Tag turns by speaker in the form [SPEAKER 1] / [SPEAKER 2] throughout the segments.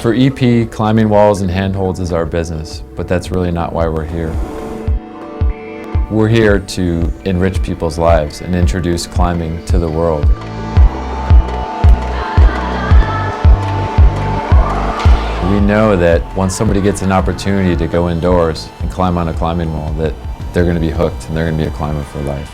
[SPEAKER 1] For EP, climbing walls and handholds is our business, but that's really not why we're here. We're here to enrich people's lives and introduce climbing to the world. We know that once somebody gets an opportunity to go indoors and climb on a climbing wall, that they're going to be hooked and they're going to be a climber for life.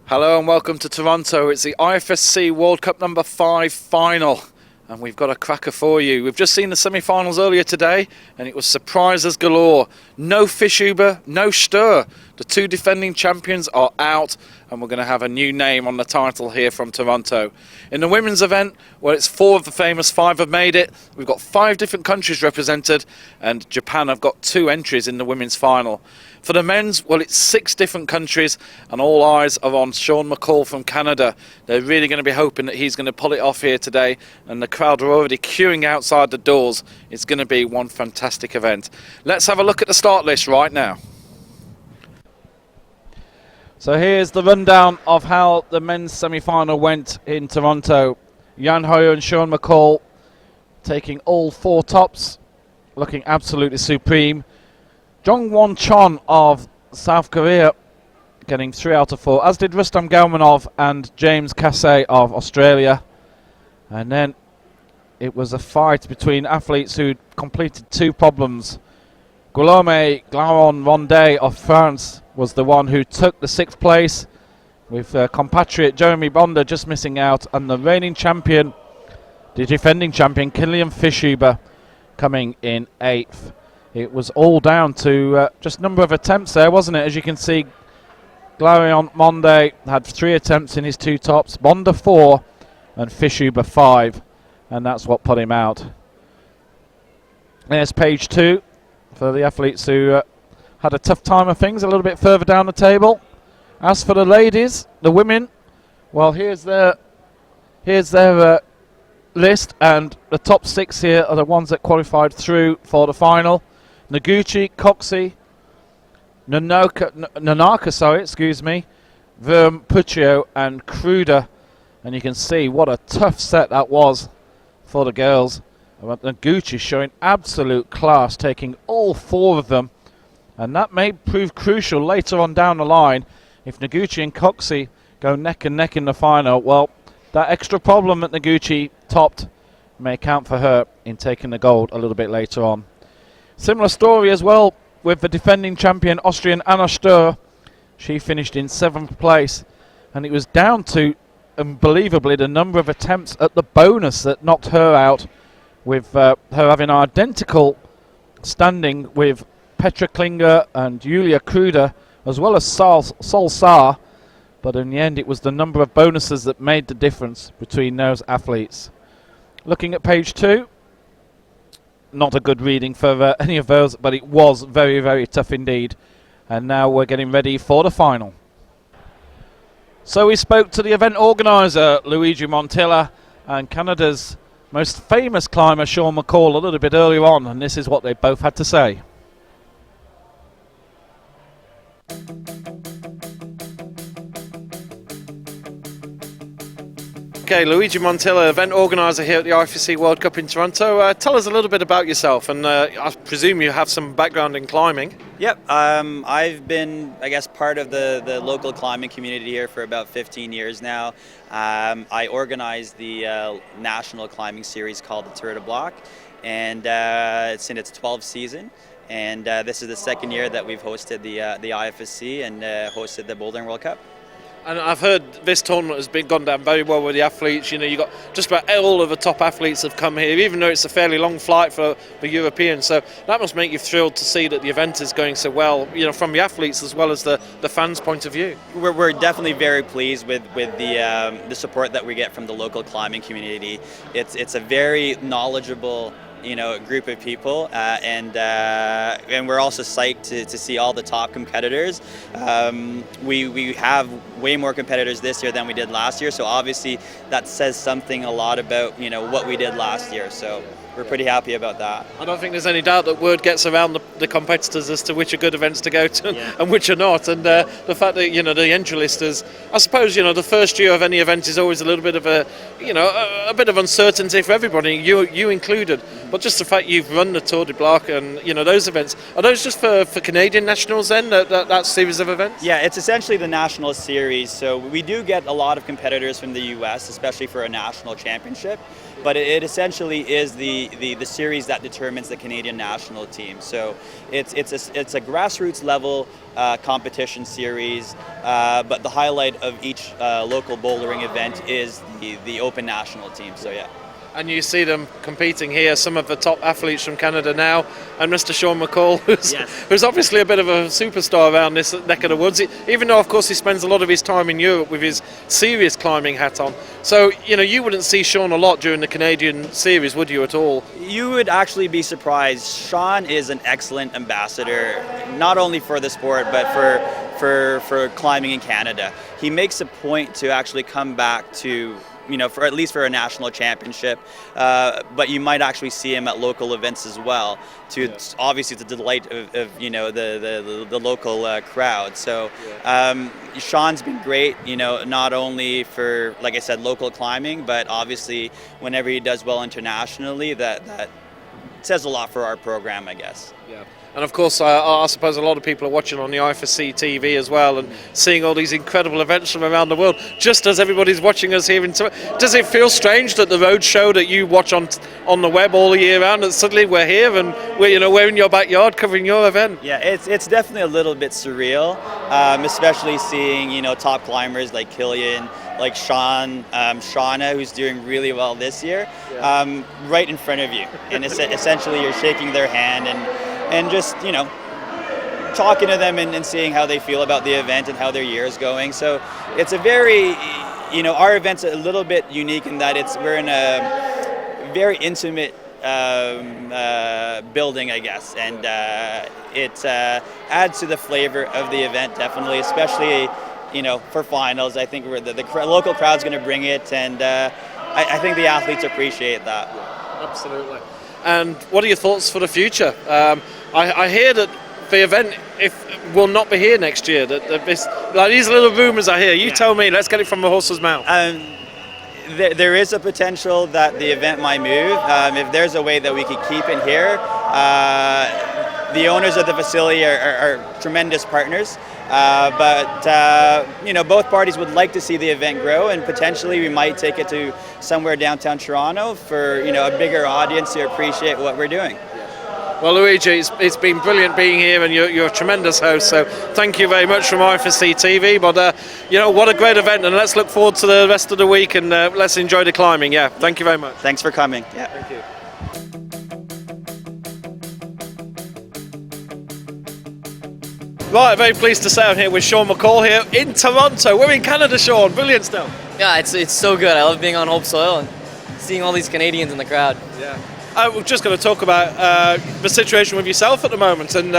[SPEAKER 2] Hello and welcome to Toronto. It's the IFSC World Cup number 5 final, and we've got a cracker for you. We've just seen the semi-finals earlier today, and it was surprises galore. No Fischhuber, no Stur. The two defending champions are out, and we're going to have a new name on the title here from Toronto. In the women's event, well, it's 4 of the famous 5 have made it. We've got 5 different countries represented, and Japan have got 2 entries in the women's final. For the men's, well, it's 6 different countries, and all eyes are on Sean McCall from Canada. They're really going to be hoping that he's going to pull it off here today, and the crowd are already queuing outside the doors. It's going to be one fantastic event. Let's have a look at the start list right now. So here's the rundown of how the men's semi-final went in Toronto. Jan Hoyer and Sean McCall taking all 4 tops, looking absolutely supreme. Jongwon Chon of South Korea getting 3 out of 4, as did Rustam Galmanov and James Cassay of Australia. And then it was a fight between athletes who completed 2 problems. Guillaume Glaron Rondet of France was the one who took the 6th place, with compatriot Jeremy Bonder just missing out, and the reigning champion, the defending champion, Kilian Fischhuber, coming in 8th. It was all down to just number of attempts there, wasn't it? As you can see, Glaron Rondet had 3 attempts in his 2 tops, Bonder 4 and Fischhuber 5, and that's what put him out. There's page 2 for the athletes who had a tough time of things, a little bit further down the table. As for the ladies, the women, well, here's their list, and the top 6 here are the ones that qualified through for the final. Noguchi, Coxey, Nanaka, Verm, Puccio and Kruder. And you can see what a tough set that was for the girls. Noguchi showing absolute class, taking all 4 of them. And that may prove crucial later on down the line. If Noguchi and Coxey go neck and neck in the final, well, that extra problem that Noguchi topped may count for her in taking the gold a little bit later on. Similar story as well with the defending champion Austrian Anna Stur. She finished in 7th place, and it was down to, unbelievably, the number of attempts at the bonus that knocked her out, with her having an identical standing with Petra Klinger and Julia Kruder, as well as Sol Saar, but in the end it was the number of bonuses that made the difference between those athletes. Looking at page 2, not a good reading for any of those, but it was very, very tough indeed. And now we're getting ready for the final. So we spoke to the event organiser, Luigi Montilla, and Canada's most famous climber, Sean McCall, a little bit earlier on, and this is what they both had to say. Okay, Luigi Montilla, event organiser here at the IFSC World Cup in Toronto. Tell us a little bit about yourself, and I presume you have some background in climbing.
[SPEAKER 3] Yep, I've been, I guess, part of the local climbing community here for about 15 years now. I organize the national climbing series called the Tour de Bloc, and it's in its 12th season. And this is the 2nd year that we've hosted the IFSC and hosted the Bouldering World Cup.
[SPEAKER 2] And I've heard this tournament has gone down very well with the athletes. You know, you got just about all of the top athletes have come here, even though it's a fairly long flight for Europeans. So that must make you thrilled to see that the event is going so well, you know, from the athletes as well as the fans' point of view.
[SPEAKER 3] We're definitely very pleased with the support that we get from the local climbing community. It's a very knowledgeable, you know, group of people, and we're also psyched to see all the top competitors. We have way more competitors this year than we did last year, so obviously that says something a lot about, you know, what we did last year. So we're pretty happy about that.
[SPEAKER 2] I don't think there's any doubt that word gets around the competitors as to which are good events to go to and which are not. And the fact that the entry list is, I suppose, the first year of any event is always a little bit of a bit of uncertainty for everybody, you included. But just the fact you've run the Tour de Bloc and those events, are those just for Canadian nationals then? That series of events?
[SPEAKER 3] Yeah, it's essentially the national series. So we do get a lot of competitors from the U.S., especially for a national championship. But it essentially is the series that determines the Canadian national team. So it's a grassroots level competition series, but the highlight of each local bouldering event is the open national team. So yeah.
[SPEAKER 2] And you see them competing here, some of the top athletes from Canada now, and Mr. Sean McCall, who's obviously a bit of a superstar around this neck of the woods, even though, of course, he spends a lot of his time in Europe with his serious climbing hat on. So, you wouldn't see Sean a lot during the Canadian series, would you, at all?
[SPEAKER 3] You would actually be surprised. Sean is an excellent ambassador, not only for the sport, but for climbing in Canada. He makes a point to actually come back to for at least for a national championship, but you might actually see him at local events as well. Obviously, to the delight of the local crowd. So Sean's been great, not only for, like I said, local climbing, but obviously whenever he does well internationally, that says a lot for our program, I guess.
[SPEAKER 2] Yeah. And of course, I suppose a lot of people are watching on the IFSC TV as well and seeing all these incredible events from around the world, just as everybody's watching us here in Toronto. Does it feel strange that the road show that you watch on the web all year round, and suddenly we're here and we're in your backyard covering your event?
[SPEAKER 3] Yeah, it's definitely a little bit surreal, especially seeing top climbers like Killian, like Sean, Shauna, who's doing really well this year, right in front of you, and essentially you're shaking their hand and just talking to them and seeing how they feel about the event and how their year is going. So it's a very our event's a little bit unique in that we're in a very intimate building, I guess, and it adds to the flavor of the event definitely, especially for finals. I think the local crowd's going to bring it, and I think the athletes appreciate that.
[SPEAKER 2] Yeah, absolutely. And what are your thoughts for the future? I hear that the event will not be here next year. These little rumours I hear. You tell me. Let's get it from the horse's mouth.
[SPEAKER 3] There is a potential that the event might move. If there's a way that we could keep it here, the owners of the facility are tremendous partners. But both parties would like to see the event grow, and potentially we might take it to somewhere downtown Toronto for a bigger audience to appreciate what we're doing.
[SPEAKER 2] Well, Luigi, it's been brilliant being here, and you're a tremendous host, so thank you very much from IFSC TV. But, what a great event, and let's look forward to the rest of the week, and let's enjoy the climbing. Yeah, thank you very much.
[SPEAKER 3] Thanks for coming. Yeah.
[SPEAKER 2] Thank you. Right, very pleased to say I'm here with Sean McCall here in Toronto. We're in Canada, Sean. Brilliant stuff.
[SPEAKER 4] Yeah, it's so good. I love being on Hope soil and seeing all these Canadians in the crowd.
[SPEAKER 2] Yeah. We're just going to talk about the situation with yourself at the moment, and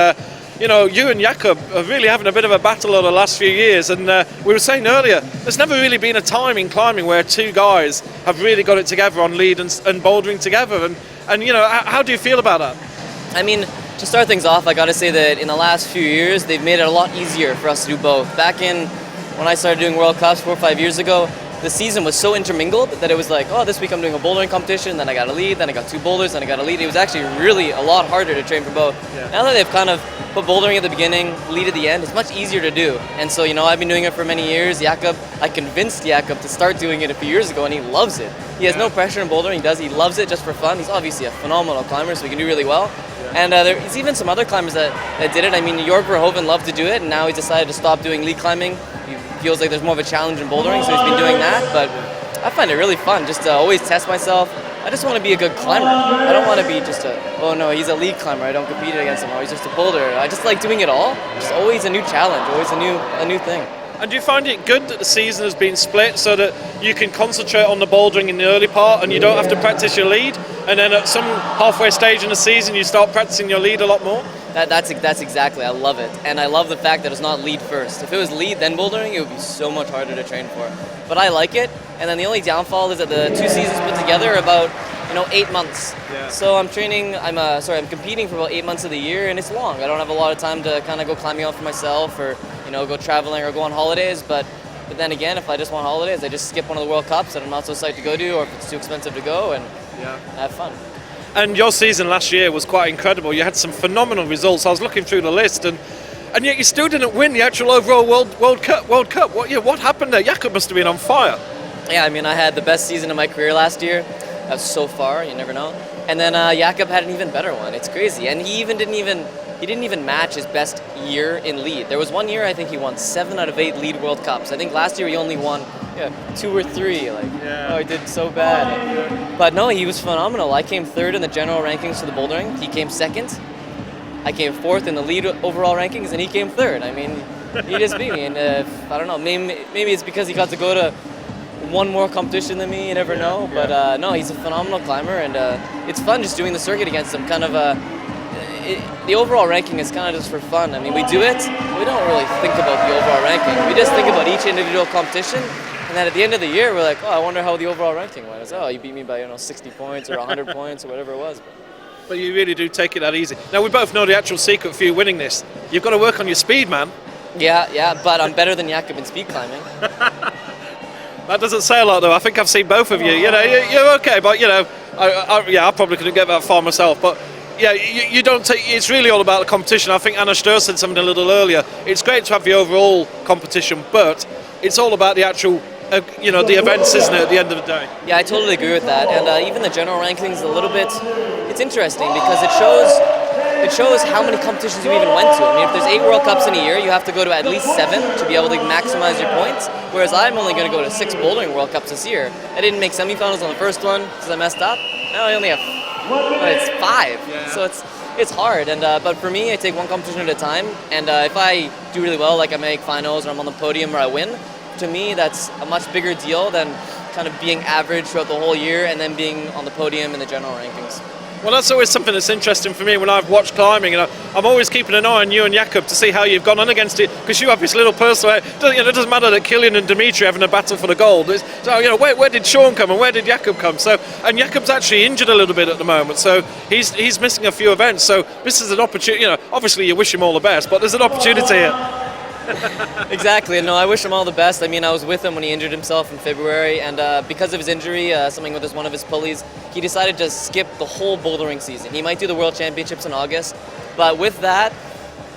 [SPEAKER 2] you and Jakob are really having a bit of a battle over the last few years, and we were saying earlier, there's never really been a time in climbing where two guys have really got it together on lead and bouldering together, and how do you feel about that?
[SPEAKER 4] I mean, to start things off, I got to say that in the last few years, they've made it a lot easier for us to do both. Back when I started doing World Cups 4 or 5 years ago, the season was so intermingled that it was like, oh, this week I'm doing a bouldering competition, then I got a lead, then I got 2 boulders, then I got a lead. It was actually really a lot harder to train for both. Yeah. Now that they've kind of put bouldering at the beginning, lead at the end, it's much easier to do. And so, I've been doing it for many years. Jakob, I convinced Jakob to start doing it a few years ago, and he loves it. He has no pressure in bouldering. He loves it just for fun. He's obviously a phenomenal climber, so he can do really well. And there's even some other climbers that did it. I mean, Jorg Verhoeven loved to do it, and now he's decided to stop doing lead climbing. He feels like there's more of a challenge in bouldering, so he's been doing that. But I find it really fun just to always test myself. I just want to be a good climber. I don't want to be just he's a lead climber, I don't compete against him, or he's just a boulder. I just like doing it all. Just always a new challenge, always a new thing.
[SPEAKER 2] And do you find it good that the season has been split so that you can concentrate on the bouldering in the early part and you don't have to practice your lead, and then at some halfway stage in the season you start practicing your lead a lot more?
[SPEAKER 4] That's exactly, I love it. And I love the fact that it's not lead first. If it was lead then bouldering, it would be so much harder to train for. But I like it, and then the only downfall is that the 2 seasons put together are about 8 months.
[SPEAKER 5] Yeah.
[SPEAKER 4] So I'm training. I'm competing for about 8 months of the year, and it's long. I don't have a lot of time to kind of go climbing out for myself, or go traveling or go on holidays. But then again, if I just want holidays, I just skip one of the World Cups that I'm not so psyched to go to, or if it's too expensive to go, and have fun.
[SPEAKER 5] And your season last year was quite incredible. You had some phenomenal results. I was looking through the list, and yet you still didn't win the actual overall World Cup. What happened there? Jakob must have been on fire.
[SPEAKER 4] Yeah, I mean, I had the best season of my career last year. That was so far, you never know. And then Jakob had an even better one. It's crazy. And he didn't even match his best year in lead. There was one year I think he won 7 out of 8 lead World Cups. I think last year he only won 2 or 3. He did so bad. But no, he was phenomenal. I came 3rd in the general rankings for the bouldering. He came 2nd. I came 4th in the lead overall rankings, and he came 3rd. I mean, he just beat me. And I don't know, maybe it's because he got to go to one more competition than me, you never know. But no, he's a phenomenal climber, and it's fun just doing the circuit against him. The overall ranking is kind of just for fun. I mean, we do it, we don't really think about the overall ranking. We just think about each individual competition, and then at the end of the year, we're like, oh, I wonder how the overall ranking was. Oh, you beat me by 60 points or 100 points or whatever it was.
[SPEAKER 5] But you really do take it that easy. Now, we both know the actual secret for you winning this. You've got to work on your speed, man.
[SPEAKER 4] Yeah, but I'm better than Jakob in speed climbing.
[SPEAKER 5] That doesn't say a lot, though. I think I've seen both of you. You're okay, but I probably couldn't get that far myself. But you don't take. It's really all about the competition. I think Anna Stur said something a little earlier. It's great to have the overall competition, but it's all about the actual, the events, isn't it? At the end of the day.
[SPEAKER 4] Yeah, I totally agree with that. And even the general rankings a little bit. It's interesting because it shows how many competitions you even went to. I mean, if there's 8 World Cups in a year, you have to go to at least 7 to be able to maximize your points. Whereas I'm only going to go to 6 bouldering World Cups this year. I didn't make semifinals on the first one because I messed up. Now I only have it's 5.
[SPEAKER 5] Yeah.
[SPEAKER 4] So it's hard. And but for me, I take one competition at a time. And if I do really well, like I make finals or I'm on the podium or I win, to me that's a much bigger deal than kind of being average throughout the whole year and then being on the podium in the general rankings.
[SPEAKER 5] Well, that's always something that's interesting for me when I've watched climbing, and I'm always keeping an eye on you and Jakob to see how you've gone on against it, because you have this little personal. It doesn't matter that Killian and Dimitri are having a battle for the gold. So where did Sean come and where did Jakob come? So, and Jakob's actually injured a little bit at the moment, so he's missing a few events. So this is an opportunity. Obviously you wish him all the best, but there's an opportunity here.
[SPEAKER 4] Exactly. No, I wish him all the best. I mean, I was with him when he injured himself in February, and because of his injury, something with one of his pulleys, he decided to skip the whole bouldering season. He might do the World Championships in August, but with that,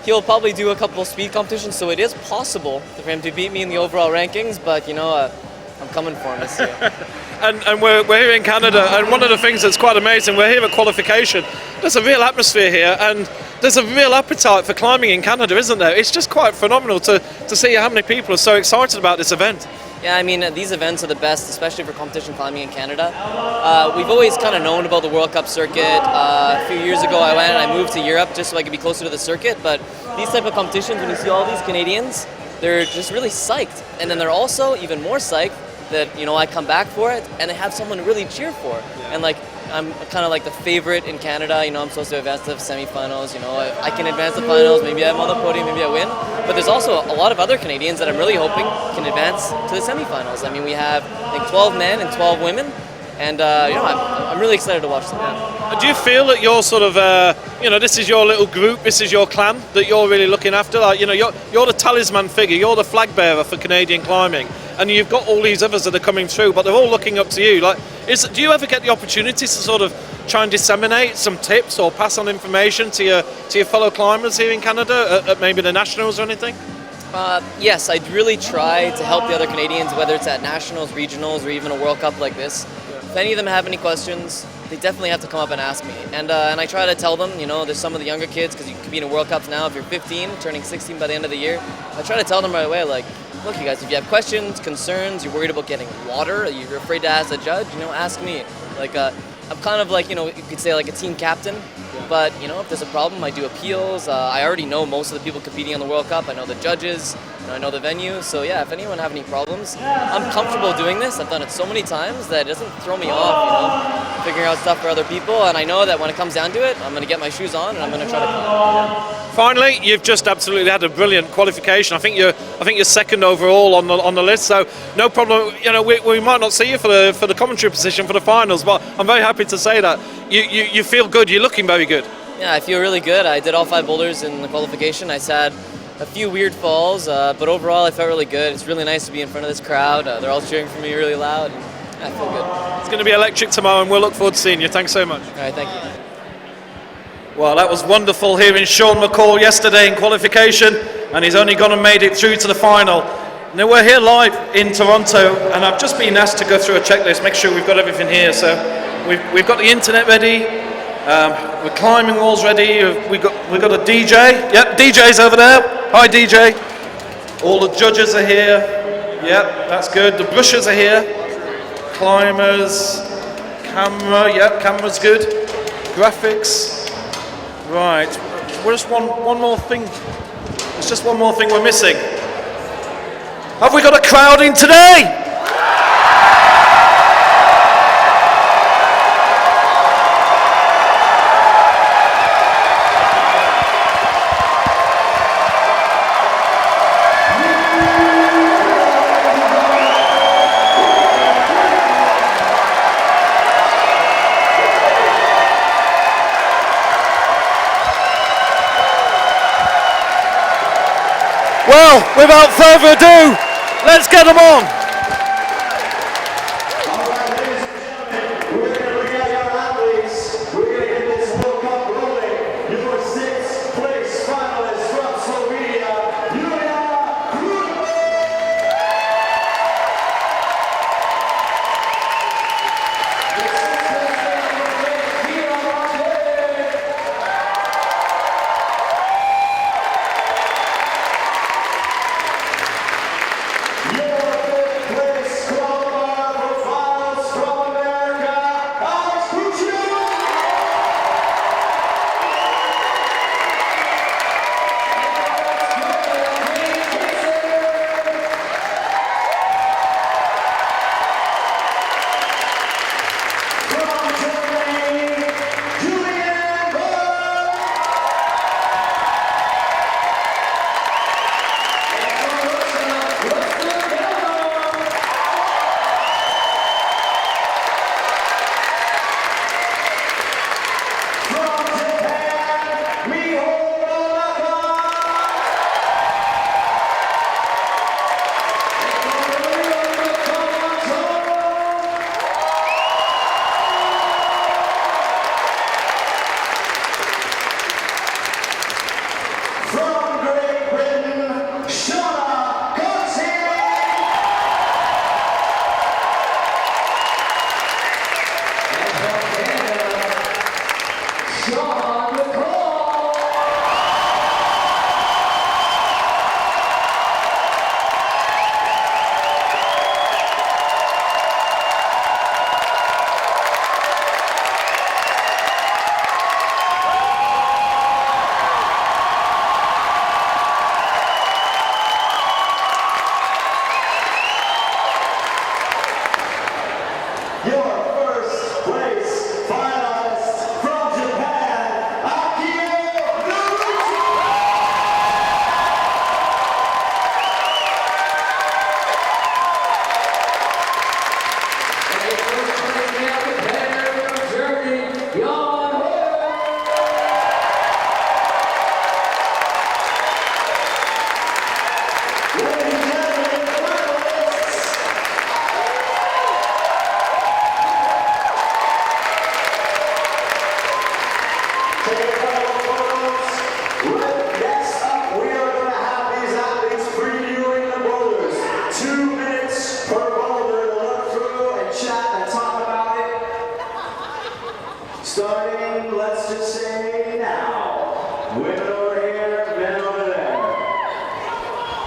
[SPEAKER 4] he'll probably do a couple of speed competitions, so it is possible for him to beat me in the overall rankings, but I'm coming for him this year.
[SPEAKER 5] And we're here in Canada, and one of the things that's quite amazing, we're here at qualification. There's a real atmosphere here, and there's a real appetite for climbing in Canada, isn't there? It's just quite phenomenal to see how many people are so excited about this event.
[SPEAKER 4] Yeah, I mean, these events are the best, especially for competition climbing in Canada. We've always kind of known about the World Cup circuit. A few years ago, I moved to Europe just so I could be closer to the circuit, but these type of competitions, when you see all these Canadians, they're just really psyched. And then they're also even more psyched that I come back for it and they have someone to really cheer for. Yeah. And I'm kind of like the favorite in Canada. I'm supposed to advance to the semifinals. I can advance to the finals. Maybe I'm on the podium. Maybe I win. But there's also a lot of other Canadians that I'm really hoping can advance to the semifinals. I mean, we have 12 men and 12 women, and I'm really excited to watch them.
[SPEAKER 5] Yeah. Do you feel that you're sort of this is your little group, this is your clan that you're really looking after? You're the talisman figure. You're the flag bearer for Canadian climbing. And you've got all these others that are coming through, but they're all looking up to you. Do you ever get the opportunity to sort of try and disseminate some tips or pass on information to your fellow climbers here in Canada at maybe the nationals or anything?
[SPEAKER 4] Yes, I'd really try to help the other Canadians, whether it's at nationals, regionals, or even a World Cup like this. Yeah. If any of them have any questions, they definitely have to come up and ask me. And I try to tell them, there's some of the younger kids, because you compete in World Cups now if you're 15, turning 16 by the end of the year. I try to tell them right away, look, you guys, if you have questions, concerns, you're worried about getting water, you're afraid to ask the judge, ask me. I'm kind of you could say like a team captain. Yeah. But, if there's a problem, I do appeals. I already know most of the people competing on the World Cup. I know the judges, I know the venue. So, yeah, if anyone have any problems, I'm comfortable doing this. I've done it so many times that it doesn't throw me off, If figuring out stuff for other people, and I know that when it comes down to it, I'm going to get my shoes on and I'm going to try to climb.
[SPEAKER 5] Finally, you've just absolutely had a brilliant qualification. I think you're second overall on the list, so no problem. You know, we might not see you for the commentary position for the finals, but I'm very happy to say that you feel good. You're looking very good.
[SPEAKER 4] Yeah, I feel really good. I did all 5 boulders in the qualification. I had a few weird falls, but overall I felt really good. It's really nice to be in front of this crowd. They're all cheering for me really loud. I feel good.
[SPEAKER 5] It's going to be electric tomorrow, and we'll look forward to seeing you. Thanks so much.
[SPEAKER 4] All right, thank you.
[SPEAKER 5] Well, that was wonderful hearing Sean McCall yesterday in qualification, and he's only gone and made it through to the final. Now, we're here live in Toronto, and I've just been asked to go through a checklist, make sure we've got everything here. So we've got the internet ready, we're climbing walls ready, we've got a DJ. Yep, DJ's over there. Hi, DJ. All the judges are here. Yep, that's good. The brushers are here. Climbers, camera, yep, camera's good. Graphics. Right, we're just one more thing. There's just one more thing we're missing. Have we got a crowd in today? Well, without further ado, let's get them on.
[SPEAKER 6] All right, ladies and gentlemen, we're going to look at our athletes. We're going to get this World Cup rolling. Your 6th place finalist from Slovenia, Julia Kruger.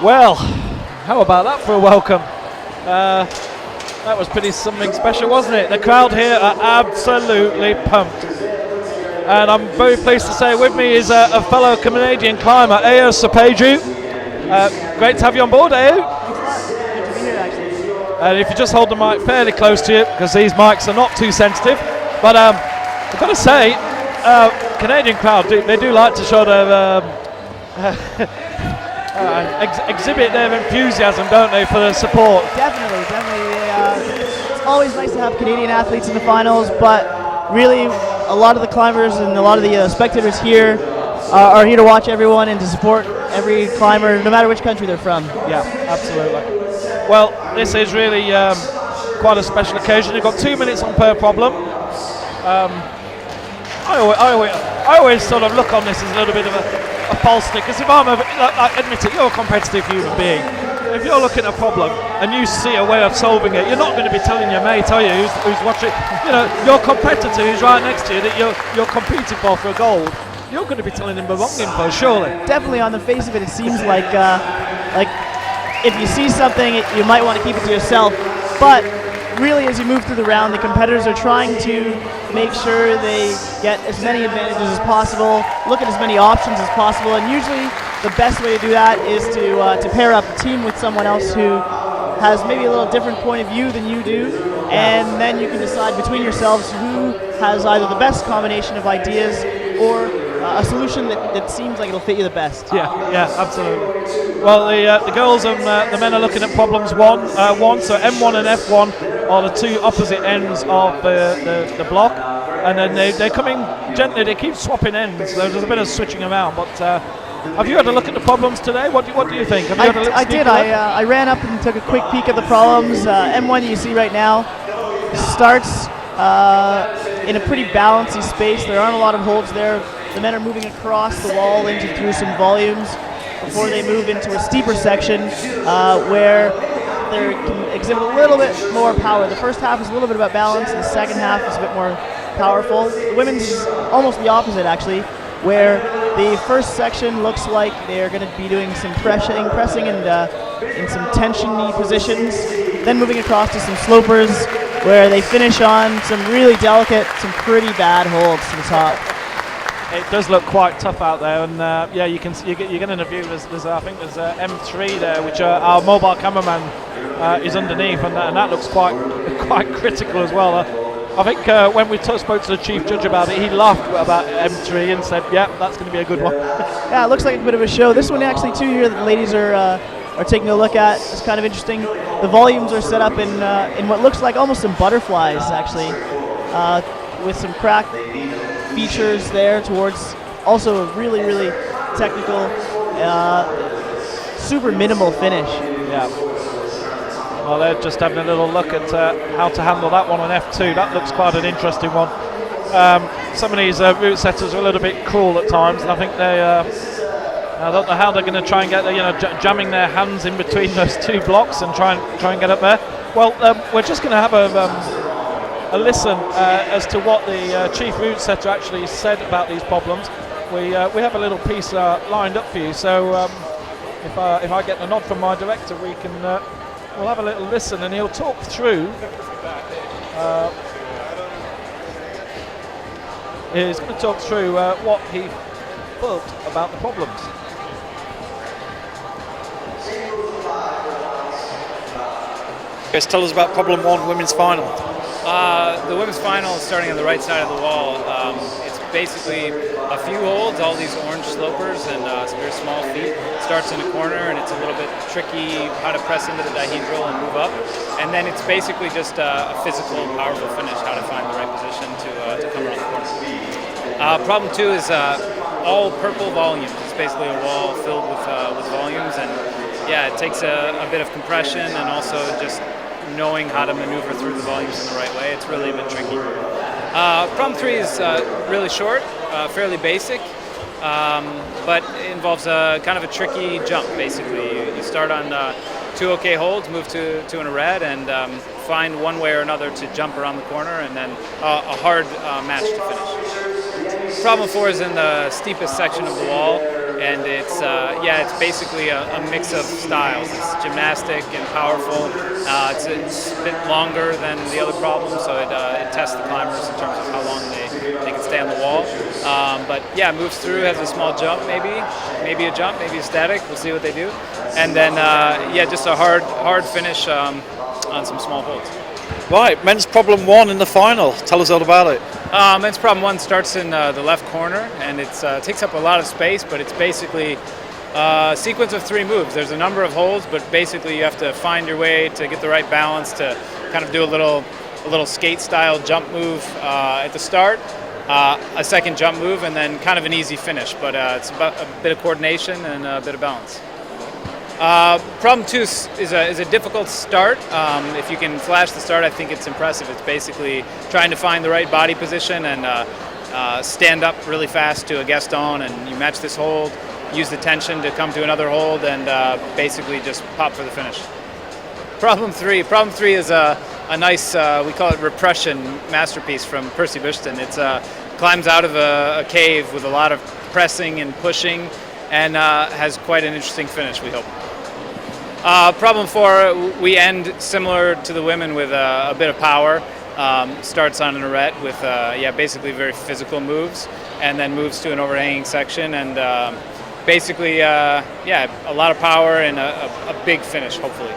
[SPEAKER 2] Well, how about that for a welcome? That was pretty something special, wasn't it? The crowd here are absolutely pumped. And I'm very pleased to say with me is a fellow Canadian climber, Ao Sapaju. Great to have you on board, Ao. And if you just hold the mic fairly close to you, because these mics are not too sensitive. But I've got to say, Canadian crowd, they do like to sort of exhibit their enthusiasm, don't they, for the support?
[SPEAKER 7] Definitely. It's always nice to have Canadian athletes in the finals, but really a lot of the climbers and a lot of the spectators here are here to watch everyone and to support every climber, no matter which country they're from.
[SPEAKER 2] Yeah, absolutely. Well, this is really quite a special occasion. You've got 2 minutes on per problem. I always sort of look on this as a little bit of a false stick, because if I admit it, you're a competitive human being. If you're looking at a problem and you see a way of solving it, you're not going to be telling your mate, are you, who's watching? You know, your competitor who's right next to you that you're competing for a gold, you're going to be telling him the wrong info, surely.
[SPEAKER 7] Definitely, on the face of it, it seems like if you see something, you might want to keep it to yourself. But really, as you move through the round, the competitors are trying to make sure they get as many advantages as possible, look at as many options as possible, and usually the best way to do that is to pair up a team with someone else who has maybe a little different point of view than you do, and then you can decide between yourselves who has either the best combination of ideas or a solution that seems like it'll fit you the best.
[SPEAKER 2] Yeah, absolutely. Well, the girls and the men are looking at problems one. So M1 and F1 are the two opposite ends of the block, and then they're coming gently. They keep swapping ends. There's a bit of switching around. But have you had a look at the problems today? What do you think? Have you had a
[SPEAKER 7] I did. I ran up and took a quick peek at the problems. M1 that you see right now starts in a pretty balancy space. There aren't a lot of holds there. The men are moving across the wall through some volumes before they move into a steeper section where they can exhibit a little bit more power. The first half is a little bit about balance, and the second half is a bit more powerful. The women's is almost the opposite, actually, where the first section looks like they're going to be doing some pressing and in some tension-y positions, then moving across to some slopers where they finish on some really delicate, some pretty bad holds to the top.
[SPEAKER 2] It does look quite tough out there, and yeah, you get in a view. There's I think there's M3 there, which our mobile cameraman is underneath, and that looks quite critical as well. I think when we spoke to the chief judge about it, he laughed about M3 and said, "Yeah, that's going to be a good one."
[SPEAKER 7] Yeah, it looks like a bit of a show. This one actually too here that the ladies are taking a look at is kind of interesting. The volumes are set up in what looks like almost some butterflies, actually, with some crack features there towards also a really, really technical, super minimal finish.
[SPEAKER 2] Yeah. Well, they're just having a little look at how to handle that one on F2. That looks quite an interesting one. Some of these route setters are a little bit cruel at times, and I think they I don't know how they're going to try and get jamming their hands in between those two blocks and try and get up there. Well, we're just going to have a listen as to what the chief route setter actually said about these problems. We have a little piece lined up for you, so if I get a nod from my director, we'll have a little listen, and he'll talk through. He's going to talk through what he thought about the problems.
[SPEAKER 5] Guys, tell us about problem one, women's final.
[SPEAKER 8] The women's final is starting on the right side of the wall. It's basically a few holds, all these orange slopers and some very small feet. Starts in a corner, and it's a little bit tricky how to press into the dihedral and move up. And then it's basically just a physical, powerful finish, how to find the right position to come around the corner. Problem two is all purple volumes. It's basically a wall filled with volumes, and yeah, it takes a bit of compression and also just knowing how to maneuver through the volumes in the right way. It's really a bit tricky. Problem three is really short, fairly basic, but it involves kind of a tricky jump, basically. You start on two okay holds, move to a red, and find one way or another to jump around the corner, and then a hard match to finish. Problem four is in the steepest section of the wall, and it's basically a mix of styles. It's gymnastic and powerful. It's a bit longer than the other problems, so it tests the climbers in terms of how long they can stay on the wall. But yeah, moves through, has a small jump, maybe a jump, maybe a static. We'll see what they do, and then just a hard finish on some small holds.
[SPEAKER 5] Right, men's problem 1 in the final. Tell us all about it.
[SPEAKER 8] Men's problem 1 starts in the left corner, and it takes up a lot of space, but it's basically a sequence of 3 moves. There's a number of holds, but basically you have to find your way to get the right balance to kind of do a little skate-style jump move at the start, a second jump move, and then kind of an easy finish. But it's about a bit of coordination and a bit of balance. Problem 2 is a difficult start. If you can flash the start, I think it's impressive. It's basically trying to find the right body position and stand up really fast to a Gaston, and you match this hold, use the tension to come to another hold, and basically just pop for the finish. Problem 3 is a nice, we call it repression masterpiece from Percy Bushton. It climbs out of a cave with a lot of pressing and pushing, and has quite an interesting finish, we hope. Problem 4, we end similar to the women with a bit of power. Starts on an arête with basically very physical moves, and then moves to an overhanging section, and basically a lot of power and a big finish, hopefully.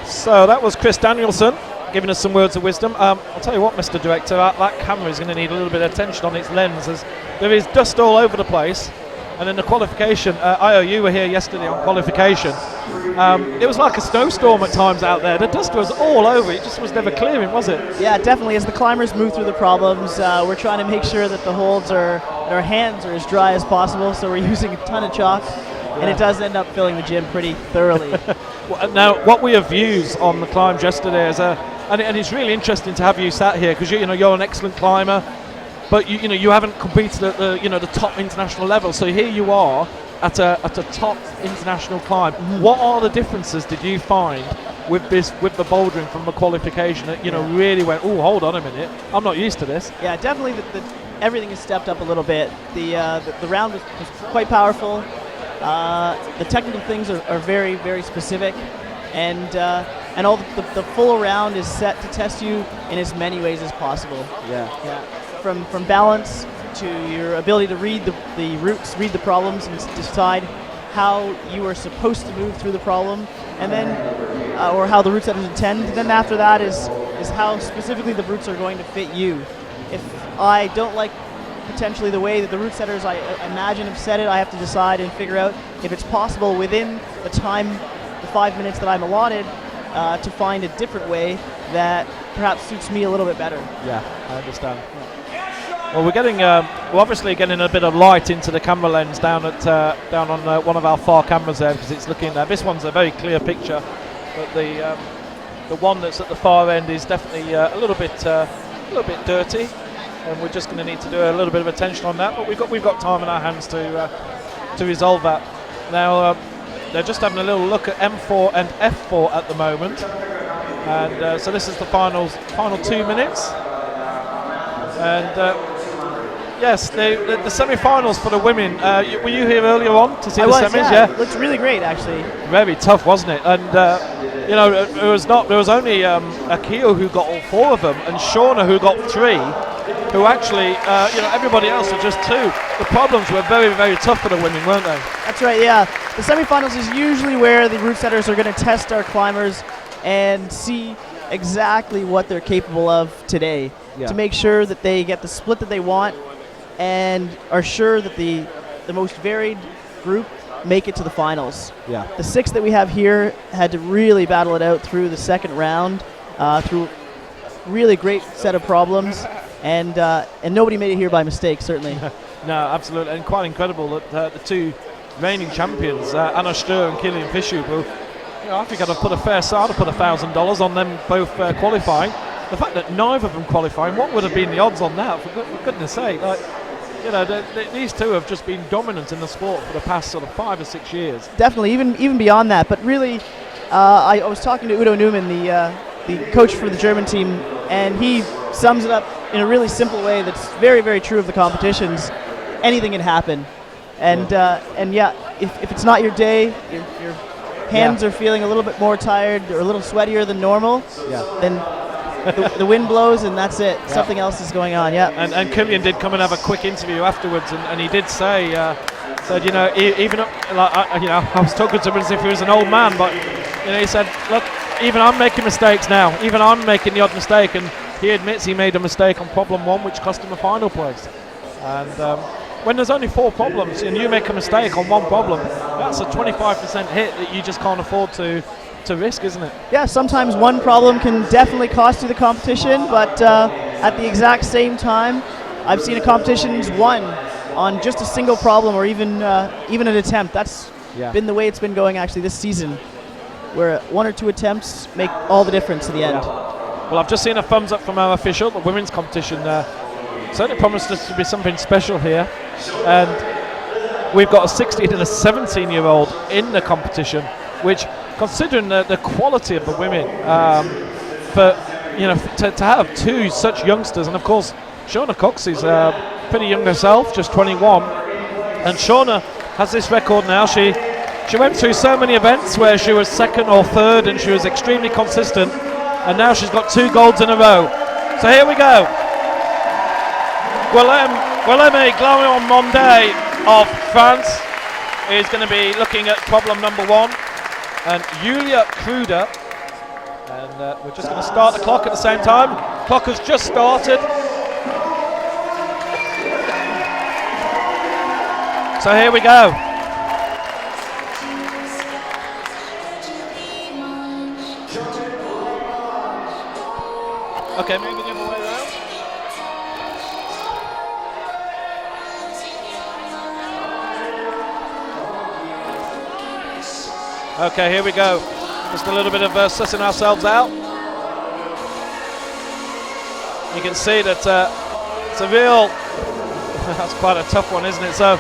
[SPEAKER 9] So that was Chris Danielson giving us some words of wisdom. I'll tell you what, Mr. Director, that camera is going to need a little bit of attention on its lens, as there is dust all over the place. And in the qualification, you were here yesterday on qualification. It was like a snowstorm at times out there. The dust was all over. It just was never clearing, was it?
[SPEAKER 7] Yeah, definitely. As the climbers move through the problems, we're trying to make sure that the holds our hands are as dry as possible. So we're using a ton of chalk, and it does end up filling the gym pretty thoroughly.
[SPEAKER 9] Now, what we have used on the climbs yesterday is and it's really interesting to have you sat here, because you're an excellent climber. But you haven't competed at the top international level. So here you are at a top international climb. Mm-hmm. What are the differences did you find with the bouldering from the qualification that really went, oh, hold on a minute, I'm not used to this?
[SPEAKER 7] Yeah, definitely. Everything has stepped up a little bit. The round was quite powerful. The technical things are very, very specific, and all the full round is set to test you in as many ways as possible.
[SPEAKER 9] Yeah.
[SPEAKER 7] From balance to your ability to read the routes, read the problems, and decide how you are supposed to move through the problem, and then or how the route setters intend. Then after that is how specifically the routes are going to fit you. If I don't like potentially the way that the route setters I imagine have set it, I have to decide and figure out if it's possible within the 5 minutes that I'm allotted to find a different way that perhaps suits me a little bit better.
[SPEAKER 9] Yeah, I understand. Well, we're obviously getting a bit of light into the camera lens down on one of our far cameras there, because it's looking. This one's a very clear picture, but the one that's at the far end is definitely a little bit dirty, and we're just going to need to do a little bit of attention on that. But we've got time in our hands to resolve that. Now they're just having a little look at M4 and F4 at the moment, and so this is the final 2 minutes, and. Yes, the semi-finals for the women. Were you here earlier on to see the semis?
[SPEAKER 7] Yeah. It looked really great, actually.
[SPEAKER 9] Very tough, wasn't it? And there was only Akio who got all 4 of them, and Shauna who got 3. Who actually, everybody else was just 2. The problems were very, very tough for the women, weren't they?
[SPEAKER 7] That's right. Yeah, the semi-finals is usually where the route setters are going to test our climbers and see exactly what they're capable of today, to make sure that they get the split that they want, and are sure that the most varied group make it to the finals.
[SPEAKER 9] Yeah.
[SPEAKER 7] The 6 that we have here had to really battle it out through the second round, through really great set of problems, and nobody made it here by mistake, certainly.
[SPEAKER 9] No, absolutely, and quite incredible that the 2 reigning champions, Anna Stur and Killian Fisher, who I think I'd have put $1,000 on them both qualifying. The fact that neither of them qualifying, what would have been the odds on that? For goodness sake, these 2 have just been dominant in the sport for the past sort of 5 or 6 years.
[SPEAKER 7] Definitely, even beyond that. But really, I was talking to Udo Neumann, the coach for the German team, and he sums it up in a really simple way that's very, very true of the competitions. Anything can happen, and if it's not your day, your hands are feeling a little bit more tired or a little sweatier than normal, then the wind blows and that's it. Something else is going on.
[SPEAKER 9] And Killian did come and have a quick interview afterwards, and he did say even I was talking to him as if he was an old man, but he said, look, even I'm making mistakes now. Even I'm making the odd mistake, and he admits he made a mistake on problem 1, which cost him a final place. And when there's only 4 problems and you make a mistake on 1 problem, that's a 25% hit that you just can't afford to risk, isn't it?
[SPEAKER 7] Yeah, sometimes one problem can definitely cost you the competition, but at the exact same time, I've seen a competitions won on just a single problem or even an attempt. That's been the way it's been going actually this season, where 1 or 2 attempts make all the difference to the end.
[SPEAKER 9] Well, I've just seen a thumbs up from our official. The women's competition certainly promised us to be something special here, and we've got a 16 and a 17-year-old in the competition, which, considering the quality of the women, to have 2 such youngsters, and of course Shauna Cox is pretty young herself, just 21, and Shauna has this record now. She went through so many events where she was 2nd or 3rd, and she was extremely consistent, and now she's got 2 golds in a row. So here we go. Guillaume Glorion-Mondet of France is going to be looking at problem number 1, and Julia Kruder, and we're just going to start the clock at the same time. Clock has just started. So here we go. Okay, maybe the other way around. Okay, here we go. Just a little bit of sussing ourselves out. You can see that it's a real, that's quite a tough one, isn't it? So,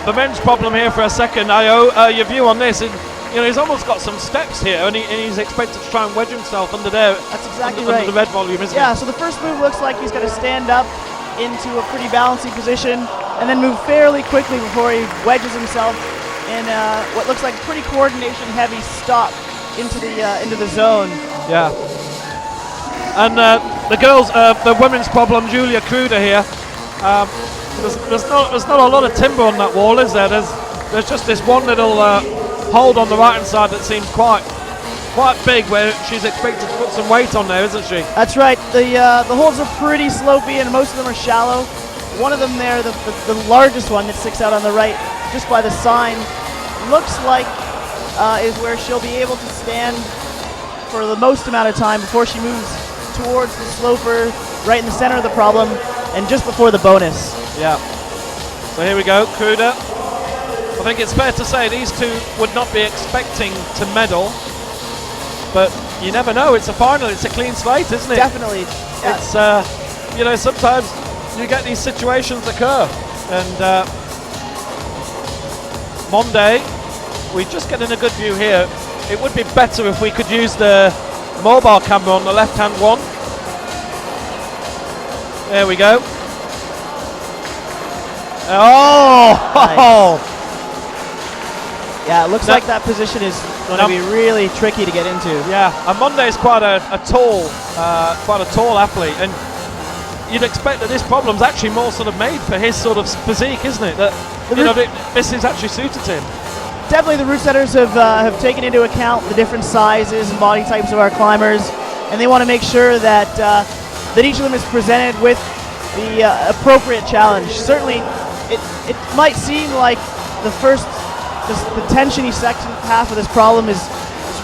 [SPEAKER 9] the men's problem here for a second. I owe your view on this. He's almost got some steps here, and he's expected to try and wedge himself under there.
[SPEAKER 7] That's exactly
[SPEAKER 9] under
[SPEAKER 7] right.
[SPEAKER 9] the red volume, isn't it?
[SPEAKER 7] Yeah, so the first move looks like he's going to stand up into a pretty balancing position and then move fairly quickly before he wedges himself in what looks like a pretty coordination-heavy stop into the zone.
[SPEAKER 9] Yeah. And the girls, the women's problem, Julia Kruder here. There's not a lot of timber on that wall, is there? There's just this one little hold on the right hand side that seems quite big, where she's expected to put some weight on there, isn't she?
[SPEAKER 7] That's right. The holes are pretty slopey and most of them are shallow. One of them there, the largest one that sticks out on the right, just by the sign, looks like is where she'll be able to stand for the most amount of time before she moves towards the sloper right in the center of the problem and just before the bonus.
[SPEAKER 9] Yeah. So here we go, Kruder. I think it's fair to say these 2 would not be expecting to medal, but you never know. It's a final. It's a clean slate, isn't it?
[SPEAKER 7] Definitely. Yeah.
[SPEAKER 9] It's sometimes you get these situations occur, and Monday, we're just getting a good view here. It would be better if we could use the mobile camera on the left-hand one. There we go. Oh!
[SPEAKER 7] Nice. Yeah, it looks like that position is going to be really tricky to get into.
[SPEAKER 9] Yeah, and Monday's quite a tall athlete, and you'd expect that this problem's actually more sort of made for his sort of physique, isn't it? That this is actually suited to him.
[SPEAKER 7] Definitely, the route setters have taken into account the different sizes and body types of our climbers, and they want to make sure that that each of them is presented with the appropriate challenge. Certainly, it might seem like the tensiony section half of this problem is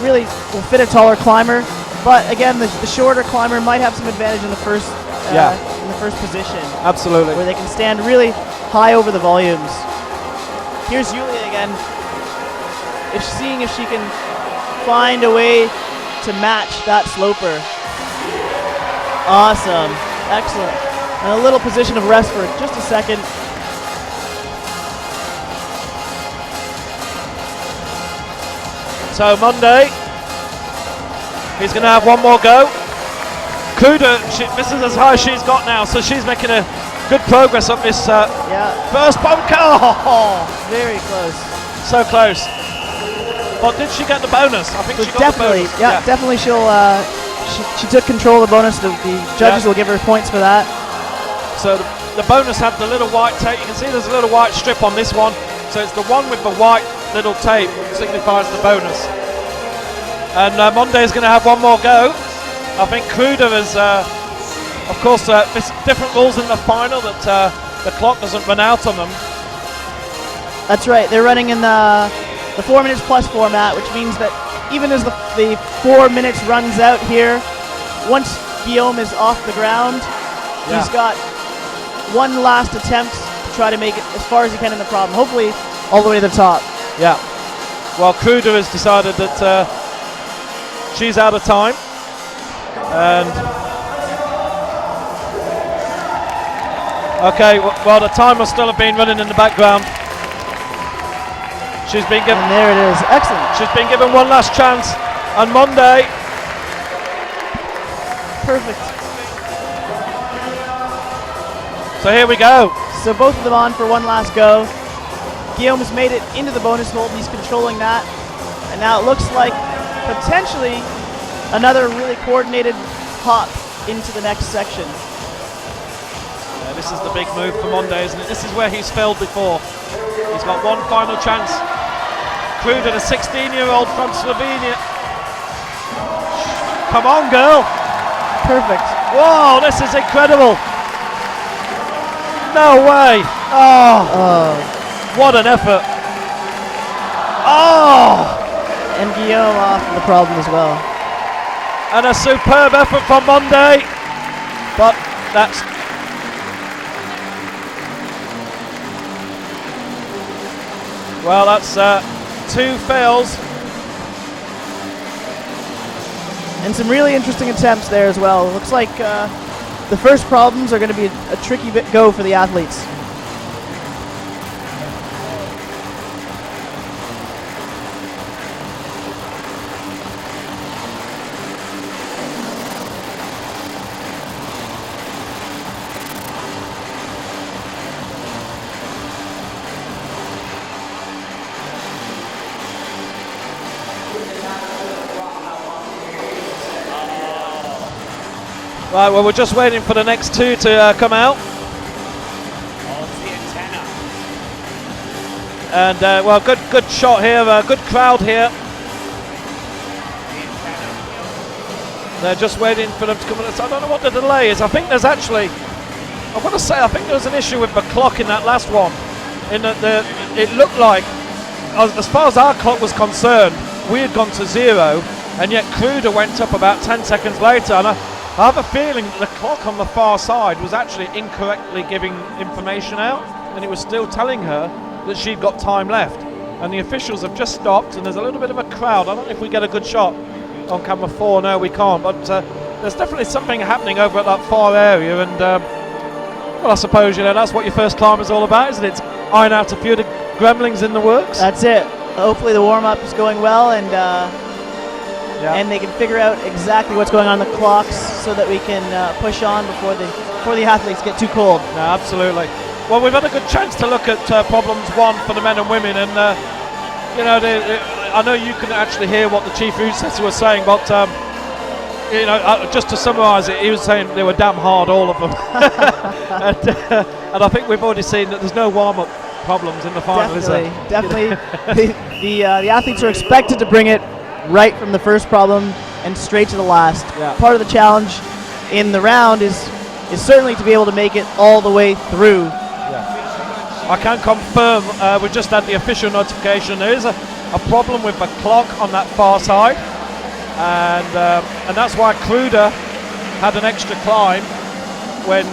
[SPEAKER 7] really will fit a taller climber, but again, the shorter climber might have some advantage in the first position.
[SPEAKER 9] Absolutely,
[SPEAKER 7] where they can stand really high over the volumes. Here's Julia again. Seeing if she can find a way to match that sloper. Awesome. Excellent. And a little position of rest for just a second.
[SPEAKER 9] So Monday, he's going to have one more go. Kruder, this is as high as she's got now, so she's making a good progress up this first bunker. Oh,
[SPEAKER 7] very close.
[SPEAKER 9] So close. But did she get the bonus? I think she got
[SPEAKER 7] definitely,
[SPEAKER 9] the bonus.
[SPEAKER 7] Definitely she took control of the bonus. The judges will give her points for that.
[SPEAKER 9] So the bonus had the little white tape. You can see there's a little white strip on this one. So it's the one with the white little tape signifies the bonus. And Monday's going to have one more go. I think Kruder is, of course, there's different rules in the final that the clock doesn't run out on them.
[SPEAKER 7] That's right. They're running in the 4 minutes plus format, which means that even as the 4 minutes runs out here, once Guillaume is off the ground, he's got one last attempt to try to make it as far as he can in the problem. Hopefully all the way to the top.
[SPEAKER 9] Yeah. Well, Kruder has decided that she's out of time. And okay, well, the time must still have been running in the background. She's been given.
[SPEAKER 7] And there it is. Excellent.
[SPEAKER 9] She's been given one last chance on Monday.
[SPEAKER 7] Perfect.
[SPEAKER 9] So here we go.
[SPEAKER 7] So both of them on for one last go. Guillaume has made it into the bonus hold. He's controlling that. And now it looks like potentially another really coordinated hop into the next section.
[SPEAKER 9] Yeah, this is the big move for Monday, isn't it? This is where he's failed before. He's got one final chance. Kruder, the 16-year-old from Slovenia. Come on, girl.
[SPEAKER 7] Perfect.
[SPEAKER 9] Whoa, this is incredible. No way. Oh. What an effort. Oh.
[SPEAKER 7] And Guillaume off the problem as well.
[SPEAKER 9] And a superb effort from Monday. But that's... Well, that's 2 fails.
[SPEAKER 7] And some really interesting attempts there as well. Looks like the first problems are going to be a tricky bit go for the athletes.
[SPEAKER 9] Right, well, we're just waiting for the next 2 to come out. And well, good shot here, good crowd here. They're just waiting for them to come in. I don't know what the delay is. I think there's actually, I want to say, I think there was an issue with the clock in that last one. In that it looked like, as far as our clock was concerned, we had gone to 0, and yet Kruder went up about 10 seconds later. And I have a feeling that the clock on the far side was actually incorrectly giving information out, and it was still telling her that she'd got time left. And the officials have just stopped, and there's a little bit of a crowd. I don't know if we get a good shot on camera 4. No, we can't. But there's definitely something happening over at that far area. And well, I suppose that's what your first climb is all about, isn't it? It's iron out a few of the gremlins in the works.
[SPEAKER 7] That's it. Hopefully the warm-up is going well, and they can figure out exactly what's going on the clocks so that we can push on before the athletes get too cold.
[SPEAKER 9] No, absolutely. Well, we've had a good chance to look at problems 1 for the men and women, and I know you can actually hear what the chief route assessor was saying, but just to summarise it, he was saying they were damn hard, all of them. and I think we've already seen that there's no warm-up problems in the final, is there?
[SPEAKER 7] Definitely. The athletes are expected to bring it right from the first problem and straight to the last.
[SPEAKER 9] Yeah.
[SPEAKER 7] Part of the challenge in the round is certainly to be able to make it all the way through.
[SPEAKER 9] Yeah. I can confirm, we just had the official notification. There is a problem with the clock on that far side, and that's why Kruder had an extra climb when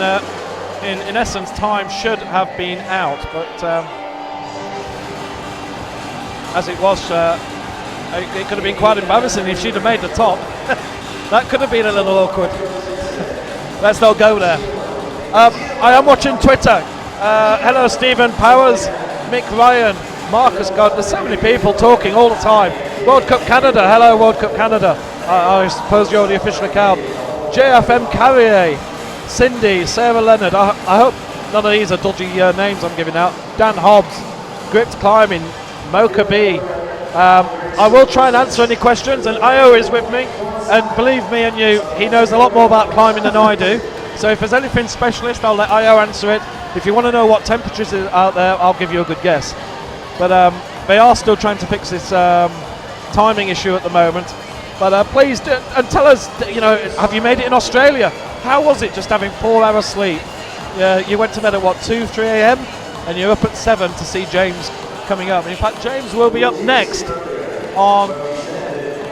[SPEAKER 9] in essence time should have been out, but as it was, it could have been quite embarrassing if she'd have made the top. That could have been a little awkward. Let's not go there. I am watching Twitter. Hello, Stephen Powers, Mick Ryan, Marcus God. There's so many people talking all the time. World Cup Canada. Hello, World Cup Canada. I suppose you're the official account. JFM Carrier, Cindy, Sarah Leonard. I hope none of these are dodgy names I'm giving out. Dan Hobbs, Gripped Climbing, Mocha B. I will try and answer any questions, and Io is with me, and believe me and you, he knows a lot more about climbing than I do, so if there's anything specialist, I'll let Io answer it. If you want to know what temperatures are out there, I'll give you a good guess. But they are still trying to fix this timing issue at the moment. But please and tell us, have you made it in Australia? How was it just having 4 hours sleep? You went to bed at what, 2, 3 a.m. and you're up at 7 to see James coming up. In fact, James will be up next on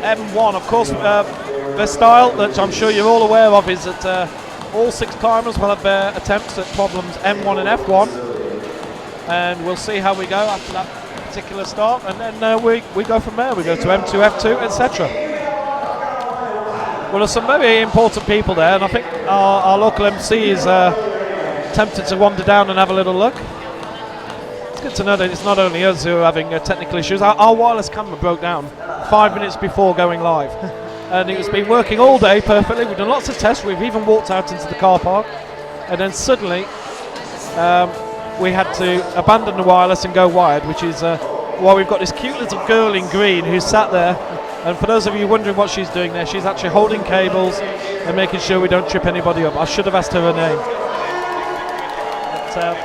[SPEAKER 9] M1. Of course, the style that I'm sure you're all aware of is that all 6 climbers will have their attempts at problems M1 and F1, and we'll see how we go after that particular start, and then we go from there. We go to M2, F2, etc. Well, there's some very important people there, and I think our local MC is tempted to wander down and have a little look. It's good to know that it's not only us who are having technical issues. Our wireless camera broke down 5 minutes before going live. And it's been working all day perfectly. We've done lots of tests. We've even walked out into the car park, and then suddenly we had to abandon the wireless and go wired, which is why we've got this cute little girl in green who's sat there. And for those of you wondering what she's doing there, she's actually holding cables and making sure we don't trip anybody up. I should have asked her her name. But,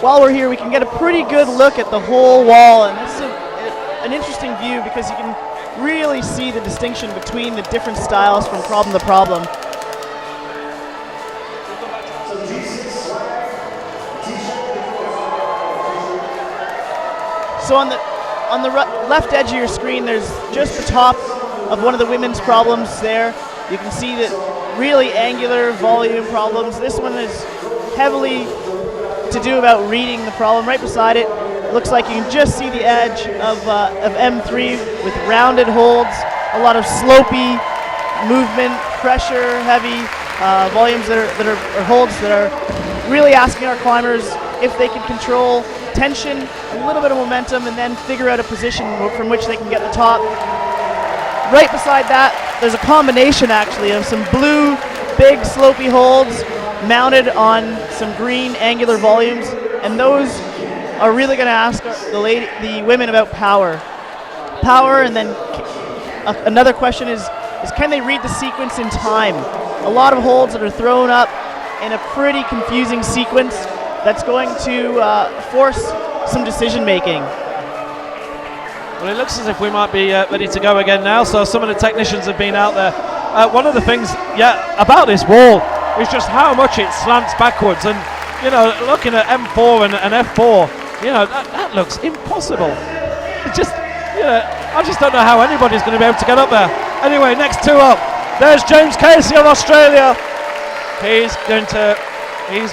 [SPEAKER 7] while we're here, we can get a pretty good look at the whole wall, and this is an interesting view because you can really see the distinction between the different styles from problem to problem. So on the left edge of your screen, there's just the top of one of the women's problems there. You can see that really angular volume problems. This one is heavily to do about reading the problem. Right beside it, looks like you can just see the edge of M3 with rounded holds, a lot of slopey movement, pressure, heavy volumes that are holds that are really asking our climbers if they can control tension, a little bit of momentum, and then figure out a position from which they can get the top. Right beside that, there's a combination actually of some blue, big slopey holds mounted on some green angular volumes, and those are really going to ask the women about power. And then another question is can they read the sequence in time? A lot of holds that are thrown up in a pretty confusing sequence that's going to force some decision making.
[SPEAKER 9] Well, it looks as if we might be ready to go again now, so some of the technicians have been out there. One of the things about this wall is just how much it slants backwards, and looking at M4 and F4, that looks impossible. It just, I just don't know how anybody's going to be able to get up there. Anyway, next 2 up, there's James Casey of Australia. He's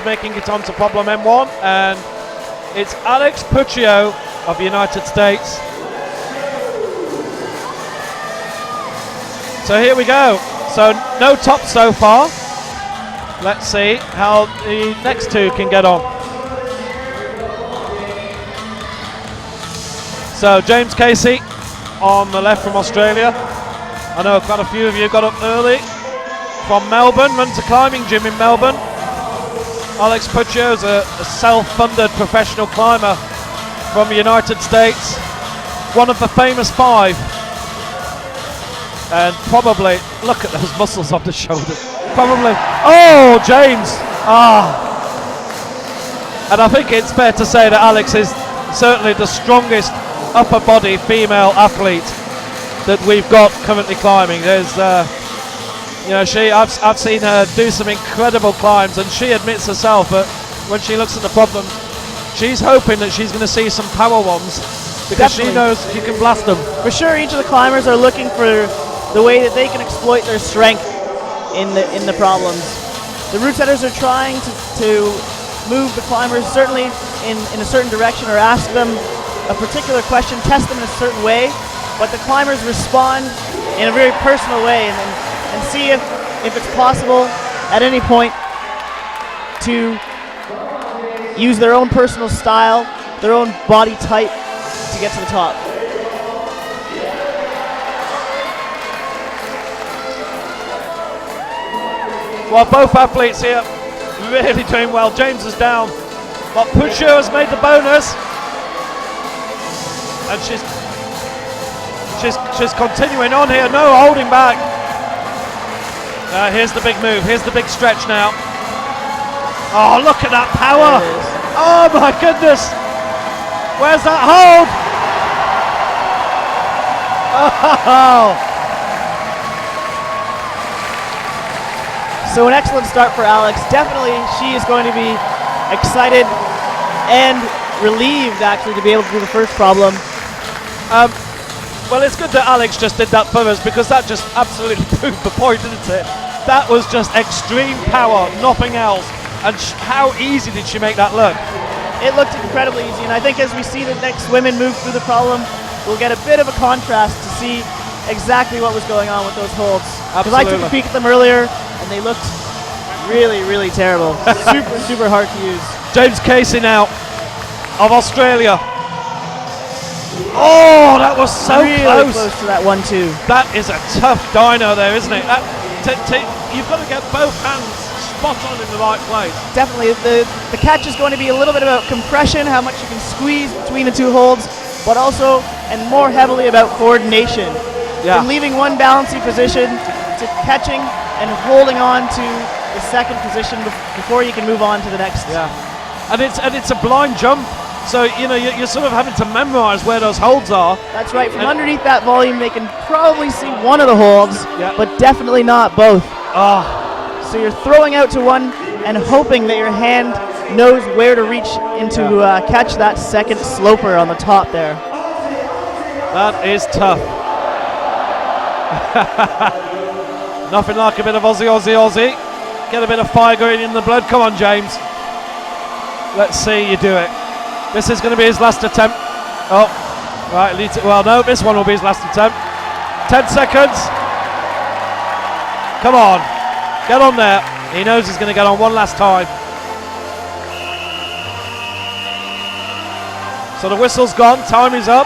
[SPEAKER 9] making it onto problem M1, and it's Alex Puccio of the United States. So here we go. So no top so far. Let's see how the next 2 can get on. So James Casey on the left from Australia. I know quite a few of you got up early from Melbourne, runs a climbing gym in Melbourne. Alex Puccio is a self-funded professional climber from the United States, one of the famous 5. And probably, look at those muscles on the shoulders. Probably, oh, James! And I think it's fair to say that Alex is certainly the strongest upper body female athlete that we've got currently climbing. There's, I've seen her do some incredible climbs, and she admits herself that when she looks at the problems, she's hoping that she's going to see some power ones, because Definitely. She knows you can blast them.
[SPEAKER 7] For sure, each of the climbers are looking for the way that they can exploit their strength in the problems. The route setters are trying to move the climbers certainly in a certain direction, or ask them a particular question, test them in a certain way, but the climbers respond in a very personal way, and see if it's possible at any point to use their own personal style, their own body type to get to the top.
[SPEAKER 9] Well, both athletes here really doing well. James is down, but Puccio has made the bonus, and she's continuing on here. No holding back. Here's the big move. Here's the big stretch now. Oh, look at that power! Oh my goodness! Where's that hold? Oh!
[SPEAKER 7] So an excellent start for Alex. Definitely she is going to be excited and relieved actually to be able to do the first problem.
[SPEAKER 9] Well, it's good that Alex just did that for us, because that just absolutely proved the point, didn't it? That was just extreme power, nothing else. And how easy did she make that look?
[SPEAKER 7] It looked incredibly easy, and I think as we see the next women move through the problem, we'll get a bit of a contrast to see exactly what was going on with those holds. Because I took a peek at them earlier, and they looked really, really terrible. super hard to use.
[SPEAKER 9] James Casey now, of Australia. Oh, that was so
[SPEAKER 7] really
[SPEAKER 9] close
[SPEAKER 7] to that 1-2.
[SPEAKER 9] That is a tough dyno there, isn't it? You've got to get both hands spot on in the right place.
[SPEAKER 7] Definitely, the catch is going to be a little bit about compression, how much you can squeeze between the two holds, but also, and more heavily, about coordination.
[SPEAKER 9] Yeah.
[SPEAKER 7] From leaving one balancing position to catching and holding on to the second position before you can move on to the next.
[SPEAKER 9] Yeah, and it's a blind jump, so you're sort of having to memorize where those holds are.
[SPEAKER 7] That's right. From underneath that volume, they can probably see one of the holds, but definitely not both. So you're throwing out to one and hoping that your hand knows where to reach into catch that second sloper on the top there.
[SPEAKER 9] That is tough. Nothing like a bit of Aussie. Get a bit of fire going in the blood. Come on, James. Let's see you do it. This is going to be his last attempt. Oh, right. Well, no, this one will be his last attempt. 10 seconds. Come on. Get on there. He knows he's going to get on one last time. So the whistle's gone. Time is up.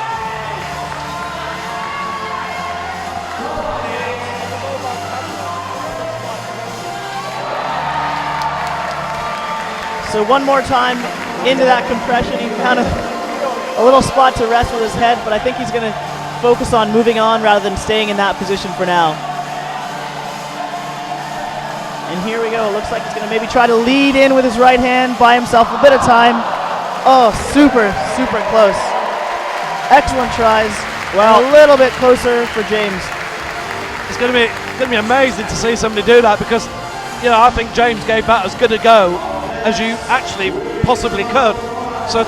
[SPEAKER 7] So one more time into that compression. He found a little spot to rest with his head, but I think he's going to focus on moving on rather than staying in that position for now. And here we go. Looks like he's going to maybe try to lead in with his right hand, buy himself a bit of time. Oh, super close. Excellent tries. Well, a little bit closer for James.
[SPEAKER 9] It's going to be amazing to see somebody do that, because I think James gave that as good a go as you actually possibly could. So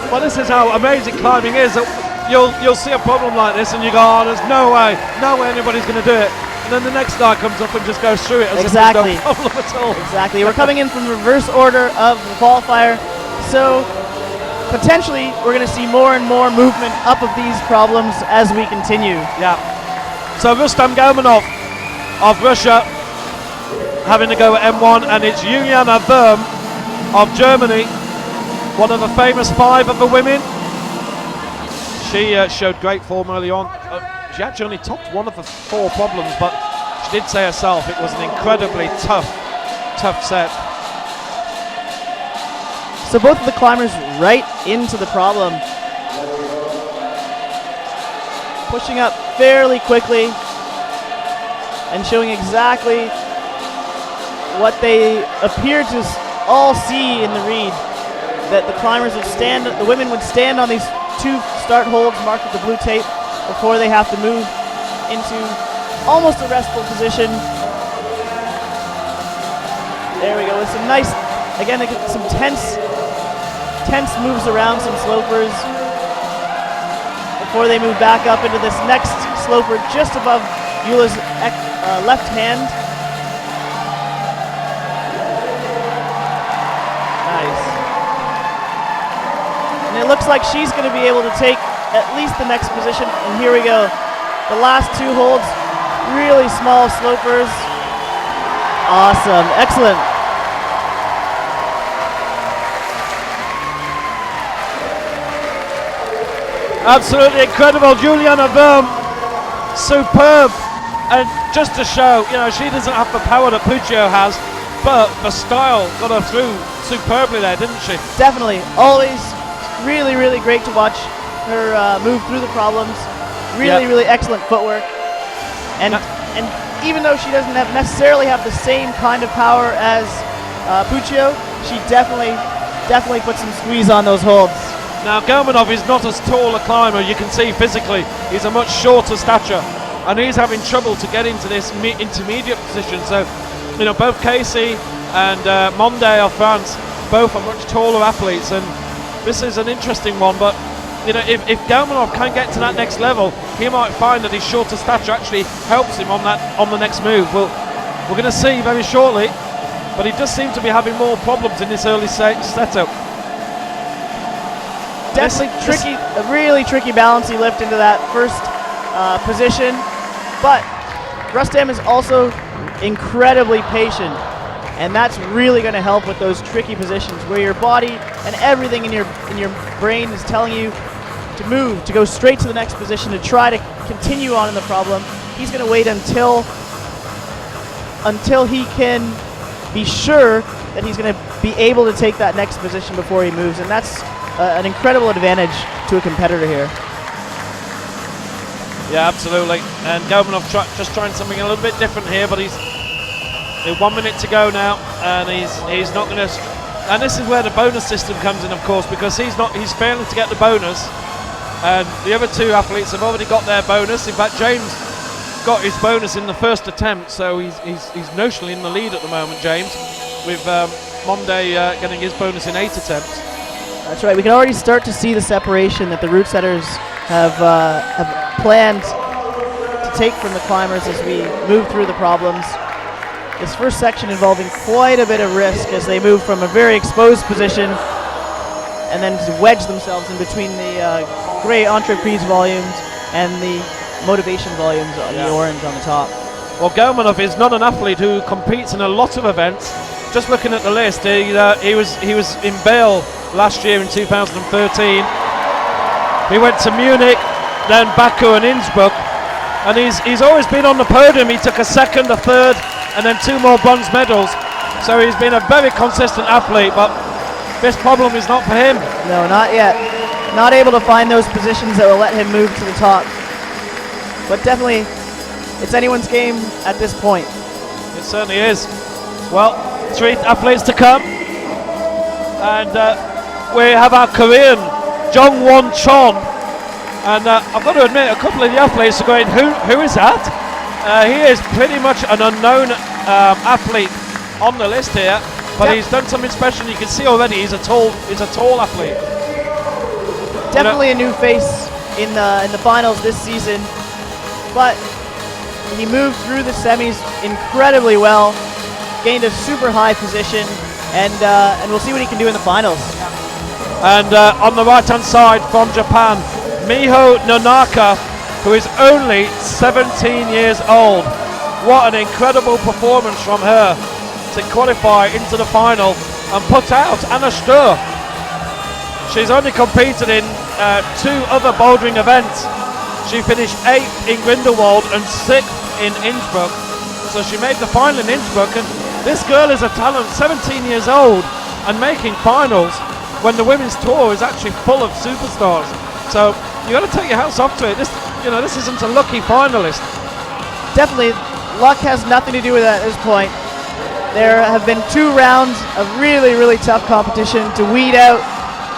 [SPEAKER 9] well, this is how amazing climbing is. That you'll see a problem like this and you go, oh, there's no way anybody's going to do it. And then the next guy comes up and just goes through it as if there's no problem at all.
[SPEAKER 7] Exactly. We're coming in from reverse order of the qualifier, so potentially we're going to see more and more movement up of these problems as we continue.
[SPEAKER 9] Yeah. So Rustam Gaumanov of Russia having to go at M1, and it's Juliana Böhm of Germany, one of the famous 5 of the women. She showed great form early on. She actually only topped one of the 4 problems, but she did say herself it was an incredibly tough set.
[SPEAKER 7] So both of the climbers right into the problem. Pushing up fairly quickly and showing exactly what they appear to all see in the read. That the climbers would stand, the women would stand on these 2 start holds marked with the blue tape before they have to move into almost a restful position. There we go, with some nice, again, some tense moves around some slopers before they move back up into this next sloper just above Eula's left hand. Nice. And it looks like she's going to be able to take at least the next position. And here we go. The last 2 holds, really small slopers. Awesome. Excellent.
[SPEAKER 9] Absolutely incredible. Juliana Böhm, superb. And just to show, she doesn't have the power that Puccio has, but the style got her through superbly there, didn't she?
[SPEAKER 7] Definitely. Always really, really great to watch her move through the problems. Really excellent footwork. And even though she doesn't necessarily have the same kind of power as Puccio, she definitely puts some squeeze on those holds.
[SPEAKER 9] Now Gaumanov is not as tall a climber, you can see physically. He's a much shorter stature, and he's having trouble to get into this intermediate position. So both Casey and Monday of France, both are much taller athletes, and this is an interesting one. But if Galmanov can get to that next level, he might find that his shorter stature actually helps him on the next move. Well, we're going to see very shortly, but he does seem to be having more problems in this early setup.
[SPEAKER 7] Definitely tricky, a really tricky balancing lift into that first position, but Rustam is also incredibly patient, and that's really going to help with those tricky positions where your body and everything in your brain is telling you to move, to go straight to the next position, to try to continue on in the problem. He's going to wait until he can be sure that he's going to be able to take that next position before he moves, and that's an incredible advantage to a competitor here.
[SPEAKER 9] Yeah, absolutely. And Galmanov just trying something a little bit different here, but he's 1 minute to go now, and he's not going to. And this is where the bonus system comes in, of course, because he's failing to get the bonus, and the other two athletes have already got their bonus. In fact, James got his bonus in the first attempt, so he's notionally in the lead at the moment, James, with Monday getting his bonus in 8 attempts.
[SPEAKER 7] That's right. We can already start to see the separation that the route setters have planned to take from the climbers as we move through the problems. This first section involving quite a bit of risk as they move from a very exposed position and then to wedge themselves in between the grey entreprise volumes and the motivation volumes on the orange on the top.
[SPEAKER 9] Well, Galmanov is not an athlete who competes in a lot of events. Just looking at the list, he was in Bale last year in 2013. He went to Munich, then Baku and Innsbruck, and he's always been on the podium. He took a second, a third, and then 2 more bronze medals. So he's been a very consistent athlete, but this problem is not for him.
[SPEAKER 7] No, not yet. Not able to find those positions that will let him move to the top. But definitely, it's anyone's game at this point.
[SPEAKER 9] It certainly is. Well, 3 athletes to come, and we have our Korean Jongwon Chon, and I've got to admit, a couple of the athletes are going, who is that? He is pretty much an unknown athlete on the list here, but he's done something special. You can see already he's a tall athlete.
[SPEAKER 7] Definitely a new face in the finals this season, but he moved through the semis incredibly well, gained a super high position, and we'll see what he can do in the finals.
[SPEAKER 9] And on the right hand side from Japan, Miho Nonaka, who is only 17 years old. What an incredible performance from her to qualify into the final and put out Anna Sturr. She's only competed in 2 other bouldering events. She finished 8th in Grindelwald and 6th in Innsbruck. So she made the final in Innsbruck, and this girl is a talent, 17 years old and making finals when the women's tour is actually full of superstars. So you got to take your hats off to it. This isn't a lucky finalist.
[SPEAKER 7] Definitely, luck has nothing to do with it at this point. There have been 2 rounds of really, really tough competition to weed out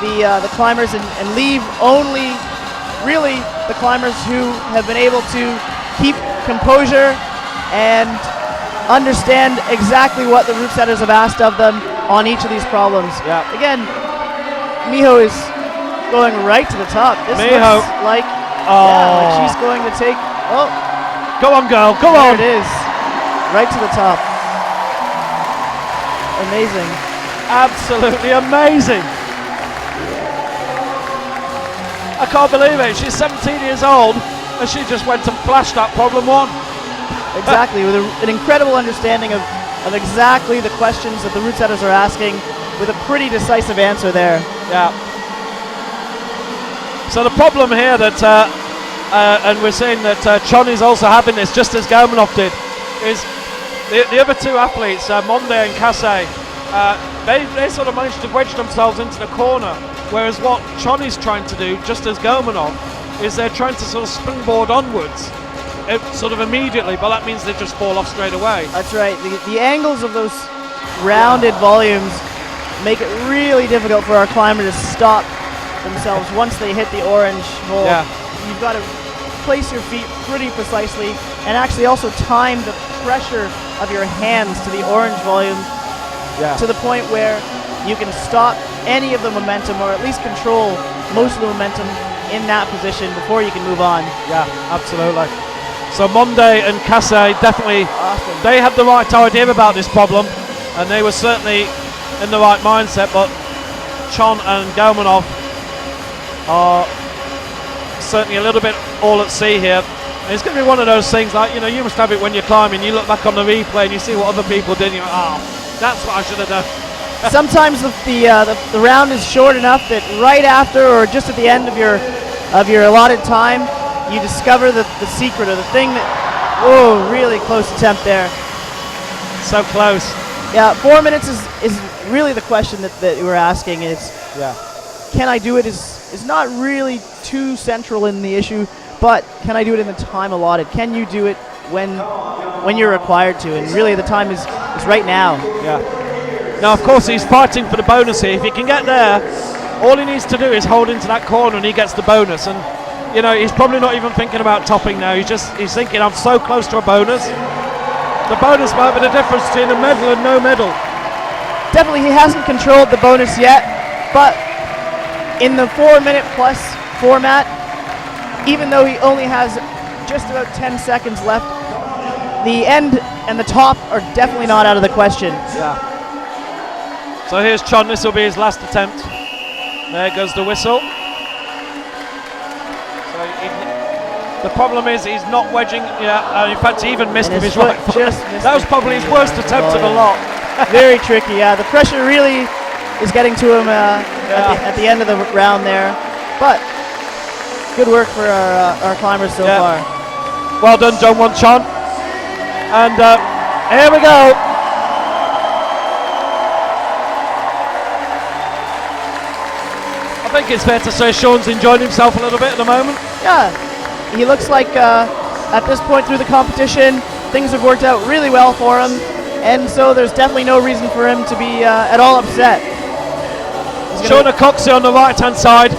[SPEAKER 7] the climbers and leave only really the climbers who have been able to keep composure and understand exactly what the route setters have asked of them on each of these problems.
[SPEAKER 9] Yeah.
[SPEAKER 7] Again, Miho is going right to the top. This
[SPEAKER 9] Miho.
[SPEAKER 7] looks like, like she's going to take. Oh,
[SPEAKER 9] go on, girl. Go
[SPEAKER 7] there
[SPEAKER 9] on.
[SPEAKER 7] it is, right to the top. Amazing.
[SPEAKER 9] Absolutely amazing. I can't believe it. She's 17 years old and she just went and flashed that problem 1.
[SPEAKER 7] Exactly, with an incredible understanding of exactly the questions that the route setters are asking, with a pretty decisive answer there.
[SPEAKER 9] Yeah. So the problem here that, and we're saying that Chon is also having this, just as Galmanov did, is the other 2 athletes, Monde and Kase, they sort of managed to wedge themselves into the corner, whereas what Chon is trying to do, just as Galmanov, is they're trying to sort of springboard onwards, sort of immediately, but that means they just fall off straight away.
[SPEAKER 7] That's right. The angles of those rounded volumes make it really difficult for our climber to stop themselves once they hit the orange hole.
[SPEAKER 9] Yeah.
[SPEAKER 7] You've got to place your feet pretty precisely and actually also time the pressure of your hands to the orange volume to the point where you can stop any of the momentum, or at least control most of the momentum in that position before you can move on.
[SPEAKER 9] Yeah, absolutely. So Monday and Kasse definitely, they had the right idea about this problem, and they were certainly in the right mindset, but Chon and Gaumanov are certainly a little bit all at sea here. And it's going to be one of those things like, you must have it when you're climbing, you look back on the replay and you see what other people did and you go, oh, that's what I should have done.
[SPEAKER 7] Sometimes the round is short enough that right after or just at the end of your allotted time, you discover the secret, or the thing that, really close attempt there.
[SPEAKER 9] So close.
[SPEAKER 7] Yeah, 4 minutes is really the question that we're asking. Can I do it is not really too central in the issue, but can I do it in the time allotted? Can you do it when you're required to? And really the time is right now.
[SPEAKER 9] Yeah. Now, of course, he's fighting for the bonus here. If he can get there, all he needs to do is hold into that corner and he gets the bonus. And, he's probably not even thinking about topping now. He's thinking, I'm so close to a bonus. The bonus might be the difference between a medal and no medal.
[SPEAKER 7] Definitely, he hasn't controlled the bonus yet, but in the 4 minute plus format, even though he only has just about 10 seconds left, the end and the top are definitely not out of the question.
[SPEAKER 9] Yeah. So here's Chon, this will be his last attempt. There goes the whistle. So the problem is he's not wedging, in fact he even missed with his right foot. That was probably his worst attempt of the lot.
[SPEAKER 7] Very tricky, the pressure really is getting to him at the end of the round there. But good work for our climbers so far.
[SPEAKER 9] Well done, John Chon. And here we go. I think it's fair to say Sean's enjoying himself a little bit at the moment.
[SPEAKER 7] Yeah, he looks like at this point through the competition, things have worked out really well for him, and so there's definitely no reason for him to be at all upset.
[SPEAKER 9] Shauna Coxey on the right hand side,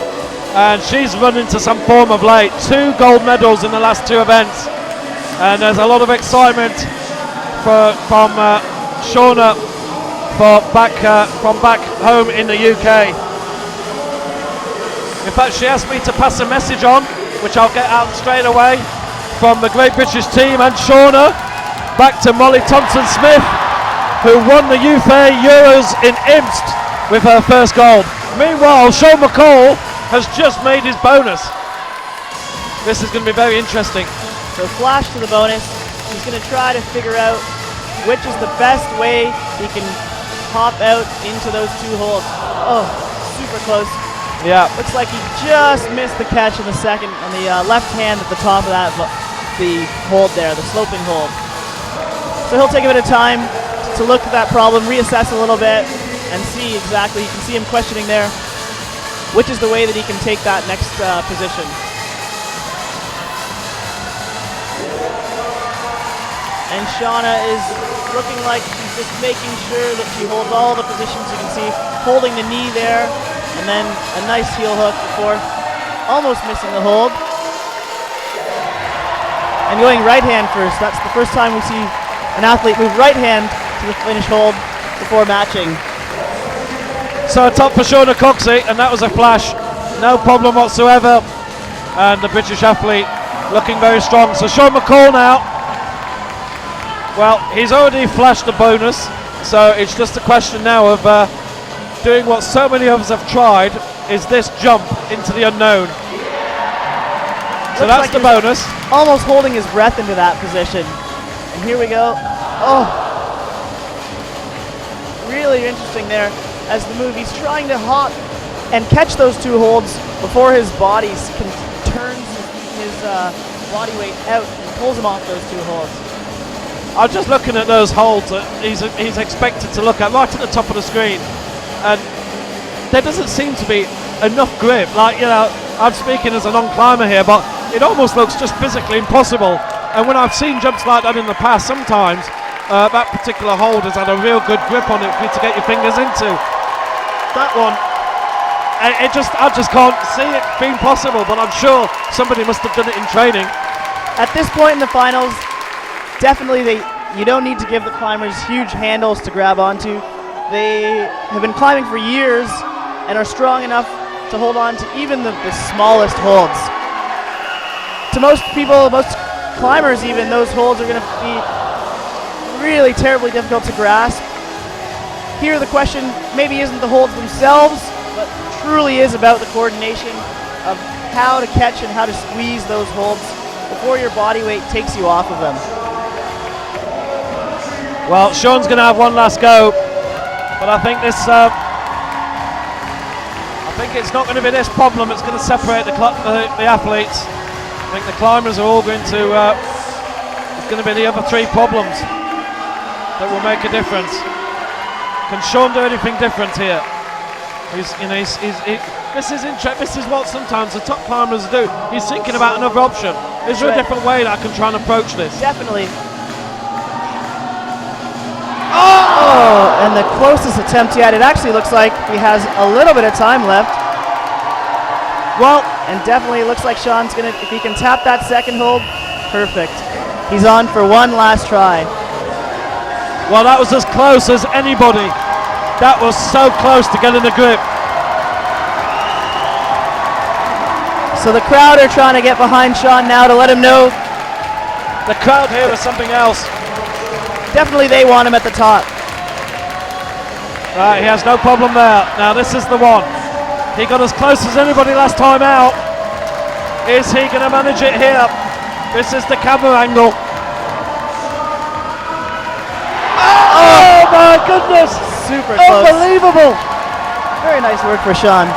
[SPEAKER 9] and she's run into some form of late. 2 gold medals in the last 2 events, and there's a lot of excitement from Shauna from back home in the UK. In fact, she asked me to pass a message on, which I'll get out straight away, from the Great British team and Shauna, back to Molly Thompson-Smith, who won the UFA Euros in Imst with her first gold. Meanwhile, Sean McCall has just made his bonus. This is going to be very interesting.
[SPEAKER 7] So flash to the bonus. He's going to try to figure out which is the best way he can pop out into those 2 holds. Oh, super close.
[SPEAKER 9] Yeah.
[SPEAKER 7] Looks like he just missed the catch in the second on the left hand at the top of the hold there, the sloping hold. So he'll take a bit of time to look at that problem, reassess a little bit, and see exactly. You can see him questioning there, which is the way that he can take that next position. And Shauna is looking like she's just making sure that she holds all the positions. You can see holding the knee there, and then a nice heel hook before almost missing the hold. And going right hand first. That's the first time we see an athlete move right hand to the finish hold before matching.
[SPEAKER 9] So a top for Shauna Coxey, and that was a flash. No problem whatsoever. And the British athlete looking very strong. So Sean McCall now. Well, he's already flashed the bonus, so it's just a question now of doing what so many of us have tried, is this jump into the unknown. So that's the bonus.
[SPEAKER 7] Almost holding his breath into that position. And here we go. Oh, really interesting there as the move. He's trying to hop and catch those 2 holds before his body turns his body weight out and pulls him off those 2 holds.
[SPEAKER 9] I'm just looking at those holds that he's expected to look at right at the top of the screen, and there doesn't seem to be enough grip. Like, I'm speaking as a non-climber here, but it almost looks just physically impossible. And when I've seen jumps like that in the past, sometimes that particular hold has had a real good grip on it for you to get your fingers into. That one, I just can't see it being possible, but I'm sure somebody must have done it in training.
[SPEAKER 7] At this point in the finals, definitely you don't need to give the climbers huge handles to grab onto. They have been climbing for years and are strong enough to hold on to even the smallest holds. To most people, most climbers even, those holds are going to be really terribly difficult to grasp. Here the question maybe isn't the holds themselves, but truly is about the coordination of how to catch and how to squeeze those holds before your body weight takes you off of them.
[SPEAKER 9] Well, Sean's going to have one last go, but I think this. I think it's not going to be this problem. It's going to separate the athletes. I think the climbers are all going to. It's going to be the other three problems that will make a difference. Can Sean do anything different here? This is what sometimes the top climbers do. He's thinking about another option. Is there a different way that I can try and approach this?
[SPEAKER 7] Definitely. Oh, and the closest attempt yet. It actually looks like he has a little bit of time left. Well, and definitely looks like Sean's gonna, if he can tap that second hold, perfect. He's on for one last try.
[SPEAKER 9] Well, that was as close as anybody. That was so close to getting the grip.
[SPEAKER 7] So the crowd are trying to get behind Sean now to let him know.
[SPEAKER 9] The crowd here is something else.
[SPEAKER 7] Definitely they want him at the top.
[SPEAKER 9] Right, he has no problem there. Now this is the one. He got as close as anybody last time out. Is he going to manage it here? This is the camera angle. Oh my goodness!
[SPEAKER 7] Super close.
[SPEAKER 9] Unbelievable!
[SPEAKER 7] Very nice work for Sean.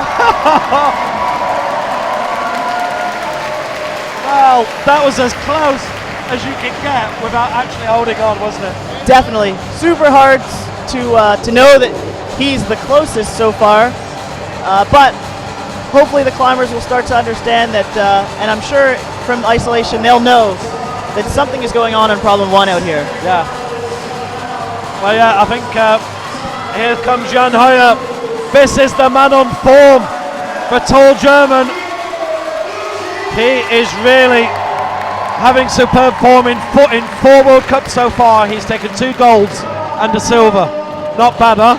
[SPEAKER 9] Wow, that was as close as you can get without actually holding on, wasn't it?
[SPEAKER 7] Definitely. Super hard to know that he's the closest so far. But hopefully the climbers will start to understand that, and I'm sure from isolation they'll know that something is going on in problem 1 out here.
[SPEAKER 9] Yeah. Well, yeah, I think here comes Jan Hoyer. This is the man on form, the tall German. He is really having superb form in 4 World Cups so far. He's taken 2 golds and a silver. Not bad, huh?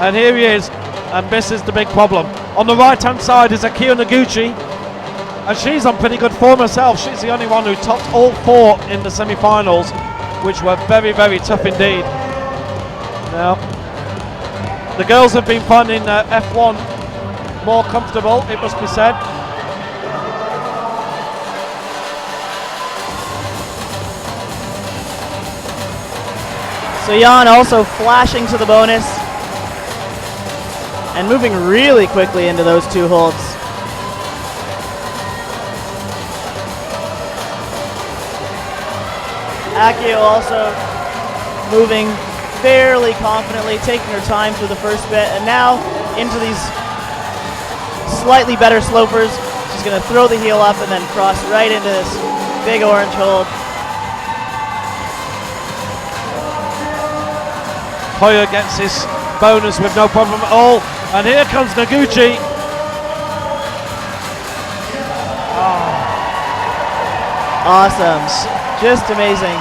[SPEAKER 9] And here he is. And this is the big problem. On the right-hand side is Akio Noguchi, and she's on pretty good form herself. She's the only one who topped all 4 in the semi-finals, which were very, very tough indeed. Now, the girls have been finding F1 more comfortable, it must be said.
[SPEAKER 7] So Jan also flashing to the bonus and moving really quickly into those 2 holds. Akio also moving fairly confidently, taking her time through the first bit, and now into these slightly better slopers. She's going to throw the heel up and then cross right into this big orange hold.
[SPEAKER 9] Hoyer gets his bonus with no problem at all, and here comes Noguchi.
[SPEAKER 7] Awesome, just amazing.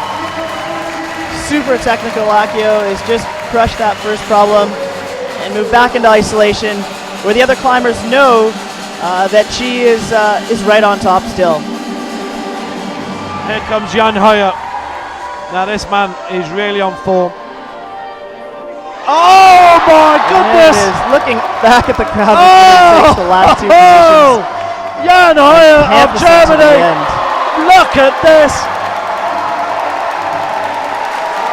[SPEAKER 7] Super technical. Akio has just crushed that first problem and moved back into isolation, where the other climbers know that she is right on top still.
[SPEAKER 9] Here comes Jan Hoyer. Now this man is really on form. Oh my goodness!
[SPEAKER 7] And it is looking back at the crowd. Takes the last 2 positions.
[SPEAKER 9] Jan Hoyer of Germany. Look at this.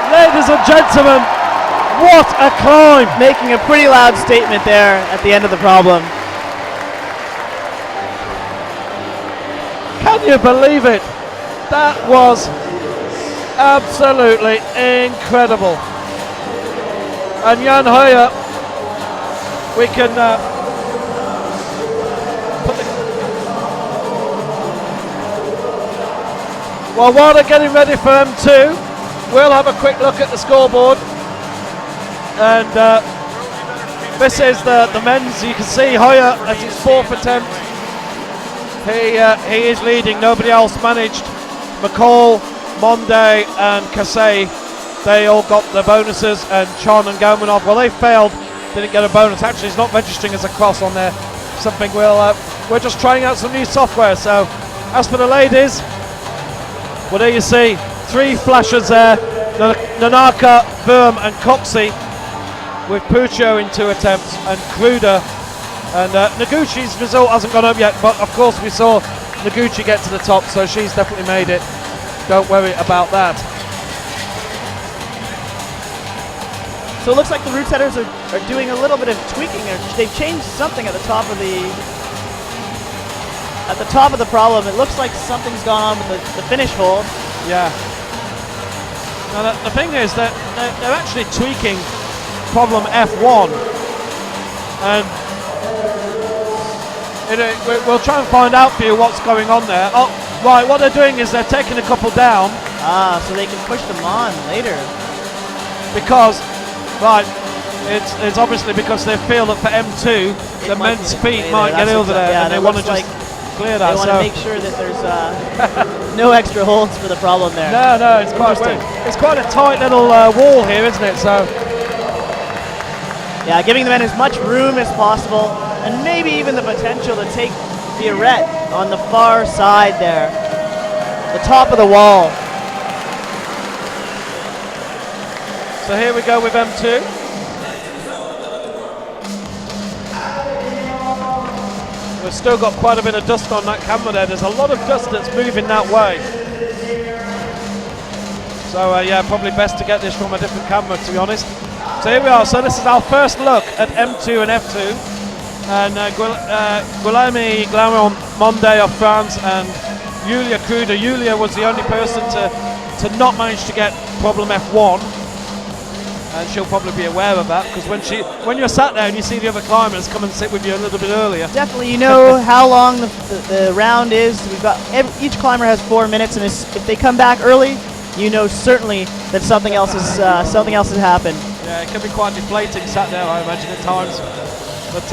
[SPEAKER 9] Ladies and gentlemen, what a climb.
[SPEAKER 7] Making a pretty loud statement there at the end of the problem.
[SPEAKER 9] Can you believe it? That was absolutely incredible. And Jan Hoyer, we can put the... Well, while they're getting ready for M2, we'll have a quick look at the scoreboard. And this is the men's. You can see Hoyer at his 4th attempt. He is leading. Nobody else managed. McCall, Monde and Kasei they all got the bonuses, and Chan and Gomanov, well, they failed, didn't get a bonus. Actually, it's not registering as a cross on there. Something we're just trying out some new software. So as for the ladies, well, there you see 3 flashers there, Nanaka, Verm and Coxey, with Puccio in 2 attempts, and Kruder. And Noguchi's result hasn't gone up yet, but of course we saw Noguchi get to the top, so she's definitely made it. Don't worry about that.
[SPEAKER 7] So it looks like the route setters are doing a little bit of tweaking. They've changed something at the top of the problem. It looks like something's gone on with the finish hold.
[SPEAKER 9] Yeah. Now the thing is that they're actually tweaking problem F1, and we'll try and find out for you what's going on there. Oh, right, what they're doing is they're taking a couple down.
[SPEAKER 7] So they can push them on later.
[SPEAKER 9] Because, right, it's obviously because they feel that for M2, the men's feet might get over there, and they want to just clear that.
[SPEAKER 7] They want to make sure that there's no extra holds for the problem there.
[SPEAKER 9] No, it's quite a tight little wall here, isn't it? So,
[SPEAKER 7] yeah, giving the men as much room as possible, and maybe even the potential to take Fiorette on the far side there, the top of the wall.
[SPEAKER 9] So here we go with M2. We've still got quite a bit of dust on that camera there. There's a lot of dust that's moving that way. So yeah, probably best to get this from a different camera, to be honest. So here we are. So this is our first look at M2 and F2. And Guilherme Monde of France and Julia Kruder. Julia was the only person to not manage to get problem F1. And she'll probably be aware of that, because when you're sat there and you see the other climbers come and sit with you a little bit earlier.
[SPEAKER 7] Definitely, you know how long the round is. We've got each climber has 4 minutes, and if they come back early, you know certainly that something else has happened.
[SPEAKER 9] Yeah, it can be quite deflating sat there, I imagine, at times. But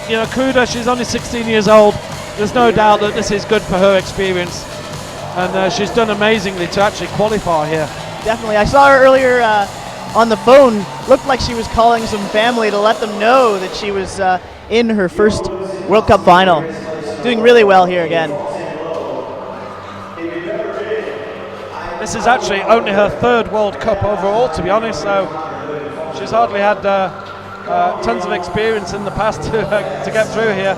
[SPEAKER 9] you know, Kruder, she's only 16 years old. There's no doubt that this is good for her experience, and she's done amazingly to actually qualify here.
[SPEAKER 7] Definitely, I saw her earlier. On the phone, looked like she was calling some family to let them know that she was in her first World Cup final. Doing really well here again.
[SPEAKER 9] This is actually only her 3rd World Cup overall, to be honest, so she's hardly had tons of experience in the past to get through here.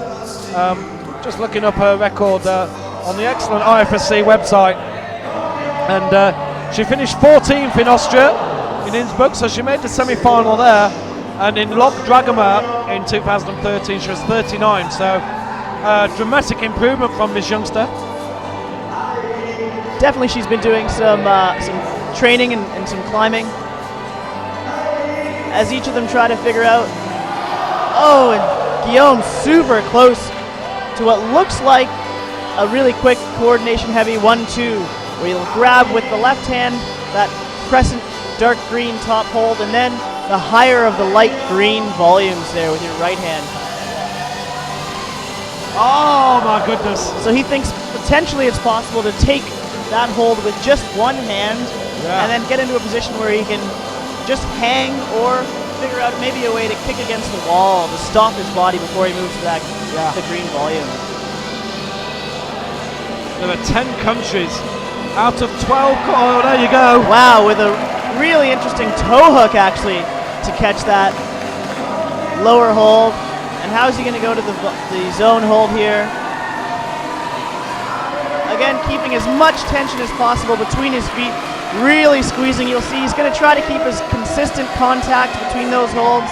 [SPEAKER 9] Just looking up her record on the excellent IFSC website, and she finished 14th in Austria, in Innsbruck, so she made the semi-final there, and in Lok Dragoma in 2013 she was 39, so dramatic improvement from this youngster.
[SPEAKER 7] Definitely she's been doing some training and some climbing as each of them try to figure out. Oh, and Guillaume super close to what looks like a really quick coordination heavy 1-2, where you'll grab with the left hand that crescent dark green top hold, and then the higher of the light green volumes there with your right hand.
[SPEAKER 9] Oh my goodness.
[SPEAKER 7] So he thinks potentially it's possible to take that hold with just one hand, and then get into a position where he can just hang or figure out maybe a way to kick against the wall to stop his body before he moves to that the green volume.
[SPEAKER 9] There are 10 countries out of 12. Oh, there you go.
[SPEAKER 7] Wow, with a really interesting toe hook actually to catch that lower hold. And how is he going to go to the zone hold here? Again, keeping as much tension as possible between his feet, really squeezing. You'll see he's going to try to keep as consistent contact between those holds.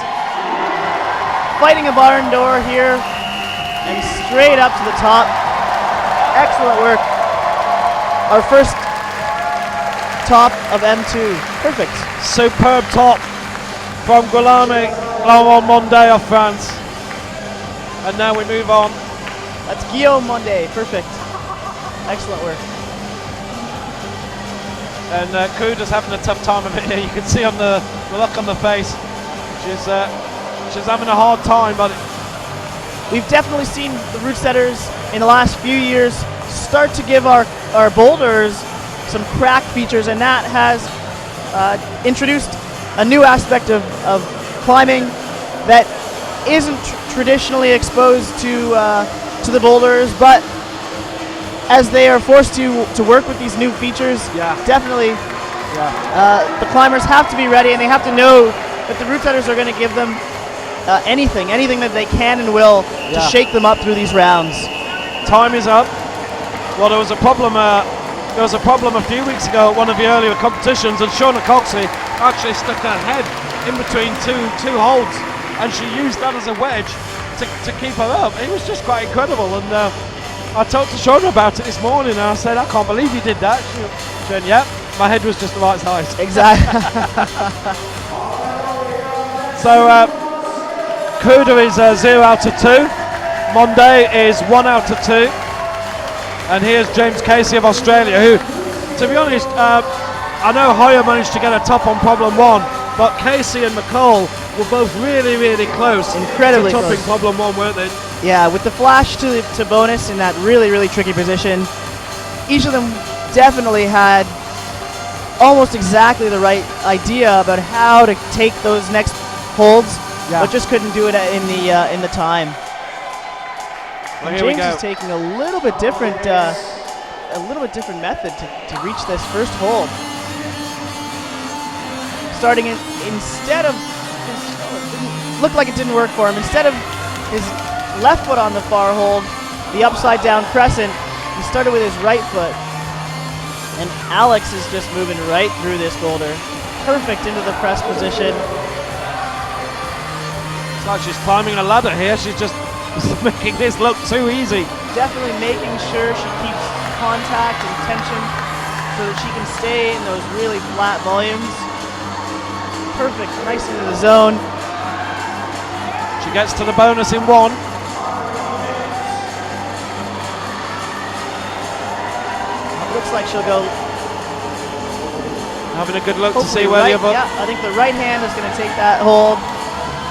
[SPEAKER 7] Fighting a barn door here and straight up to the top. Excellent work. Our first top of M2. Perfect.
[SPEAKER 9] Superb top from Guilherme Monde of France. And now we move on.
[SPEAKER 7] That's Guillaume Monde. Perfect. Excellent work.
[SPEAKER 9] And Kruder's having a tough time of it here. You can see on the look on the face. She's having a hard time, but
[SPEAKER 7] we've definitely seen the route setters in the last few years start to give our boulders some crack features, and that has introduced a new aspect of climbing that isn't traditionally exposed to the boulders, but as they are forced to work with these new features, definitely the climbers have to be ready, and they have to know that the route setters are going to give them anything that they can and will to shake them up through these rounds.
[SPEAKER 9] Time is up. Well, there was a problem. There was a problem a few weeks ago at one of the earlier competitions, and Shauna Coxley actually stuck her head in between two holds, and she used that as a wedge to keep her up. It was just quite incredible, and I talked to Shauna about it this morning, and I said, I can't believe you did that. She went, yeah, my head was just the right size.
[SPEAKER 7] Exactly.
[SPEAKER 9] So Kruder is 0 out of 2. Monday is 1 out of 2. And here's James Casey of Australia, who, to be honest, I know Hoyer managed to get a top on problem 1, but Casey and McCall were both really, really close.
[SPEAKER 7] Incredibly
[SPEAKER 9] to topping
[SPEAKER 7] close.
[SPEAKER 9] problem 1, weren't they?
[SPEAKER 7] Yeah, with the flash to bonus in that really, really tricky position, each of them definitely had almost exactly the right idea about how to take those next holds, but just couldn't do it in the time.
[SPEAKER 9] Well,
[SPEAKER 7] And
[SPEAKER 9] here we
[SPEAKER 7] James
[SPEAKER 9] go.
[SPEAKER 7] is taking a little bit different method to reach this first hold. Starting instead of looked like it didn't work for him. Instead of his left foot on the far hold, the upside down crescent, he started with his right foot. And Alex is just moving right through this boulder. Perfect into the press position.
[SPEAKER 9] It's like she's climbing a ladder here. She's just making this look too easy.
[SPEAKER 7] Definitely making sure she keeps contact and tension so that she can stay in those really flat volumes. Perfect, nice into the zone.
[SPEAKER 9] She gets to the bonus in 1.
[SPEAKER 7] Looks like she'll go.
[SPEAKER 9] Having a good look to
[SPEAKER 7] hopefully
[SPEAKER 9] see where
[SPEAKER 7] right,
[SPEAKER 9] the other.
[SPEAKER 7] Yeah, I think the right hand is going to take that hold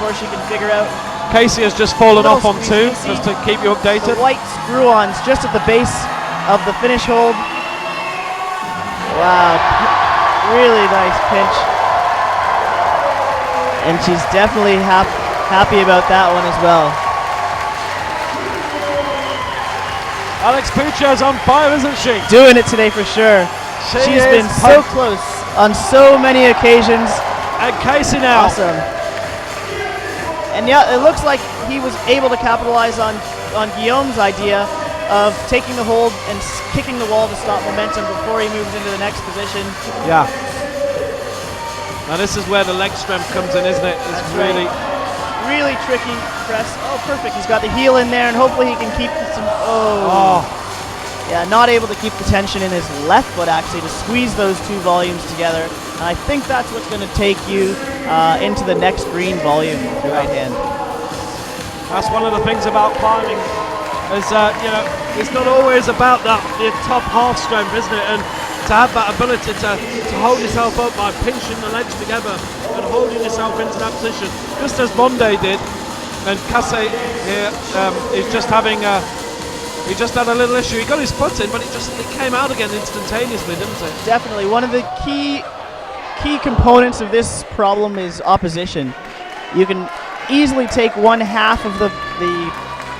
[SPEAKER 7] before she can figure out.
[SPEAKER 9] Casey has just fallen
[SPEAKER 7] Little
[SPEAKER 9] off on 2,
[SPEAKER 7] squeeze.
[SPEAKER 9] just to keep you
[SPEAKER 7] The
[SPEAKER 9] updated.
[SPEAKER 7] white screw-ons just at the base of the finish hold. Wow, really nice pinch. And she's definitely happy about that one as well.
[SPEAKER 9] Alex Puccia's on fire, isn't she?
[SPEAKER 7] Doing it today for sure. She's been so close on so many occasions.
[SPEAKER 9] And Casey now.
[SPEAKER 7] Awesome. And yeah, it looks like he was able to capitalize on Guillaume's idea of taking the hold and kicking the wall to stop momentum before he moves into the next position.
[SPEAKER 9] Yeah. Now this is where the leg strength comes in, isn't it? It's really,
[SPEAKER 7] really tricky press. Oh, perfect. He's got the heel in there, and hopefully he can keep some. Oh. Yeah, not able to keep the tension in his left foot actually to squeeze those two volumes together. And I think that's what's going to take you into the next green volume with your right hand.
[SPEAKER 9] That's one of the things about climbing. Is it's not always about the top half strength, isn't it? And to have that ability to hold yourself up by pinching the legs together and holding yourself into that position, just as Monday did. And Casey here is just having he just had a little issue. He got his foot in, but it came out again instantaneously, didn't it?
[SPEAKER 7] Definitely. One of the key components of this problem is opposition. You can easily take one half of the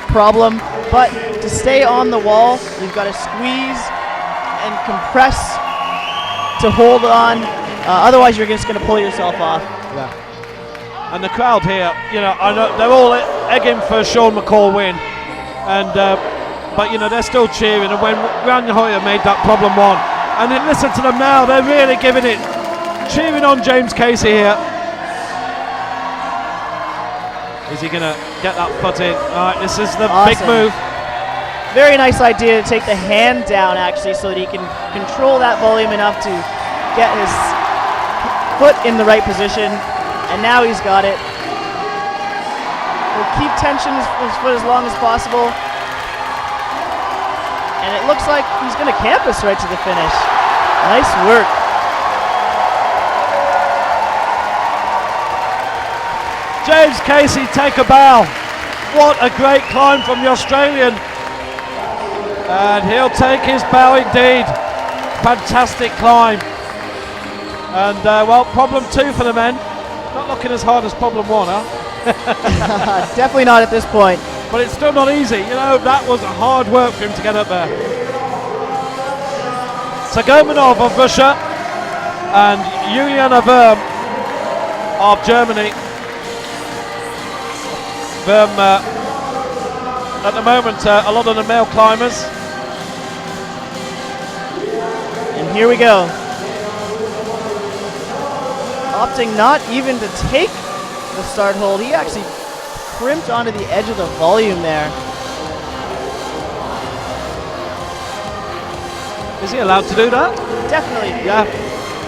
[SPEAKER 7] problem, but to stay on the wall, you've got to squeeze and compress to hold on. Otherwise, you're just going to pull yourself off.
[SPEAKER 9] Yeah. And the crowd here, I know they're all egging for Sean McCall win, and but they're still cheering. And when Ran Hoyer made that problem 1, and then listen to them now, they're really giving it, cheering on James Casey here. Is he going to get that foot in? All right, this is the big move.
[SPEAKER 7] Very nice idea to take the hand down actually so that he can control that volume enough to get his foot in the right position. And now he's got it. He'll keep tension his foot as long as possible. And it looks like he's going to campus right to the finish. Nice work.
[SPEAKER 9] James Casey, take a bow. What a great climb from the Australian. And he'll take his bow indeed. Fantastic climb. And well, problem 2 for the men. Not looking as hard as problem 1, huh?
[SPEAKER 7] Definitely not at this point.
[SPEAKER 9] But it's still not easy. You know, that was hard work for him to get up there. Sagomanov of Russia and Juliana Wurm of Germany. Wurm, at the moment, a lot of the male climbers.
[SPEAKER 7] And here we go. Opting not even to take the start hold. He actually crimped onto the edge of the volume there.
[SPEAKER 9] Is he allowed to do that?
[SPEAKER 7] Definitely.
[SPEAKER 9] Yeah.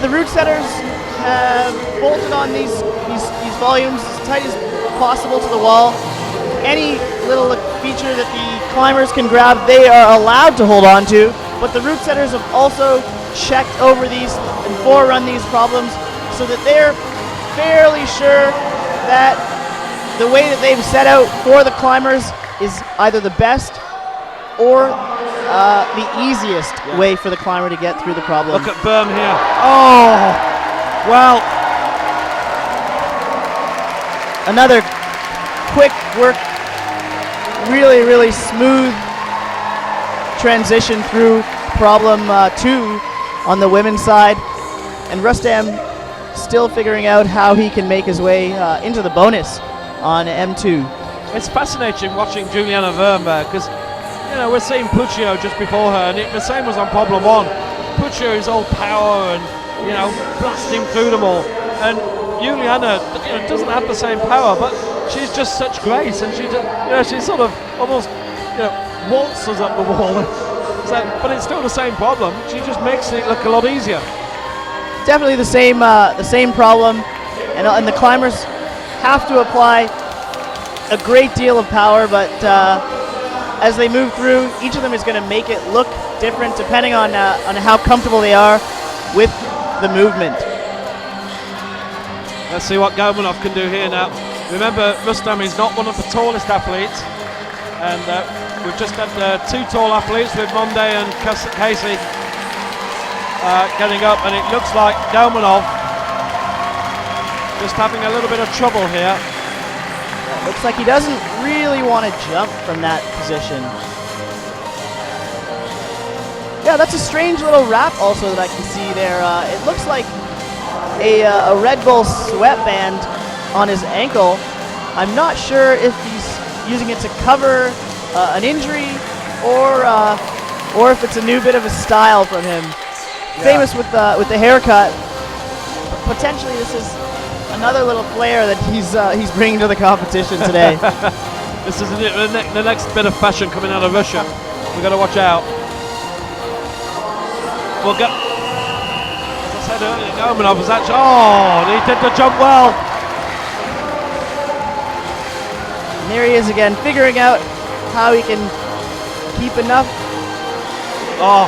[SPEAKER 7] The route setters have bolted on these volumes as tight as possible to the wall. Any little feature that the climbers can grab, they are allowed to hold on to. But the route setters have also checked over these and forerun these problems so that they're fairly sure that the way that they've set out for the climbers is either the best or the easiest way for the climber to get through the problem.
[SPEAKER 9] Look at Wurm here. Oh, well.
[SPEAKER 7] Another quick work, really, really smooth transition through problem 2 on the women's side. And Rustam still figuring out how he can make his way into the bonus on M2.
[SPEAKER 9] It's fascinating watching Juliana Wurm because, you know, we're seeing Puccio just before her, and the same was on problem 1. Puccio is all power and, you know, blasting through them all. And Juliana, you know, doesn't have the same power, but she's just such grace, and she sort of almost, you know, waltzes up the wall. So, but it's still the same problem. She just makes it look a lot easier.
[SPEAKER 7] Definitely the same problem, and the climbers have to apply a great deal of power, but as they move through, each of them is going to make it look different depending on how comfortable they are with the movement.
[SPEAKER 9] Let's see what Gomanov can do here now. Remember, Rustam is not one of the tallest athletes, and we've just had 2 tall athletes with Monde and Casey getting up, and it looks like Gomanov just having a little bit of trouble here.
[SPEAKER 7] Looks like he doesn't really want to jump from that position. Yeah, that's a strange little wrap also that I can see there. It looks like a Red Bull sweatband on his ankle. I'm not sure if he's using it to cover an injury or if it's a new bit of a style from him. Yeah. Famous with the haircut. Potentially this is another little flair that he's bringing to the competition today.
[SPEAKER 9] This is the next bit of fashion coming out of Russia. We've got to watch out. We'll go. As I said earlier, Gomanov was actually. Oh, he did the jump well.
[SPEAKER 7] And there he is again, figuring out how he can keep enough.
[SPEAKER 9] Oh,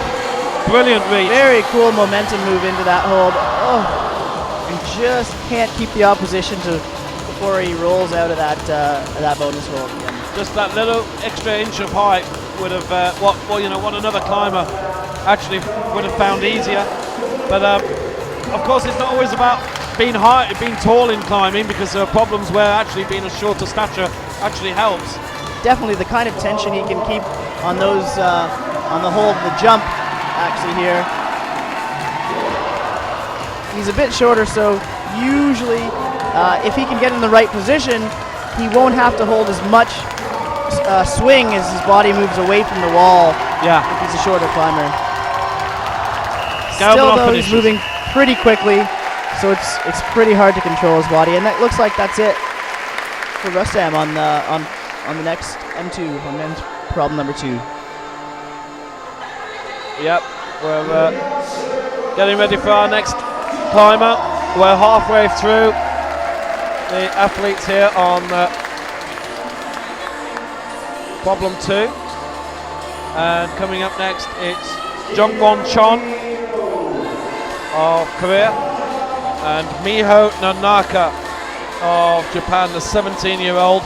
[SPEAKER 9] brilliant reach.
[SPEAKER 7] Very cool momentum move into that hold. Oh, and just can't keep the opposition before he rolls out of that bonus hold again.
[SPEAKER 9] Just that little extra inch of height would have what another climber actually would have found easier. But of course, it's not always about being tall in climbing, because there are problems where actually being a shorter stature actually helps.
[SPEAKER 7] Definitely the kind of tension he can keep on those on the hold, the jump actually here. He's a bit shorter, so usually if he can get in the right position, he won't have to hold as much swing as his body moves away from the wall.
[SPEAKER 9] Yeah,
[SPEAKER 7] if he's a shorter climber. Still though, he's moving pretty quickly, so it's pretty hard to control his body, and that looks like that's it for Rustam on the next M2, on men's problem number 2.
[SPEAKER 9] Yep, we're getting ready for our next climber. We're halfway through the athletes here on problem 2, and coming up next it's Jungwon Chon of Korea and Miho Nanaka of Japan, the 17-year-old.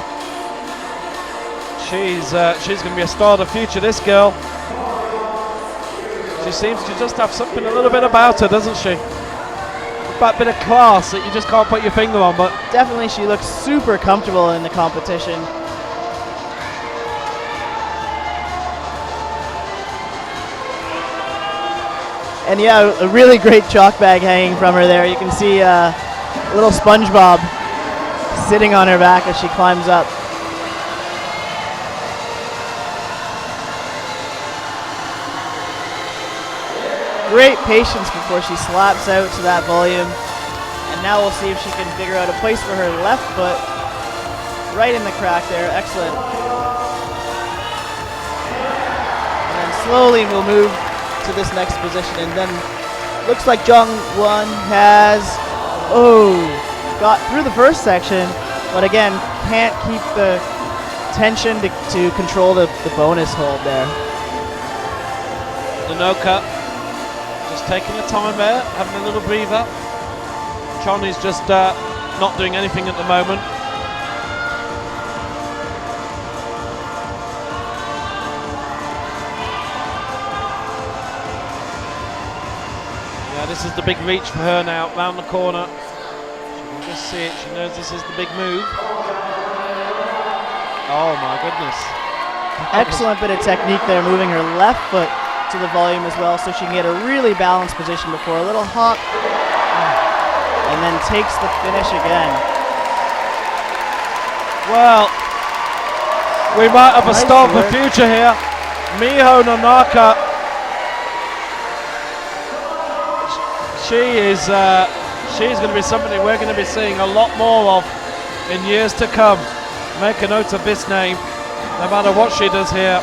[SPEAKER 9] She's going to be a star of the future, this girl. She seems to just have something a little bit about her, doesn't she? that bit of class that you just can't put your finger on. But
[SPEAKER 7] Definitely, she looks super comfortable in the competition. And yeah, a really great chalk bag hanging from her there. You can see little SpongeBob sitting on her back as she climbs up. Great patience before she slaps out to that volume. And now we'll see if she can figure out a place for her left foot. Right in the crack there, excellent. And then slowly we'll move to this next position, and then looks like Jung-won has, got through the first section, but again, can't keep the tension to control the bonus hold there.
[SPEAKER 9] the no cut, just taking a time there, having a little breather. Chon is just not doing anything at the moment. This is the big reach for her now, round the corner. She can just see it, she knows this is the big move. Oh my goodness.
[SPEAKER 7] Excellent bit of technique there, moving her left foot to the volume as well, so she can get a really balanced position before a little hop, and then takes the finish again.
[SPEAKER 9] Well, we might have a star for future here. Miho Nanaka. She's going to be somebody we're going to be seeing a lot more of in years to come. Make a note of this name, no matter what she does here.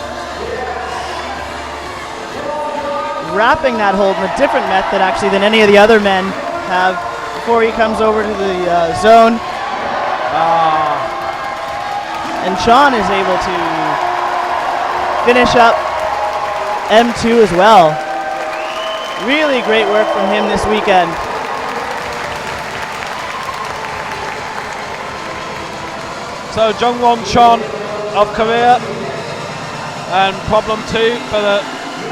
[SPEAKER 7] Wrapping that hold in a different method actually than any of the other men have before he comes over to the zone. And Sean is able to finish up M2 as well. Really great work from him this weekend.
[SPEAKER 9] So Jungwon Chon of Korea, and problem 2 for the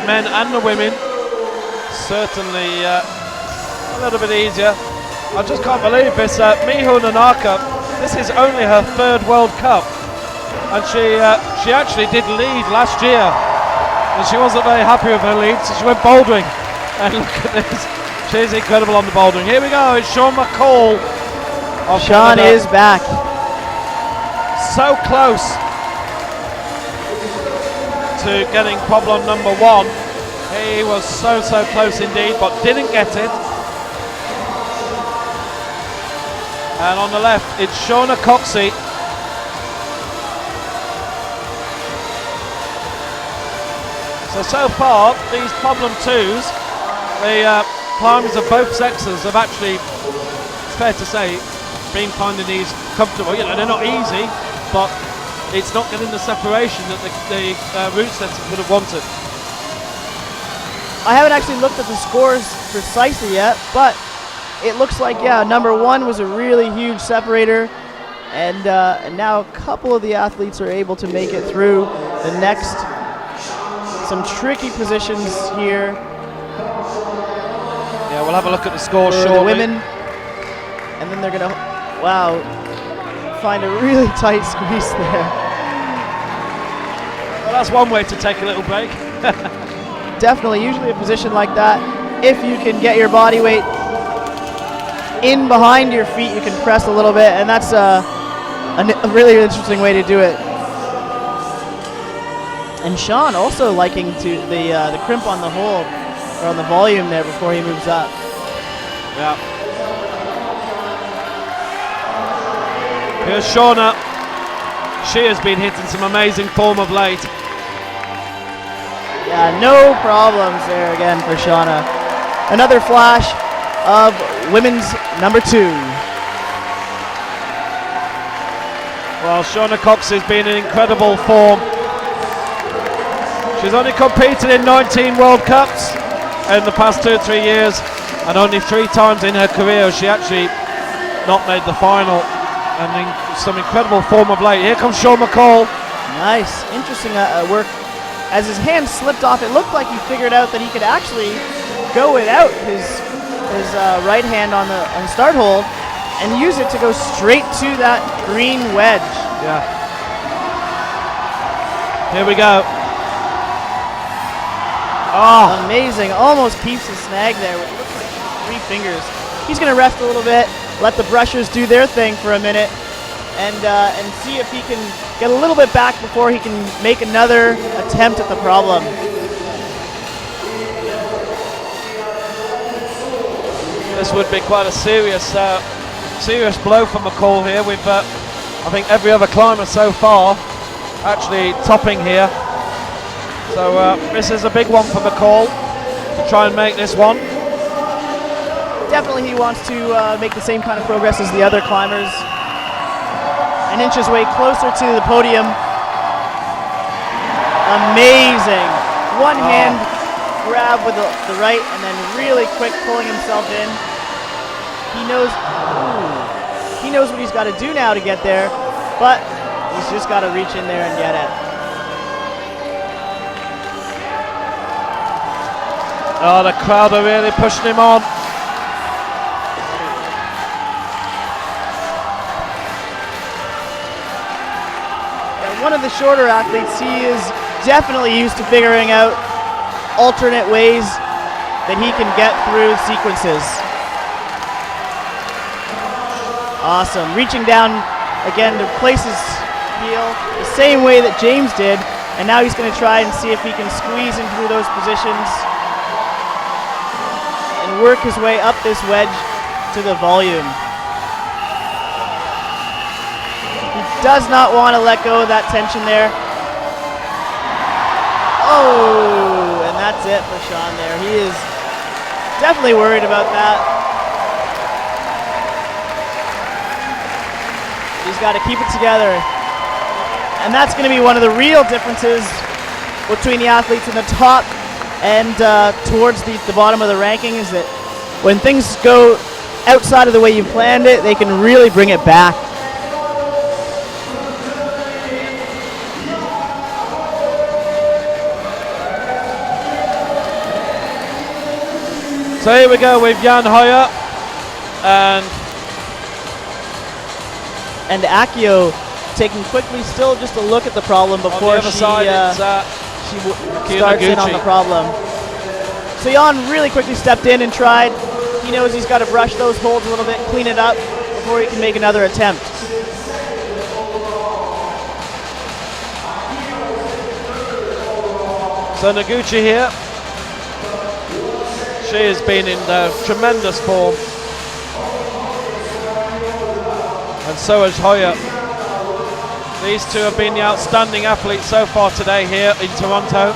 [SPEAKER 9] men and the women. Certainly a little bit easier. I just can't believe this. Miho Nanaka, this is only her 3rd World Cup, and she actually did lead last year, and she wasn't very happy with her lead, so she went bouldering. And look at this, she's incredible on the bouldering. Here we go, it's Sean McCall.
[SPEAKER 7] Sean is back.
[SPEAKER 9] So close to getting problem number 1. He was so close indeed, but didn't get it. And on the left, it's Shauna Coxey. So far, these problem 2s, the climbers of both sexes have actually, it's fair to say, been finding these comfortable. You know, they're not easy, but it's not getting the separation that the route setters would have wanted.
[SPEAKER 7] I haven't actually looked at the scores precisely yet, but it looks like, yeah, number 1 was a really huge separator, and now a couple of the athletes are able to make it through the next. Some tricky positions here.
[SPEAKER 9] Yeah, we'll have a look at the score
[SPEAKER 7] for
[SPEAKER 9] shortly.
[SPEAKER 7] the women, and then they're gonna, find a really tight squeeze there.
[SPEAKER 9] Well, that's one way to take a little break.
[SPEAKER 7] Definitely, usually a position like that, if you can get your body weight in behind your feet, you can press a little bit, and that's a really interesting way to do it. And Sean also liking to the crimp on the hold, or on the volume there before he moves up.
[SPEAKER 9] Yeah. Here's Shauna. She has been hitting some amazing form of late.
[SPEAKER 7] Yeah, no problems there again for Shauna. Another flash of women's number 2.
[SPEAKER 9] Well, Shauna Cox has been in incredible form. She's only competed in 19 World Cups in the past 2 or 3 years, and only 3 times in her career has she actually not made the final. And some incredible form of late. Here comes Sean McCall.
[SPEAKER 7] Nice, interesting work. As his hand slipped off, it looked like he figured out that he could actually go without his his right hand on the start hold and use it to go straight to that green wedge.
[SPEAKER 9] Yeah. Here we go. Oh,
[SPEAKER 7] Amazing. Almost keeps the snag there with looks like 3 fingers. He's going to rest a little bit, let the brushers do their thing for a minute, and see if he can get a little bit back before he can make another attempt at the problem.
[SPEAKER 9] this would be quite a serious blow for McCall here. With I think every other climber so far actually topping here. So this is a big one for McCall to try and make this one.
[SPEAKER 7] Definitely he wants to make the same kind of progress as the other climbers and inch his way closer to the podium. Amazing. One hand grab with the right and then really quick pulling himself in. He knows what he's got to do now to get there, but he's just got to reach in there and get it.
[SPEAKER 9] Oh, the crowd are really pushing him on.
[SPEAKER 7] One of the shorter athletes, he is definitely used to figuring out alternate ways that he can get through sequences. Awesome. Reaching down again to place his heel the same way that James did, and now he's going to try and see if he can squeeze in through those positions and work his way up this wedge to the volume. Does not want to let go of that tension there. Oh, and that's it for Sean there. He is definitely worried about that. He's got to keep it together. And that's going to be one of the real differences between the athletes in the top and towards the bottom of the ranking, is that when things go outside of the way you planned it, they can really bring it back.
[SPEAKER 9] So here we go with Jan Hoyer
[SPEAKER 7] and Akio taking quickly still just a look at the problem before she starts in on the problem. So Jan really quickly stepped in and tried. He knows he's got to brush those holds a little bit, clean it up before he can make another attempt.
[SPEAKER 9] So Noguchi here. She has been in tremendous form, and so has Hoyer. These two have been the outstanding athletes so far today here in Toronto.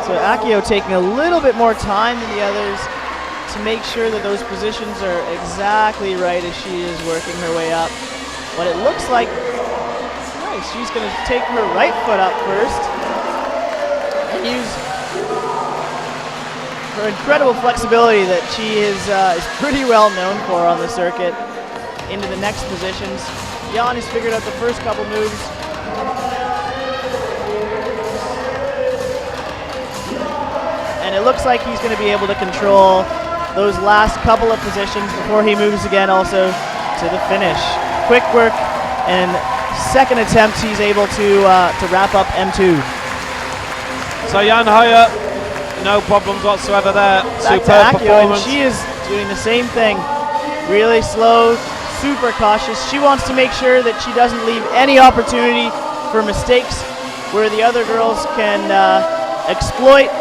[SPEAKER 7] So Akio taking a little bit more time than the others to make sure that those positions are exactly right as she is working her way up. But it looks like, nice, she's going to take her right foot up first and use her incredible flexibility that she is pretty well known for on the circuit into the next positions. Jan has figured out the first couple moves. And it looks like he's going to be able to control those last couple of positions before he moves again also to the finish. Quick work and second attempt, he's able to wrap up M2.
[SPEAKER 9] So Jan Hoyer, no problems whatsoever there.
[SPEAKER 7] Back to
[SPEAKER 9] Superb
[SPEAKER 7] Akio,
[SPEAKER 9] performance.
[SPEAKER 7] and she is doing the same thing. Really slow, super cautious. She wants to make sure that she doesn't leave any opportunity for mistakes where the other girls can exploit.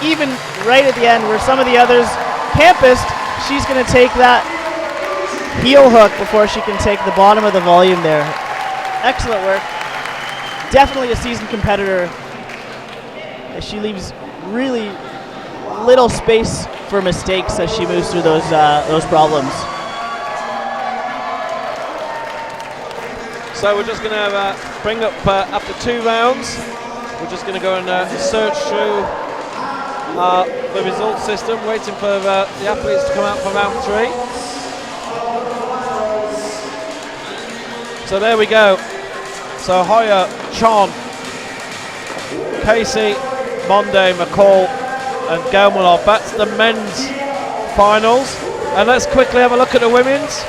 [SPEAKER 7] Even right at the end where some of the others campused, she's going to take that heel hook before she can take the bottom of the volume there. Excellent work. Definitely a seasoned competitor, as she leaves really little space for mistakes as she moves through those problems.
[SPEAKER 9] So we're just going to bring up after 2 rounds. We're just going to go and search through the result system, waiting for the athletes to come out for round 3. So there we go. So Hoyer, Chon, Casey, Monday, McCall and Gelmanov. That's the men's finals. And let's quickly have a look at the women's.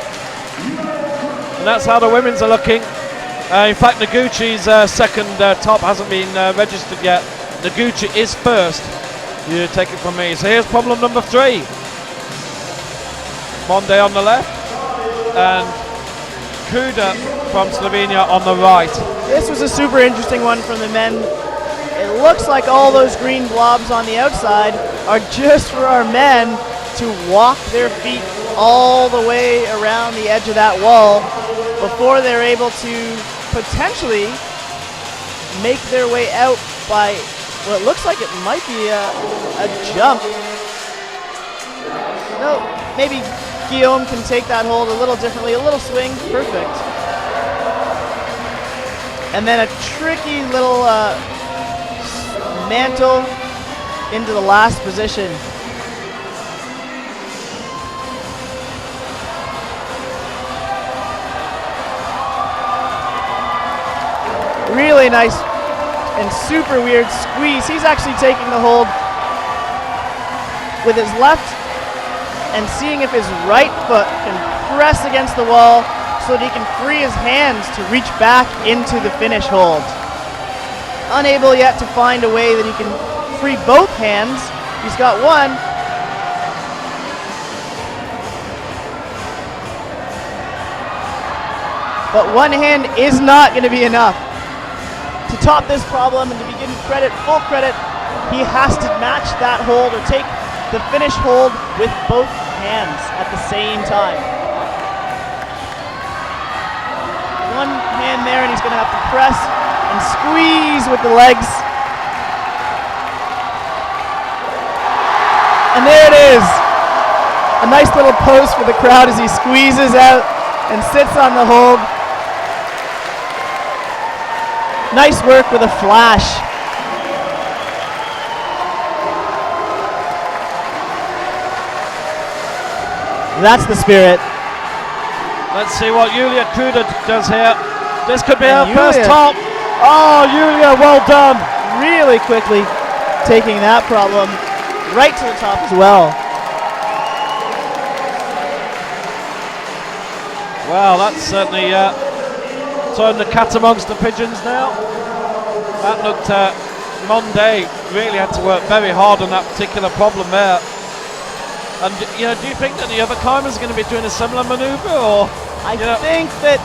[SPEAKER 9] And that's how the women's are looking. In fact, Noguchi's second top hasn't been registered yet. Noguchi is first. You take it from me. So here's problem number 3. Monday on the left and Kruder from Slovenia on the right.
[SPEAKER 7] This was a super interesting one from the men. It looks like all those green blobs on the outside are just for our men to walk their feet all the way around the edge of that wall before they're able to potentially make their way out by, well, it looks like it might be a jump. No, maybe Guillaume can take that hold a little differently, a little swing, perfect. And then a tricky little mantle into the last position. Really nice and super weird squeeze. He's actually taking the hold with his left and seeing if his right foot can press against the wall so that he can free his hands to reach back into the finish hold. Unable yet to find a way that he can free both hands. He's got one. But one hand is not going to be enough. To top this problem and to be given credit, full credit, he has to match that hold or take the finish hold with both hands at the same time. One hand there and he's going to have to press and squeeze with the legs. And there it is. A nice little pose for the crowd as he squeezes out and sits on the hold. Nice work with a flash. That's the spirit.
[SPEAKER 9] Let's see what Julia Kruder does here. This could be her
[SPEAKER 7] And
[SPEAKER 9] first
[SPEAKER 7] Julia.
[SPEAKER 9] top. Oh, Julia, well done.
[SPEAKER 7] Really quickly taking that problem right to the top as well.
[SPEAKER 9] Well, that's certainly turned the cat amongst the pigeons now. That looked, Monday really had to work very hard on that particular problem there. And do you think that the other climbers are going to be doing a similar maneuver, or?
[SPEAKER 7] I think that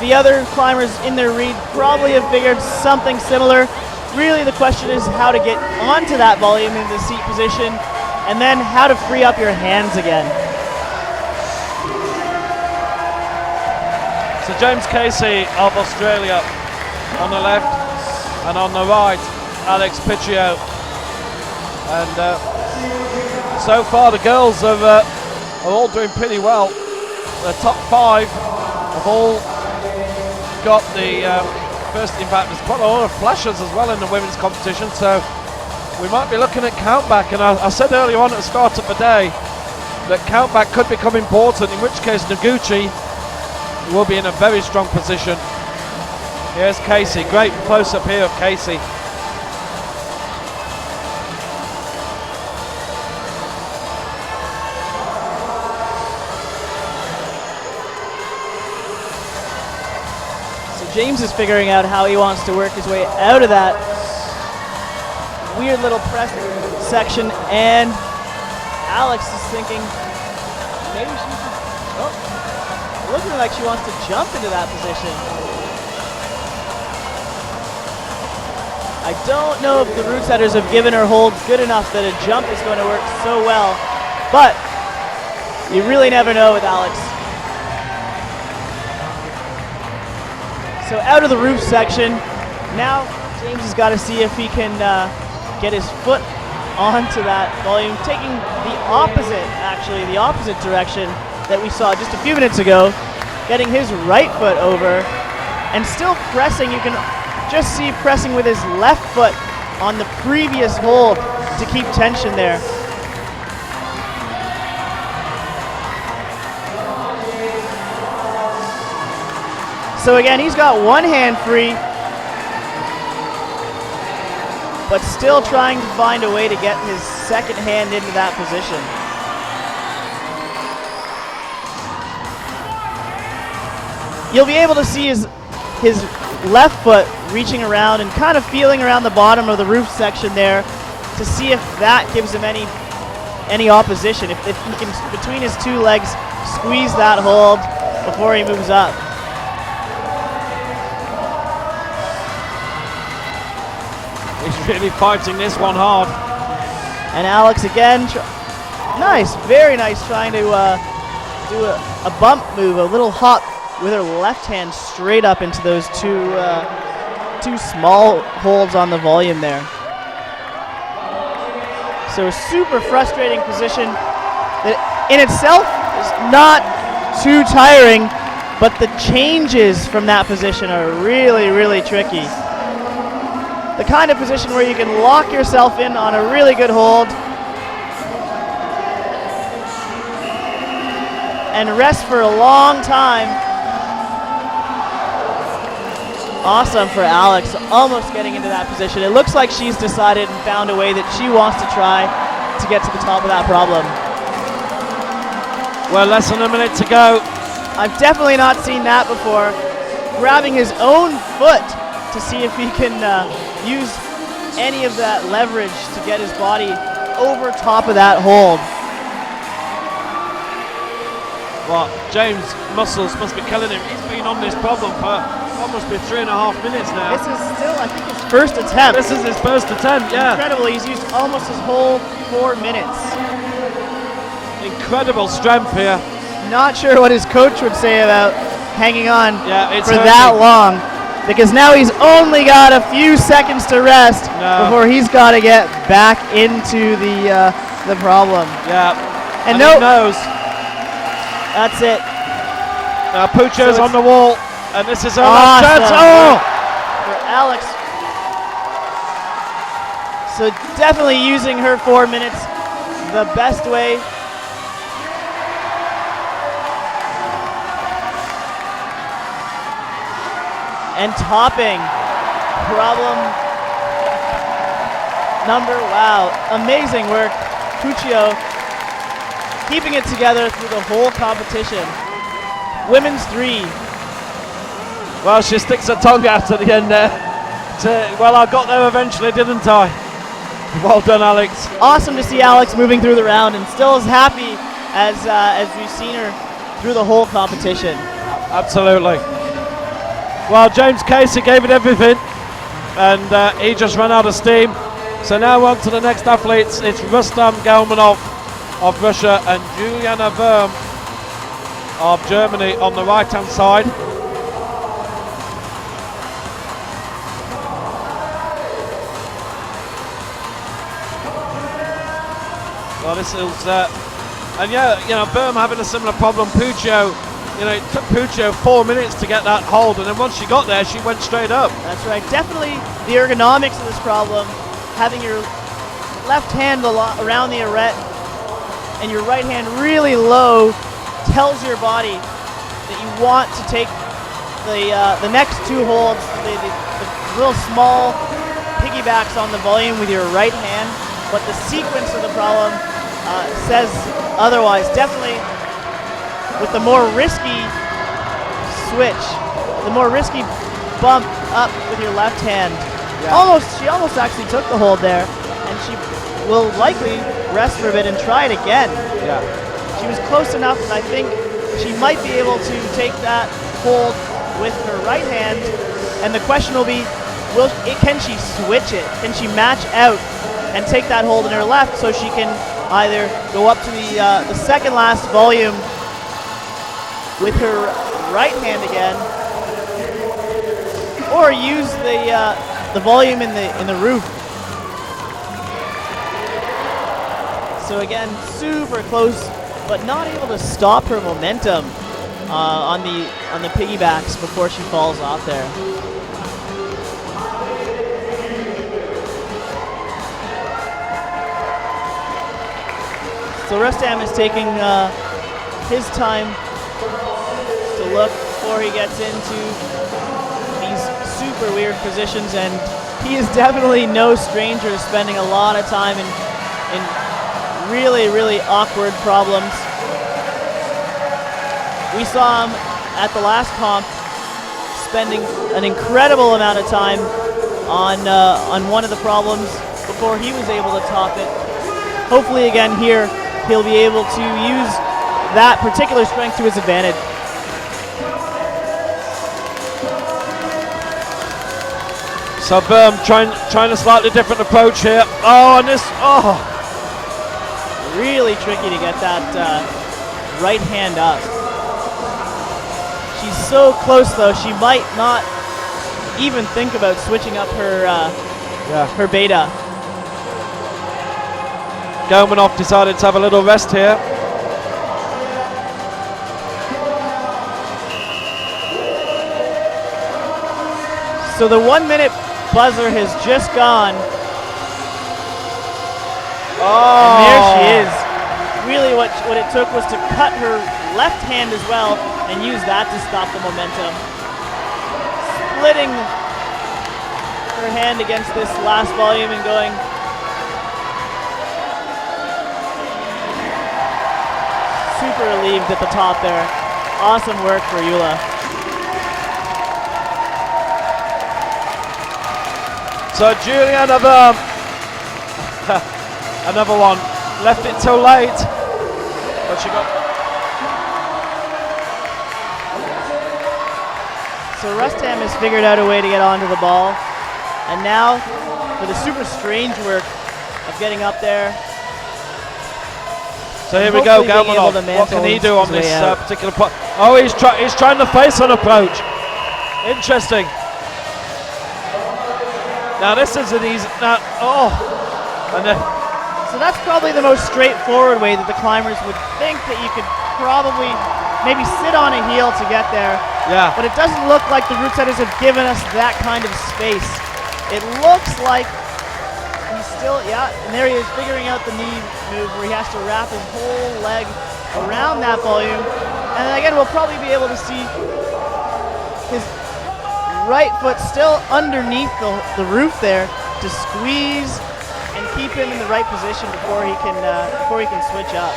[SPEAKER 7] the other climbers in their read probably have figured something similar. Really the question is how to get onto that volume in the seat position and then how to free up your hands again.
[SPEAKER 9] So James Casey of Australia on the left, and on the right, Alex Picchio. And so far the girls are all doing pretty well. The top 5 have all got the first. In fact, there's quite a lot of flashes as well in the women's competition, so we might be looking at countback. And I said earlier on at the start of the day that countback could become important, in which case Noguchi will be in a very strong position. Here's Casey, great close-up here of Casey.
[SPEAKER 7] So James is figuring out how he wants to work his way out of that weird little press section, and Alex is thinking maybe she should, looking like she wants to jump into that position. I don't know if the root setters have given her holds good enough that a jump is going to work so well, but you really never know with Alex. So out of the roof section, now James has got to see if he can get his foot onto that volume, taking the opposite direction that we saw just a few minutes ago, getting his right foot over and still pressing. You can just see pressing with his left foot on the previous hold to to keep tension there. So again, he's got one hand free, but still trying to find a way to get his second hand into that position. You'll be able to see his left foot reaching around and kind of feeling around the bottom of the roof section there to see if that gives him any opposition. If he can, between his two legs, squeeze that hold before he moves up.
[SPEAKER 9] He's really fighting this one hard.
[SPEAKER 7] And Alex again, nice, very nice, trying to do a bump move, a little hop with her left hand straight up into those two small holds on the volume there. So a super frustrating position that in itself is not too tiring, but the changes from that position are really, really tricky. The kind of position where you can lock yourself in on a really good hold and rest for a long time. Awesome for Alex, almost getting into that position. It looks like she's decided and found a way that she wants to try to get to the top of that problem.
[SPEAKER 9] Well, less than a minute to go.
[SPEAKER 7] I've definitely not seen that before. Grabbing his own foot to see if he can use any of that leverage to get his body over top of that hold.
[SPEAKER 9] Well, James' muscles must be killing him. He's been on this problem for almost 3.5 minutes now.
[SPEAKER 7] This is still, I think, his first attempt.
[SPEAKER 9] This is his first attempt, yeah.
[SPEAKER 7] Incredible, he's used almost his whole 4 minutes.
[SPEAKER 9] Incredible strength here.
[SPEAKER 7] Not sure what his coach would say about hanging on for
[SPEAKER 9] hurting.
[SPEAKER 7] that long, because now he's only got a few seconds to rest before he's got to get back into the problem.
[SPEAKER 9] Yeah,
[SPEAKER 7] and
[SPEAKER 9] he knows.
[SPEAKER 7] That's it.
[SPEAKER 9] Now Pucio's on the wall, and this is her
[SPEAKER 7] awesome
[SPEAKER 9] last chance. Oh!
[SPEAKER 7] For Alex. So definitely using her 4 minutes the best way. And topping problem number, wow, amazing work. Puccio keeping it together through the whole competition. Women's 3.
[SPEAKER 9] Well, she sticks her tongue out at the end there. Well, I got there eventually, didn't I? Well done, Alex.
[SPEAKER 7] Awesome to see Alex moving through the round and still as happy as we've seen her through the whole competition.
[SPEAKER 9] Absolutely. Well, James Casey gave it everything, and he just ran out of steam. So now on to the next athletes. It's Rustam Galmanov of Russia and Juliana Wurm of Germany on the right-hand side. Well, this is, and yeah, you know, Wurm having a similar problem. Puccio, you know, it took Puccio 4 minutes to get that hold, and then once she got there, she went straight up.
[SPEAKER 7] That's right. Definitely the ergonomics of this problem, having your left hand around the arete and your right hand really low, tells your body that you want to take the next two holds, the little small piggybacks on the volume with your right hand, but the sequence of the problem says otherwise. Definitely with the more risky switch, the more risky bump up with your left hand. Yeah. She almost actually took the hold there, and she will likely rest for a bit and try it again.
[SPEAKER 9] Yeah.
[SPEAKER 7] She was close enough that I think she might be able to take that hold with her right hand, and the question will be, can she switch it? Can she match out and take that hold in her left so she can either go up to the second last volume with her right hand again, or use the volume in the roof. So again, super close, but not able to stop her momentum on the piggybacks before she falls off there. So Rustam is taking his time to look before he gets into these super weird positions, and he is definitely no stranger to spending a lot of time in really, really awkward problems. We saw him at the last comp spending an incredible amount of time on one of the problems before he was able to top it. Hopefully again here, he'll be able to use that particular strength to his advantage.
[SPEAKER 9] So Boehm trying a slightly different approach here. Oh, and this,
[SPEAKER 7] really tricky to get that right hand up. She's so close though, she might not even think about switching up her beta.
[SPEAKER 9] Gomanov decided to have a little rest here.
[SPEAKER 7] So the 1 minute buzzer has just gone. And there she is. Really what it took was to cut her left hand as well and use that to stop the momentum. Splitting her hand against this last volume and going. Super relieved at the top there. Awesome work for Eula.
[SPEAKER 9] So Juliana Boehm, another one, left it till late, but she got.
[SPEAKER 7] So Rustam has figured out a way to get onto the ball, and now for the super strange work of getting up there.
[SPEAKER 9] So here we go,
[SPEAKER 7] Hopefully being able
[SPEAKER 9] Galmanov.
[SPEAKER 7] to
[SPEAKER 9] What can he do on
[SPEAKER 7] mantle his
[SPEAKER 9] this
[SPEAKER 7] way out.
[SPEAKER 9] particular point? Oh, he's trying the face-on approach. Interesting. Now this is an easy. And then
[SPEAKER 7] So that's probably the most straightforward way that the climbers would think that you could probably maybe sit on a heel to get there.
[SPEAKER 9] yeah.
[SPEAKER 7] But it doesn't look like the route setters have given us that kind of space. It looks like he's still, and there he is figuring out the knee move where he has to wrap his whole leg around that volume. And then again, we'll probably be able to see his right foot still underneath the roof there to squeeze and keep him in the right position before he can switch up.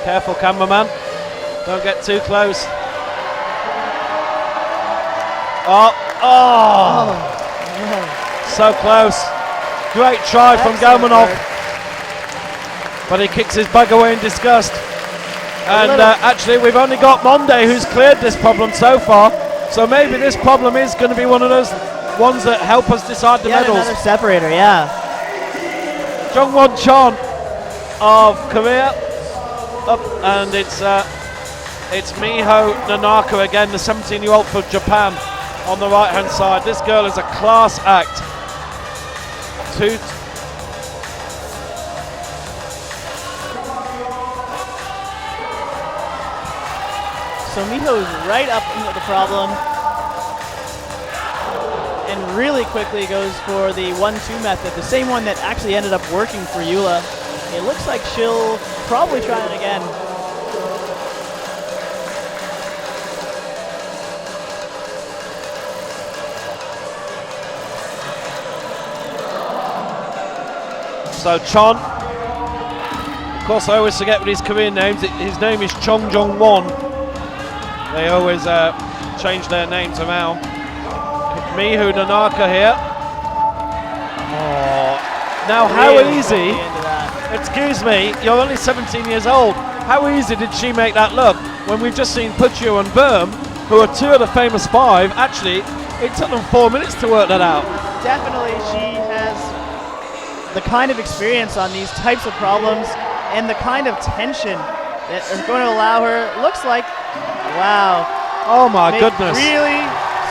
[SPEAKER 9] Careful, cameraman. Don't get too close. So close. Great try from
[SPEAKER 7] Excellent
[SPEAKER 9] Galmanov,
[SPEAKER 7] work.
[SPEAKER 9] but he kicks his bug away in disgust. And
[SPEAKER 7] little-
[SPEAKER 9] actually, we've only got Monde who's cleared this problem so far. So maybe this problem is going to be one of those ones that help us decide the
[SPEAKER 7] Yet
[SPEAKER 9] medals.
[SPEAKER 7] another separator, yeah.
[SPEAKER 9] Jungwon Chon of Korea up, and it's Miho Nanaka again, the 17-year-old from Japan, on the right-hand side. This girl is a class act.
[SPEAKER 7] So Miho's right up into the problem and really quickly goes for the 1-2 method, the same one that actually ended up working for Eula. It looks like she'll probably try it again.
[SPEAKER 9] So Chon, of course I always forget what his Korean names. His name is Chong Jong Won. They always change their names around. Miho Nanaka here. Now how
[SPEAKER 7] Really
[SPEAKER 9] easy,
[SPEAKER 7] quickly into that.
[SPEAKER 9] excuse me, you're only 17 years old. How easy did she make that look? When we've just seen Podium and Boehm, who are two of the famous five, actually it took them 4 minutes to work that out.
[SPEAKER 7] Definitely she has the kind of experience on these types of problems and the kind of tension that is going to allow her, looks like, wow.
[SPEAKER 9] Oh my
[SPEAKER 7] Make
[SPEAKER 9] goodness.
[SPEAKER 7] Really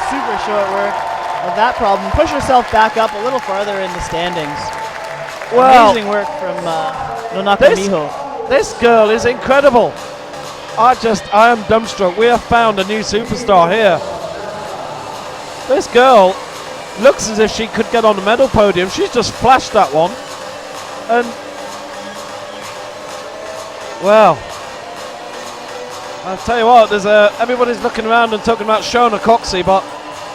[SPEAKER 7] super short work of that problem. Push herself back up a little farther in the standings.
[SPEAKER 9] Well,
[SPEAKER 7] amazing work from Nonaka Miho.
[SPEAKER 9] This girl is incredible. I am dumbstruck. We have found a new superstar here. This girl looks as if she could get on the medal podium. She's just flashed that one. And well, I'll tell you what, there's everybody's looking around and talking about Shona Coxey, but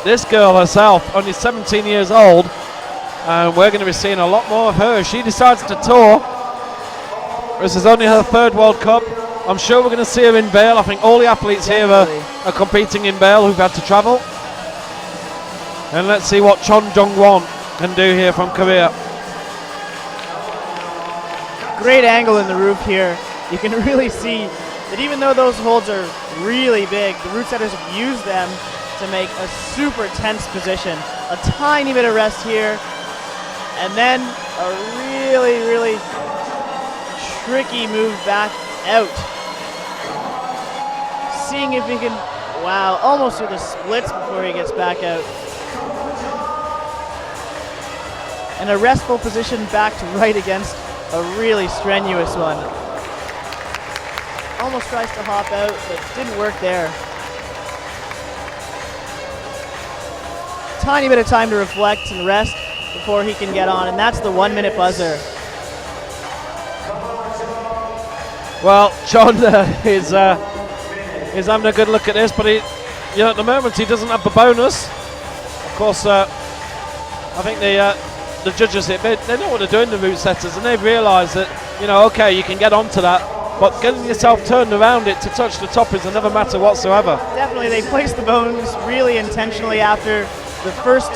[SPEAKER 9] this girl herself, only 17 years old, and we're going to be seeing a lot more of her. She decides to tour. This is only her third World Cup. I'm sure we're going to see her in Vail. I think all the athletes here are competing in Vail who've had to travel. And let's see what Chon Jong-won can do here from Korea.
[SPEAKER 7] Great angle in the roof here. You can really see that even though those holds are really big, the root setters have used them to make a super tense position. A tiny bit of rest here, and then a really, really tricky move back out. Seeing if he can, wow, almost through the splits before he gets back out. And a restful position back to right against a really strenuous one. Almost tries to hop out, but didn't work there. Tiny bit of time to reflect and rest before he can get on, and that's the 1 minute buzzer.
[SPEAKER 9] Well, John is having a good look at this, but at the moment he doesn't have the bonus. Of course, I think the judges here, they know what they're doing, the root setters, and they've realised that, okay, you can get onto that, but getting yourself turned around it to touch the top is another matter whatsoever.
[SPEAKER 7] Definitely, they placed the bonus really intentionally after the first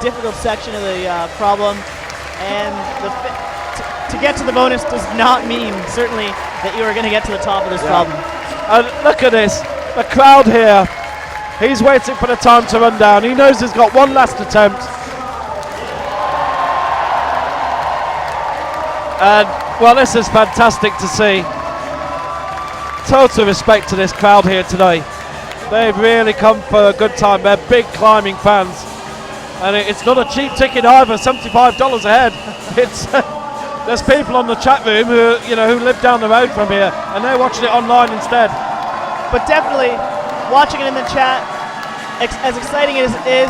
[SPEAKER 7] difficult section of the problem, and to get to the bonus does not mean, certainly, that you are going to get to the top of this problem.
[SPEAKER 9] And look at this, the crowd here, he's waiting for the time to run down. He knows he's got one last attempt. And, well, this is fantastic to see. Total respect to this crowd here today. They've really come for a good time. They're big climbing fans. And it's not a cheap ticket either, $75 a head. It's there's people on the chat room who live down the road from here, and they're watching it online instead.
[SPEAKER 7] But definitely, watching it in the chat, as exciting as it is,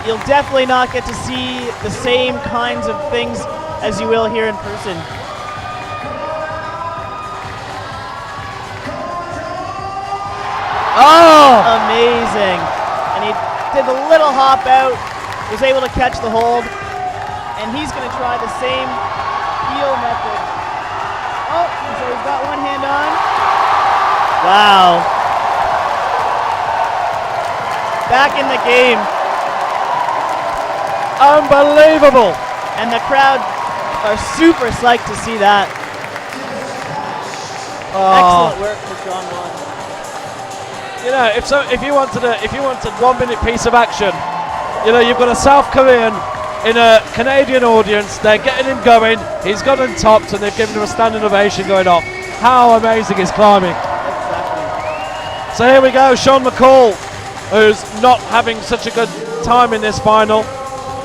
[SPEAKER 7] you'll definitely not get to see the same kinds of things as you will here in person.
[SPEAKER 9] Oh!
[SPEAKER 7] Amazing. And he did a little hop out, was able to catch the hold, and he's going to try the same heel method. Oh, so he's got one hand on. Wow. Back in the game.
[SPEAKER 9] Unbelievable.
[SPEAKER 7] And the crowd are super psyched to see that. Excellent work for John Wong.
[SPEAKER 9] If you wanted 1 minute piece of action, you've got a South Korean in a Canadian audience. They're getting him going. He's got him topped, and they've given him a standing ovation going off. How amazing is climbing?
[SPEAKER 7] Exactly.
[SPEAKER 9] So here we go, Sean McCall, who's not having such a good time in this final.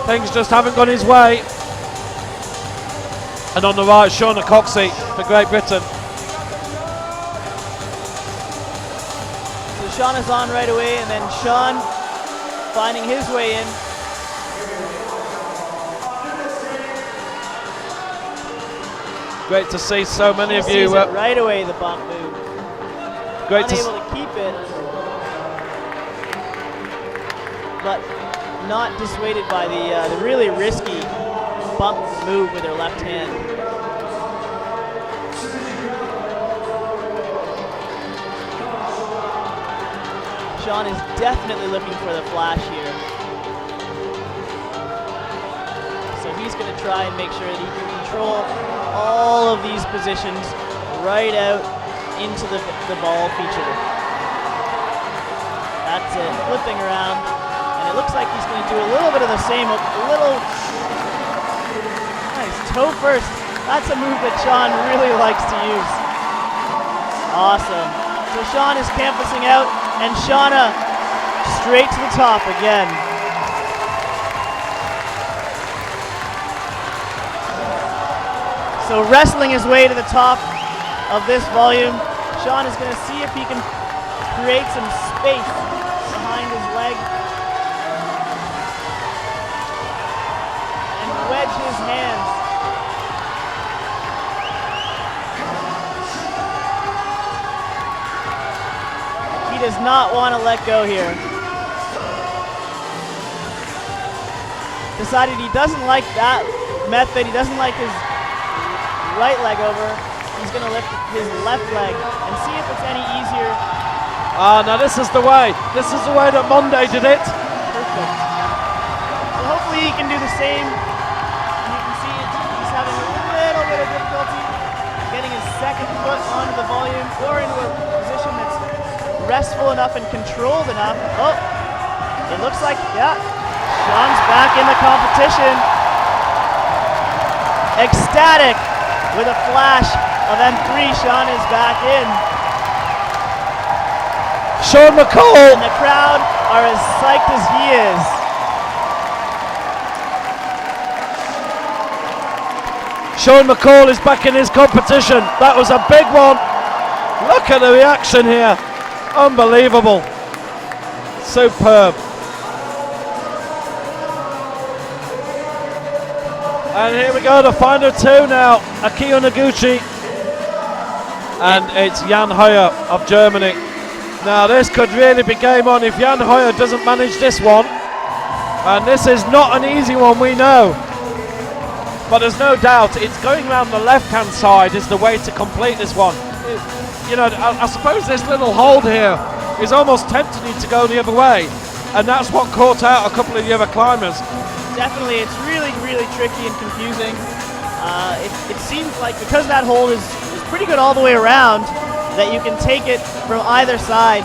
[SPEAKER 9] Things just haven't gone his way. And on the right, Shona Coxey for Great Britain.
[SPEAKER 7] So Sean is on right away, and then Sean finding his way in.
[SPEAKER 9] Great to see so many of
[SPEAKER 7] Sees
[SPEAKER 9] you.
[SPEAKER 7] it right away, the bump move.
[SPEAKER 9] Great
[SPEAKER 7] Unable to keep it, but not dissuaded by the really risky bump move with her left hand. Sean is definitely looking for the flash here. So he's going to try and make sure that he can control all of these positions right out into the ball feature. That's it, flipping around. And it looks like he's going to do a little bit of the same, nice toe first. That's a move that Sean really likes to use. Awesome. So Sean is campusing out, and Shauna straight to the top again. So wrestling his way to the top of this volume, Sean is going to see if he can create some space behind his leg and wedge his hands does not want to let go here. Decided he doesn't like that method. He doesn't like his right leg over. He's going to lift his left leg and see if it's any easier.
[SPEAKER 9] Now this is the way. This is the way that Monday did it.
[SPEAKER 7] Perfect. So hopefully he can do the same. And you can see he's having a little bit of difficulty getting his second foot onto the volume or into a position that's restful enough and controlled enough. Oh, it looks like, yeah, Sean's back in the competition. Ecstatic with a flash of M3, Sean is back in.
[SPEAKER 9] Sean McCall.
[SPEAKER 7] And the crowd are as psyched as he is.
[SPEAKER 9] Sean McCall is back in his competition. That was a big one. Look at the reaction here. Unbelievable. Superb. And here we go, the final two now. Akio Noguchi. And it's Jan Hoyer of Germany. Now this could really be game on if Jan Hoyer doesn't manage this one. And this is not an easy one, we know. But there's no doubt it's going around the left-hand side is the way to complete this one. You know, I suppose this little hold here is almost tempting you to go the other way. And that's what caught out a couple of the other climbers.
[SPEAKER 7] Definitely, it's really, really tricky and confusing. It seems like because that hold is pretty good all the way around, that you can take it from either side.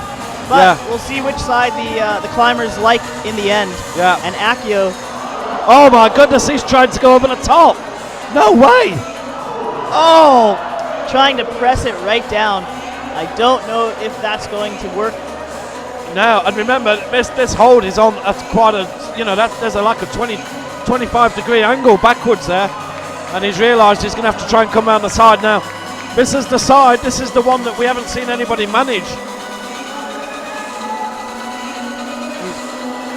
[SPEAKER 7] But we'll see which side the climbers like in the end.
[SPEAKER 9] Yeah.
[SPEAKER 7] And Akio.
[SPEAKER 9] Oh my goodness, he's trying to go over the top. No way. Oh.
[SPEAKER 7] Trying to press it right down. I don't know if that's going to work.
[SPEAKER 9] Now, and remember, this hold is on at quite a, you know, there's like a 25 degree angle backwards there. And he's realised he's going to have to try and come around the side now. This is the side, this is the one that we haven't seen anybody manage.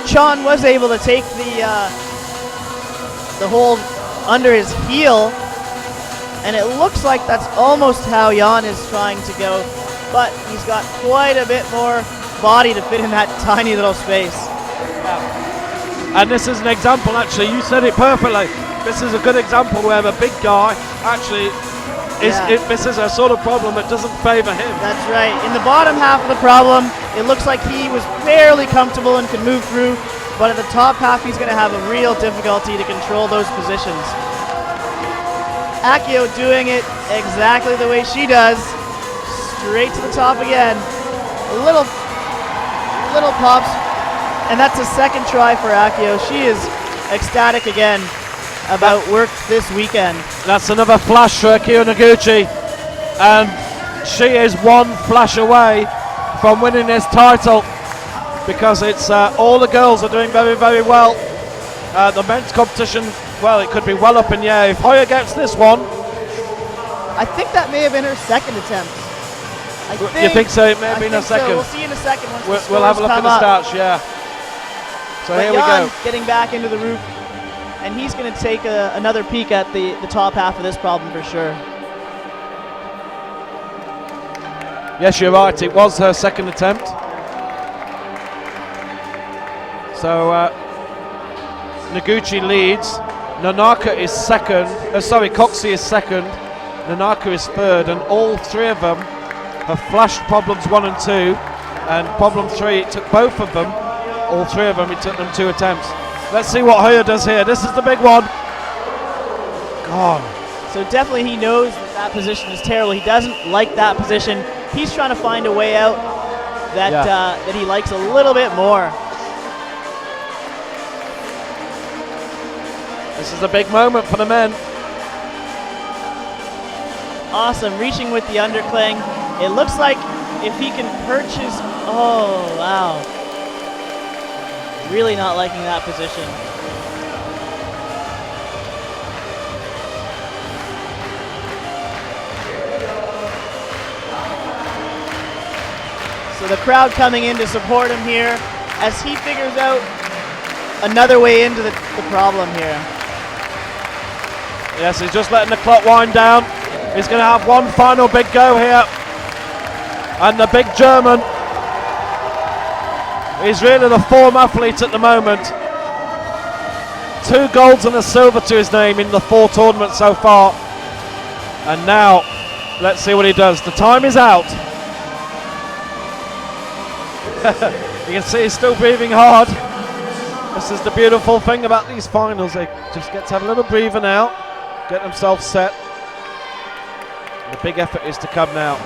[SPEAKER 7] Sean was able to take the hold under his heel, and it looks like that's almost how Jan is trying to go, but he's got quite a bit more body to fit in that tiny little space.
[SPEAKER 9] And this is an example, actually, you said it perfectly. This is a good example where the big guy actually this is a sort of problem that doesn't favour him.
[SPEAKER 7] That's right. In the bottom half of the problem, it looks like he was fairly comfortable and could move through, but at the top half, he's going to have a real difficulty to control those positions. Akio doing it exactly the way she does. Straight to the top again. Little pops, and that's a second try for Akio. She is ecstatic again about work this weekend.
[SPEAKER 9] That's another flash for Akio Noguchi, and she is one flash away from winning this title, because it's all the girls are doing very, very well. The men's competition, well, it could be well up in the air. If Hoyer gets this one,
[SPEAKER 7] I think that may have been her second attempt.
[SPEAKER 9] You think so? It may have been her second.
[SPEAKER 7] So. We'll see in a second once
[SPEAKER 9] we'll have a look at the stats, yeah. So here we go.
[SPEAKER 7] Getting back into the roof, and he's going to take another peek at the top half of this problem for sure.
[SPEAKER 9] Yes, you're right. It was her second attempt. So Noguchi leads. Nanaka is second. Coxie is second. Nanaka is third, and all three of them have flashed problems 1 and 2, and problem 3, it took both of them, all three of them, it took them 2 attempts. Let's see what Hoyer does here. This is the big one. God.
[SPEAKER 7] So definitely he knows that position is terrible. He doesn't like that position. He's trying to find a way out that he likes a little bit more.
[SPEAKER 9] This is a big moment for the men.
[SPEAKER 7] Awesome, reaching with the undercling. It looks like if he can perch his, oh wow. Really not liking that position. So the crowd coming in to support him here as he figures out another way into the problem here.
[SPEAKER 9] Yes, he's just letting the clock wind down. He's going to have one final big go here. And the big German He's really the form athlete at the moment. 2 golds and a silver to his name in the 4 tournaments so far. And now, let's see what he does. The time is out. You can see he's still breathing hard. This is the beautiful thing about these finals. They just get to have a little breather now, get themselves set. The big effort is to come now.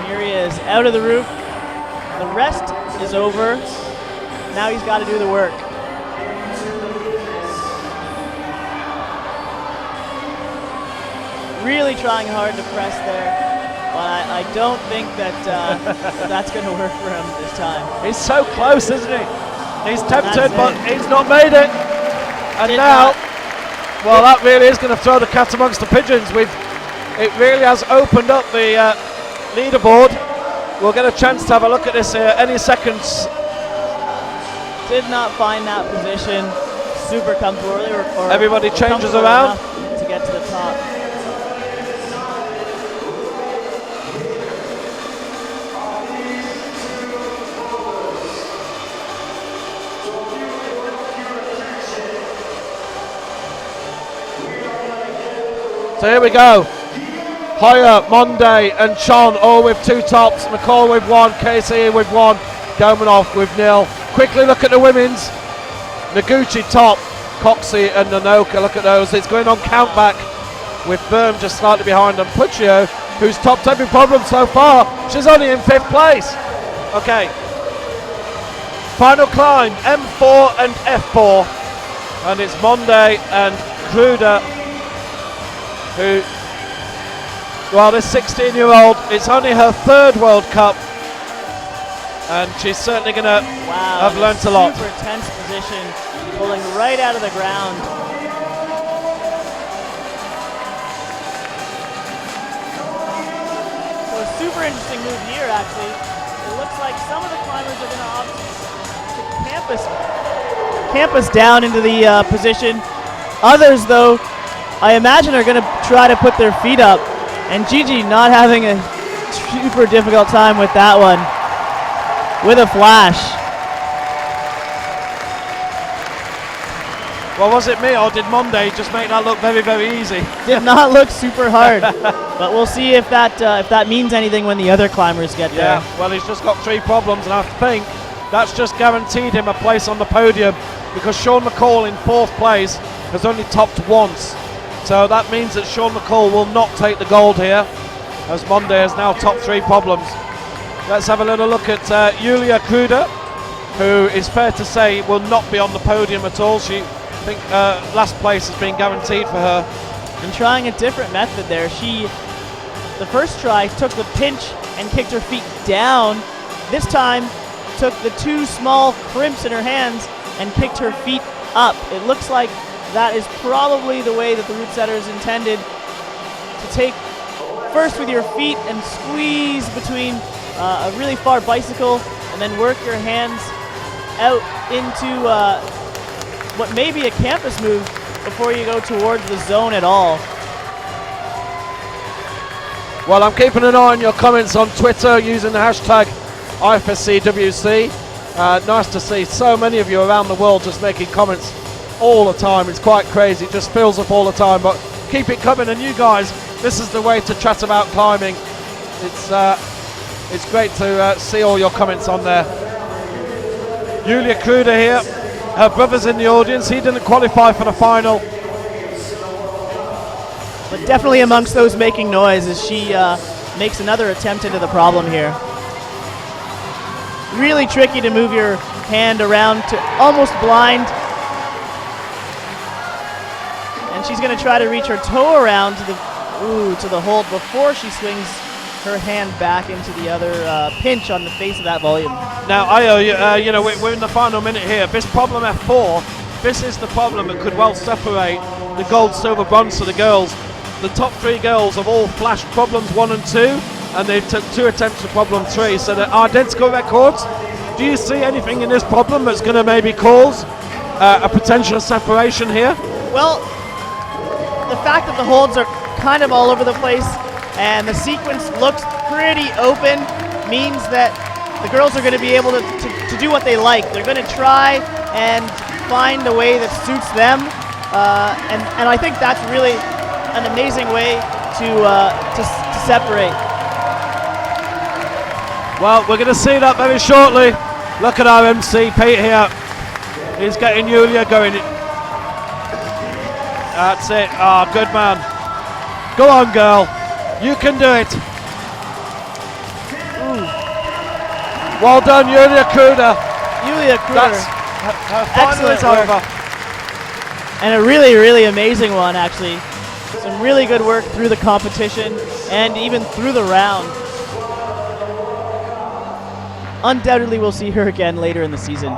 [SPEAKER 7] Here he is, out of the roof. The rest is over. Now he's got to do the work. Really trying hard to press there, but I don't think that that's going to work for him this time.
[SPEAKER 9] He's so close, isn't he? He's tempted, but he's not made it. And now, well, that really is going to throw the cat amongst the pigeons. It really has opened up the leaderboard. We'll get a chance to have a look at this any seconds.
[SPEAKER 7] Did not find that position super comfortable. Or
[SPEAKER 9] everybody changes around
[SPEAKER 7] to get to the top.
[SPEAKER 9] So here we go. Hoyer, Monday and Chon all with 2 tops. McCall with 1, Casey with 1, Gomanov with 0. Quickly look at the women's. Noguchi top, Coxey and Nanoka, look at those. It's going on countback with Berm just slightly behind them. Puccio, who's topped every problem so far, she's only in 5th place. Okay. Final climb, M4 and F4. And it's Monday and Kruder who, well, this 16-year-old, it's only her 3rd World Cup, and she's certainly going to have learnt a lot.
[SPEAKER 7] Super tense position, pulling right out of the ground. So a super interesting move here, actually. It looks like some of the climbers are going to opt to campus down into the position. Others, though, I imagine are going to try to put their feet up, and Gigi not having a super difficult time with that one, with a flash.
[SPEAKER 9] Well, was it me or did Monday just make that look very, very easy?
[SPEAKER 7] Did not look super hard, but we'll see if that means anything when the other climbers get there.
[SPEAKER 9] Yeah, well, he's just got 3 problems, and I think that's just guaranteed him a place on the podium, because Sean McCall in 4th place has only topped once. So that means that Sean McCall will not take the gold here, as Monday has now topped 3 problems. Let's have a little look at Julia Kruder, who is fair to say will not be on the podium at all. I think last place has been guaranteed for her.
[SPEAKER 7] And trying a different method there. She, the first try, took the pinch and kicked her feet down. This time, took the 2 small crimps in her hands and kicked her feet up. It looks like that is probably the way that the route setter is intended to take first with your feet and squeeze between a really far bicycle, and then work your hands out into what may be a campus move before you go towards the zone at all.
[SPEAKER 9] Well, I'm keeping an eye on your comments on Twitter using the hashtag IFSCWC. Nice to see so many of you around the world just making comments all the time. It's quite crazy, it just fills up all the time, but keep it coming. And you guys, this is the way to chat about climbing. It's great to see all your comments on there. Julia Kruder here, her brother's in the audience. He didn't qualify for the final,
[SPEAKER 7] but definitely amongst those making noise as she makes another attempt into the problem here. Really tricky to move your hand around to almost blind. And she's going to try to reach her toe around to the hold before she swings her hand back into the other pinch on the face of that volume.
[SPEAKER 9] Now, Io, we're in the final minute here. This problem F4, this is the problem that could well separate the gold, silver, bronze for the girls. The top 3 girls have all flashed problems 1 and 2, and they've took 2 attempts for problem 3, so they're identical records. Do you see anything in this problem that's going to maybe cause a potential separation here?
[SPEAKER 7] Well, the fact that the holds are kind of all over the place, and the sequence looks pretty open, means that the girls are going to be able to do what they like. They're going to try and find a way that suits them, and I think that's really an amazing way to separate.
[SPEAKER 9] Well, we're going to see that very shortly. Look at our MC Pete here. He's getting Yulia going. That's it. Ah, good man. Go on, girl. You can do it. Ooh. Well done, Yulia Kruder.
[SPEAKER 7] Yulia Kruder.
[SPEAKER 9] That's her final is over.
[SPEAKER 7] And a really, really amazing one, actually. Some really good work through the competition and even through the round. Undoubtedly, we'll see her again later in the season.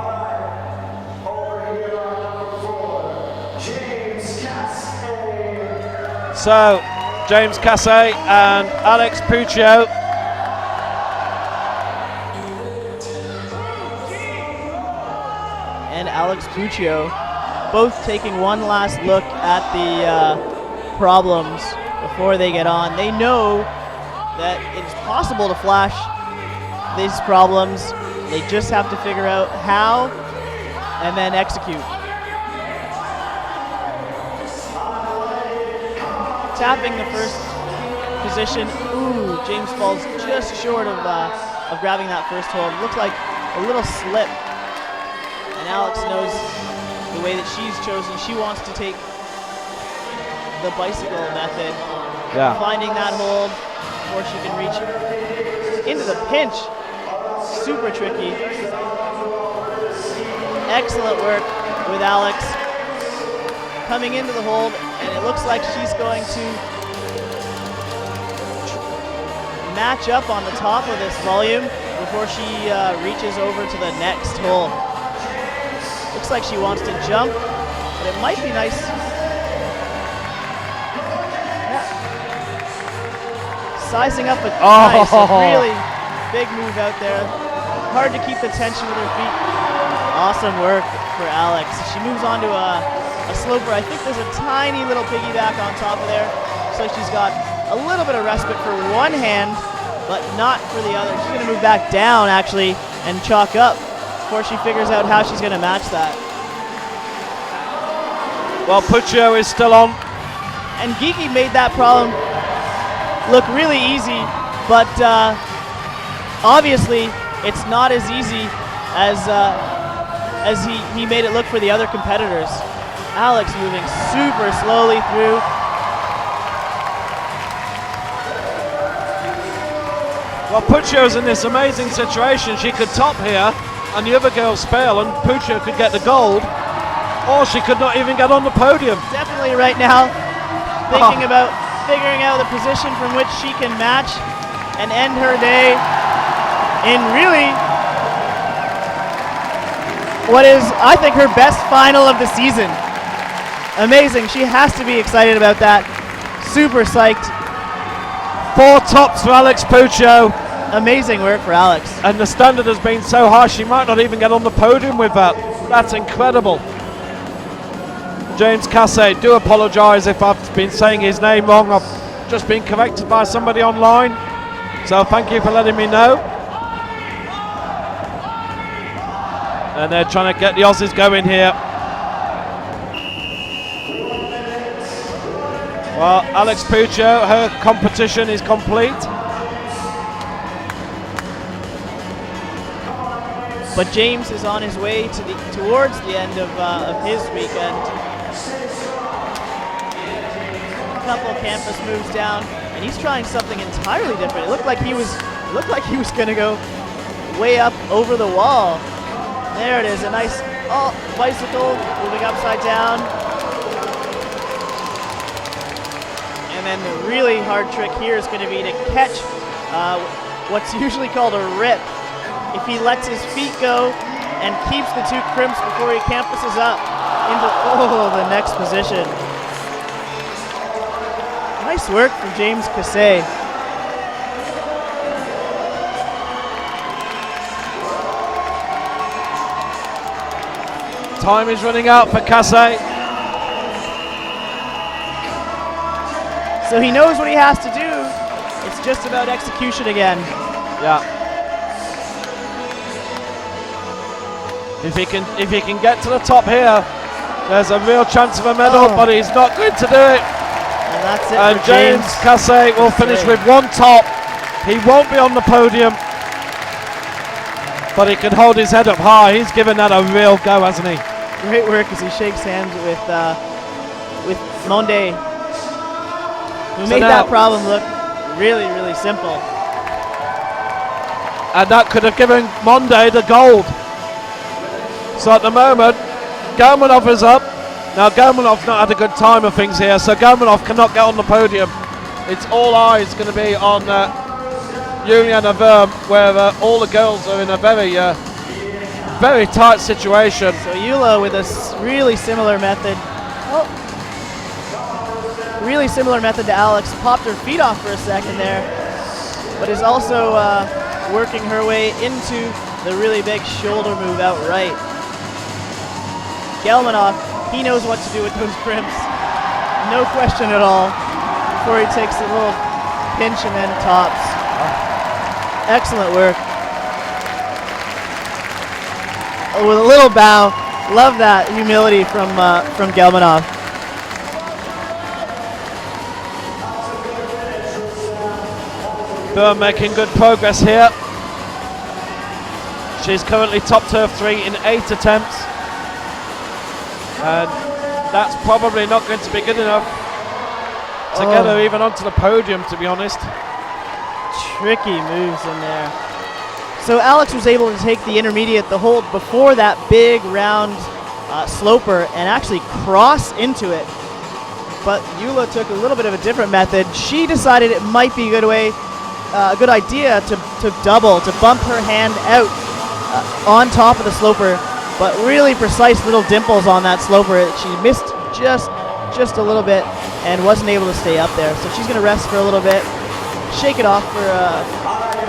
[SPEAKER 9] So, James Cassay and Alex Puccio.
[SPEAKER 7] And Alex Puccio both taking one last look at the problems before they get on. They know that it's possible to flash these problems. They just have to figure out how and then execute. Tapping the first position. Ooh, James falls just short of grabbing that first hold. Looks like a little slip. And Alex knows the way that she's chosen. She wants to take the bicycle method.
[SPEAKER 9] Yeah.
[SPEAKER 7] Finding that hold before she can reach into the pinch. Super tricky. Excellent work with Alex. Coming into the hold, and it looks like she's going to match up on the top of this volume before she reaches over to the next hole. Looks like she wants to jump, but it might be nice. Yeah. Sizing up a nice, a really big move out there. Hard to keep the tension with her feet. Awesome work for Alex. She moves on to a sloper. I think there's a tiny little piggyback on top of there. So she's got a little bit of respite for one hand, but not for the other. She's going to move back down, actually, and chalk up before she figures out how she's going to match that.
[SPEAKER 9] Well, Puccio is still on.
[SPEAKER 7] And Geeky made that problem look really easy, but obviously it's not as easy as he made it look for the other competitors. Alex moving super slowly through.
[SPEAKER 9] Well, Puccio's in this amazing situation. She could top here and the other girls fail and Puccio could get the gold, or she could not even get on the podium.
[SPEAKER 7] Definitely right now thinking about figuring out the position from which she can match and end her day in really what is, I think, her best final of the season. Amazing. She has to be excited about that. Super psyched.
[SPEAKER 9] 4 tops for Alex Puccio.
[SPEAKER 7] Amazing work for Alex.
[SPEAKER 9] And the standard has been so high she might not even get on the podium with that. That's incredible. James Cassay, do apologise if I've been saying his name wrong. I've just been corrected by somebody online. So thank you for letting me know. And they're trying to get the Aussies going here. Well, Alex Puccio, her competition is complete.
[SPEAKER 7] But James is on his way towards the end of his weekend. A couple campus moves down, and he's trying something entirely different. It looked like he was going to go way up over the wall. There it is, a nice bicycle moving upside down. And then the really hard trick here is going to be to catch what's usually called a rip. If he lets his feet go and keeps the 2 crimps before he campuses up into the next position. Nice work from James Cassay.
[SPEAKER 9] Time is running out for Cassay.
[SPEAKER 7] So he knows what he has to do. It's just about execution again.
[SPEAKER 9] Yeah. If he can get to the top here, there's a real chance of a medal, but he's not going to do it.
[SPEAKER 7] And that's it.
[SPEAKER 9] And
[SPEAKER 7] for
[SPEAKER 9] James Cassay will finish with one top. He won't be on the podium, but he can hold his head up high. He's given that a real go, hasn't he?
[SPEAKER 7] Great work as he shakes hands with Monde, who made that problem look really, really simple.
[SPEAKER 9] And that could have given Monde the gold. So at the moment, Galmanov is up. Now Galmanov's not had a good time of things here, so Galmanov cannot get on the podium. It's all eyes going to be on Juliana Verm, where all the girls are in a very, very tight situation.
[SPEAKER 7] So Eula with a really similar method. Really similar method to Alex. Popped her feet off for a second there, but is also working her way into the really big shoulder move out right. Galmanov, he knows what to do with those crimps. No question at all. Before he takes a little pinch and then tops. Excellent work. With a little bow. Love that humility from Galmanov.
[SPEAKER 9] Verm making good progress here. She's currently top turf 3 in 8 attempts. And that's probably not going to be good enough to get her even onto the podium, to be honest.
[SPEAKER 7] Tricky moves in there. So Alex was able to take the intermediate, the hold before that big round sloper and actually cross into it. But Eula took a little bit of a different method. She decided it might be a good idea to double, to bump her hand out on top of the sloper. But really precise little dimples on that sloper. She missed just a little bit and wasn't able to stay up there. So she's going to rest for a little bit, shake it off for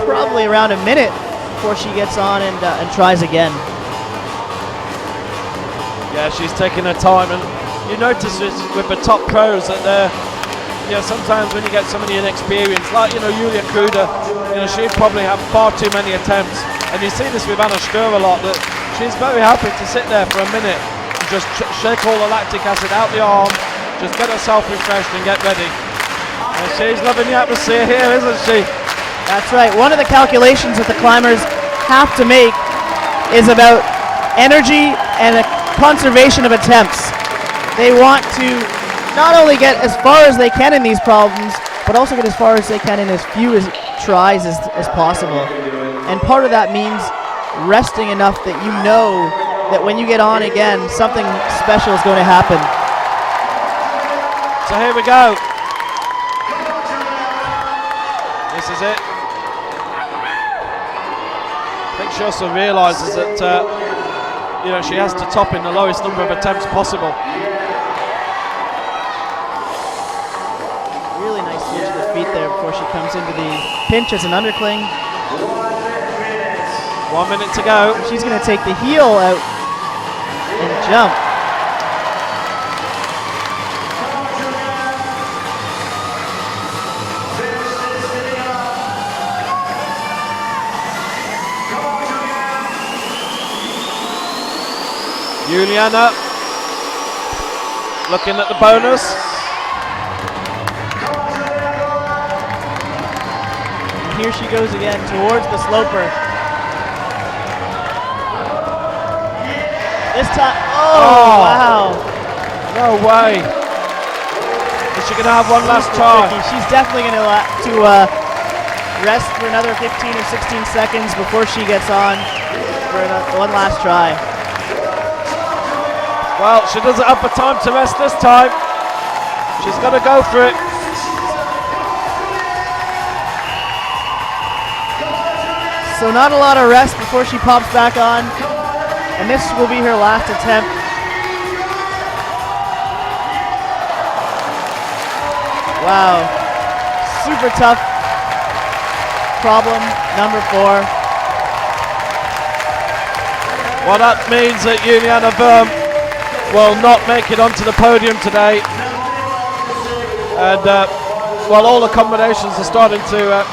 [SPEAKER 7] probably around a minute before she gets on and tries again.
[SPEAKER 9] Yeah, she's taking her time, and you notice this with the top pros that they're, sometimes when you get somebody inexperienced, like Julia Kruder, she'd probably have far too many attempts, and you see this with Anna Stur a lot, that she's very happy to sit there for a minute and just shake all the lactic acid out the arm, just get herself refreshed and get ready. And she's loving the atmosphere here, isn't she?
[SPEAKER 7] That's right. One of the calculations that the climbers have to make is about energy and a conservation of attempts. They want to not only get as far as they can in these problems, but also get as far as they can in as few tries as possible. And part of that means resting enough that you know that when you get on again, something special is going to happen.
[SPEAKER 9] So here we go. This is it. I think she also realises that she has to top in the lowest number of attempts possible.
[SPEAKER 7] Really nice switch of the feet there before she comes into the pinch as an undercling.
[SPEAKER 9] 1 minute to go.
[SPEAKER 7] She's going to take the heel out and jump.
[SPEAKER 9] Juliana looking at the bonus.
[SPEAKER 7] And here she goes again towards the sloper. This time, wow.
[SPEAKER 9] No way. Is she going to have one last try?
[SPEAKER 7] She's definitely going to rest for another 15 or 16 seconds before she gets on for one last try.
[SPEAKER 9] Well, she doesn't have the time to rest this time. She's got to go for it.
[SPEAKER 7] So not a lot of rest before she pops back on. And this will be her last attempt. Wow. Super tough problem, number 4.
[SPEAKER 9] Well, that means that Juliana Verm will not make it onto the podium today. And well, all the combinations are starting to